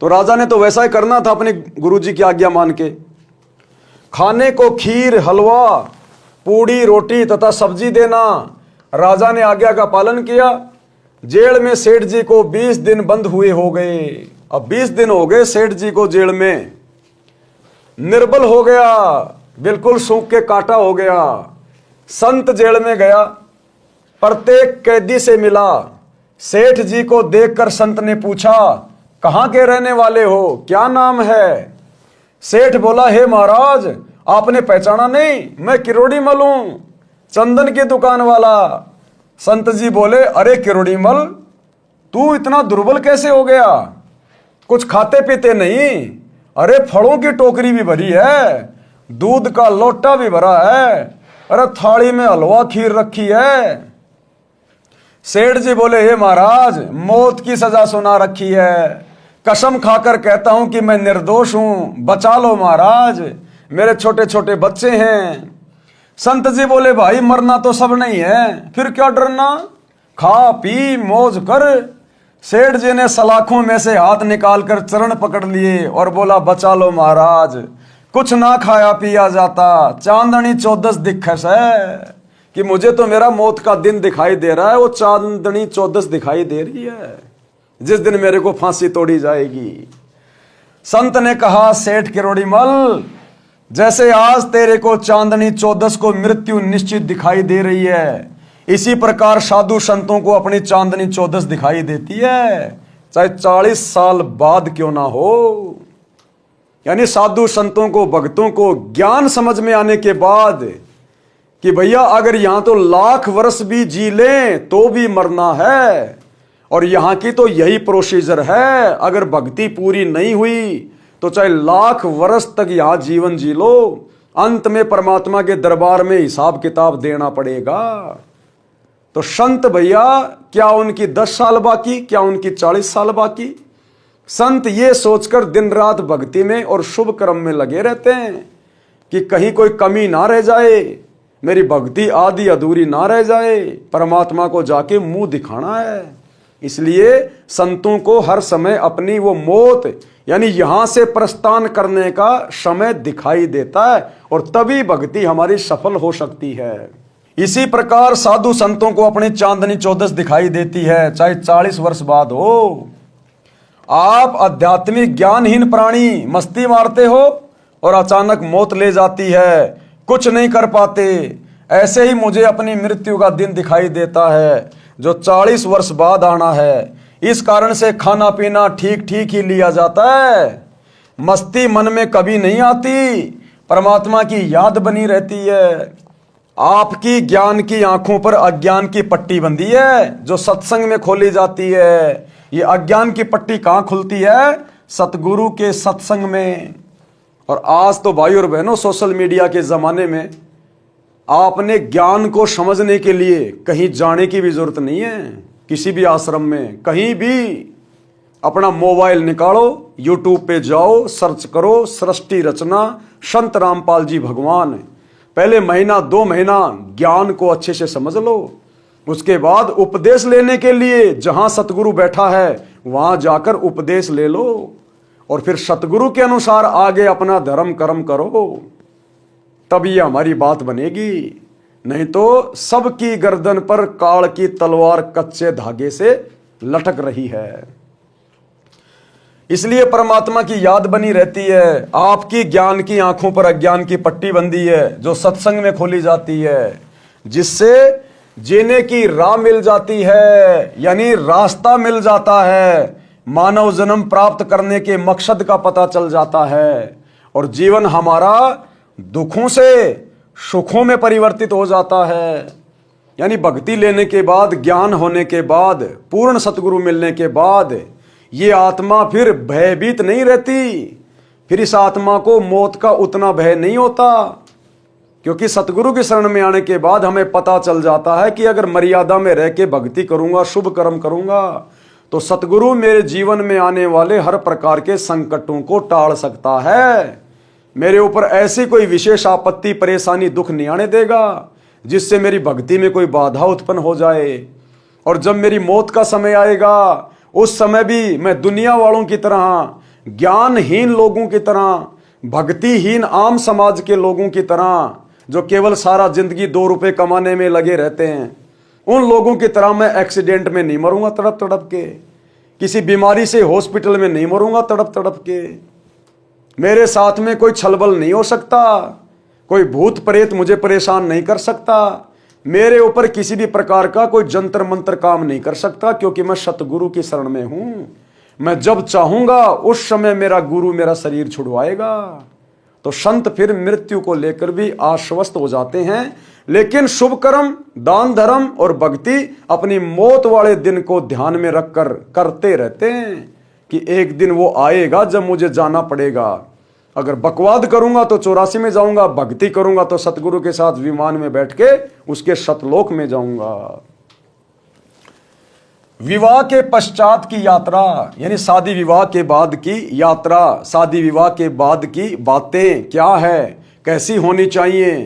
S1: तो राजा ने तो वैसा ही करना था अपने गुरुजी की आज्ञा मान के। खाने को खीर हलवा पूड़ी रोटी तथा सब्जी देना। राजा ने आज्ञा का पालन किया। जेल में सेठ जी को 20 दिन बंद हुए हो गए। अब 20 दिन हो गए सेठ जी को जेल में। निर्बल हो गया, बिल्कुल सूख के काटा हो गया। संत जेल में गया, प्रत्येक कैदी से मिला। सेठ जी को देखकर संत ने पूछा, कहां के रहने वाले हो, क्या नाम है? सेठ बोला, हे महाराज आपने पहचाना नहीं, मैं किरोड़ीमल हूं, चंदन की दुकान वाला। संत जी बोले, अरे किरोड़ीमल तू इतना दुर्बल कैसे हो गया, कुछ खाते पीते नहीं? अरे फलों की टोकरी भी भरी है, दूध का लोटा भी भरा है, अरे थाली में हलवा खीर रखी है। सेठ जी बोले, हे महाराज मौत की सजा सुना रखी है, कसम खाकर कहता हूं कि मैं निर्दोष हूं, बचा लो महाराज, मेरे छोटे छोटे बच्चे हैं। संत जी बोले, भाई मरना तो सब नहीं है, फिर क्या डरना, खा पी मौज कर। सेठ जी ने सलाखों में से हाथ निकालकर चरण पकड़ लिए और बोला, बचा लो महाराज, कुछ ना खाया पिया जाता, चांदनी 14 दिखस है कि मुझे तो मेरा मौत का दिन दिखाई दे रहा है, वो चांदनी 14 दिखाई दे रही है जिस दिन मेरे को फांसी तोड़ी जाएगी। संत ने कहा, सेठ किरोड़ीमल जैसे आज तेरे को चांदनी 14 को मृत्यु निश्चित दिखाई दे रही है, इसी प्रकार साधु संतों को अपनी चांदनी 14 दिखाई देती है, चाहे 40 साल बाद क्यों ना हो। यानी साधु संतों को भक्तों को ज्ञान समझ में आने के बाद कि भैया अगर यहां तो लाख वर्ष भी जी लें तो भी मरना है, और यहां की तो यही प्रोसीजर है, अगर भक्ति पूरी नहीं हुई तो चाहे लाख वर्ष तक यहां जीवन जी लो, अंत में परमात्मा के दरबार में हिसाब किताब देना पड़ेगा। तो संत भैया क्या उनकी 10 साल बाकी, क्या उनकी 40 साल बाकी? संत ये सोचकर दिन रात भक्ति में और शुभ कर्म में लगे रहते हैं कि कहीं कोई कमी ना रह जाए, मेरी भक्ति आधी अधूरी ना रह जाए, परमात्मा को जाके मुंह दिखाना है। इसलिए संतों को हर समय अपनी वो मौत यानी यहां से प्रस्थान करने का समय दिखाई देता है और तभी भक्ति हमारी सफल हो सकती है। इसी प्रकार साधु संतों को अपनी चांदनी 14 दिखाई देती है, चाहे 40 वर्ष बाद हो। आप आध्यात्मिक ज्ञानहीन प्राणी मस्ती मारते हो और अचानक मौत ले जाती है, कुछ नहीं कर पाते। ऐसे ही मुझे अपनी मृत्यु का दिन दिखाई देता है जो 40 वर्ष बाद आना है। इस कारण से खाना पीना ठीक ठीक ही लिया जाता है, मस्ती मन में कभी नहीं आती, परमात्मा की याद बनी रहती है। आपकी ज्ञान की आंखों पर अज्ञान की पट्टी बंधी है जो सत्संग में खोली जाती है। ये अज्ञान की पट्टी कहां खुलती है? सतगुरु के सत्संग में। और आज तो भाई और बहनों सोशल मीडिया के जमाने में आपने ज्ञान को समझने के लिए कहीं जाने की भी जरूरत नहीं है। किसी भी आश्रम में कहीं भी अपना मोबाइल निकालो, यूट्यूब पे जाओ, सर्च करो सृष्टि रचना संत रामपाल जी भगवान। पहले महीना 2 महीना ज्ञान को अच्छे से समझ लो, उसके बाद उपदेश लेने के लिए जहां सतगुरु बैठा है वहां जाकर उपदेश ले लो, और फिर सतगुरु के अनुसार आगे अपना धर्म कर्म करो, तब ये हमारी बात बनेगी। नहीं तो सबकी गर्दन पर काल की तलवार कच्चे धागे से लटक रही है। इसलिए परमात्मा की याद बनी रहती है। आपकी ज्ञान की आंखों पर अज्ञान की पट्टी बंधी है, जो सत्संग में खोली जाती है, जिससे जीने की राह मिल जाती है, यानी रास्ता मिल जाता है, मानव जन्म प्राप्त करने के मकसद का पता चल जाता है, और जीवन हमारा दुखों से सुखों में परिवर्तित हो जाता है। यानी भक्ति लेने के बाद, ज्ञान होने के बाद, पूर्ण सतगुरु मिलने के बाद ये आत्मा फिर भयभीत नहीं रहती। फिर इस आत्मा को मौत का उतना भय नहीं होता, क्योंकि सतगुरु की शरण में आने के बाद हमें पता चल जाता है कि अगर मर्यादा में रह के भक्ति करूंगा, शुभ कर्म करूंगा, तो सतगुरु मेरे जीवन में आने वाले हर प्रकार के संकटों को टाल सकता है। मेरे ऊपर ऐसी कोई विशेष आपत्ति, परेशानी, दुख नहीं आने देगा जिससे मेरी भक्ति में कोई बाधा उत्पन्न हो जाए। और जब मेरी मौत का समय आएगा, उस समय भी मैं दुनिया वालों की तरह, ज्ञानहीन लोगों की तरह, भक्तिहीन आम समाज के लोगों की तरह, जो केवल सारा जिंदगी 2 रुपए कमाने में लगे रहते हैं, उन लोगों की तरह मैं एक्सीडेंट में नहीं मरूंगा तड़प तड़प के, किसी बीमारी से हॉस्पिटल में नहीं मरूंगा तड़प तड़प के। मेरे साथ में कोई छलबल नहीं हो सकता, कोई भूत प्रेत मुझे परेशान नहीं कर सकता, मेरे ऊपर किसी भी प्रकार का कोई जंतर मंत्र काम नहीं कर सकता, क्योंकि मैं सतगुरु की शरण में हूं। मैं जब चाहूंगा उस समय मेरा गुरु मेरा शरीर छुड़वाएगा। तो संत फिर मृत्यु को लेकर भी आश्वस्त हो जाते हैं, लेकिन शुभ कर्म, दान धर्म और भक्ति अपनी मौत वाले दिन को ध्यान में रखकर करते रहते हैं कि एक दिन वो आएगा जब मुझे जाना पड़ेगा। अगर बकवाद करूंगा तो 84 में जाऊंगा, भक्ति करूंगा तो सतगुरु के साथ विमान में बैठ के उसके सतलोक में जाऊंगा। विवाह के पश्चात की यात्रा, यानी शादी विवाह के बाद की यात्रा, शादी विवाह के बाद की बातें क्या है, कैसी होनी चाहिए,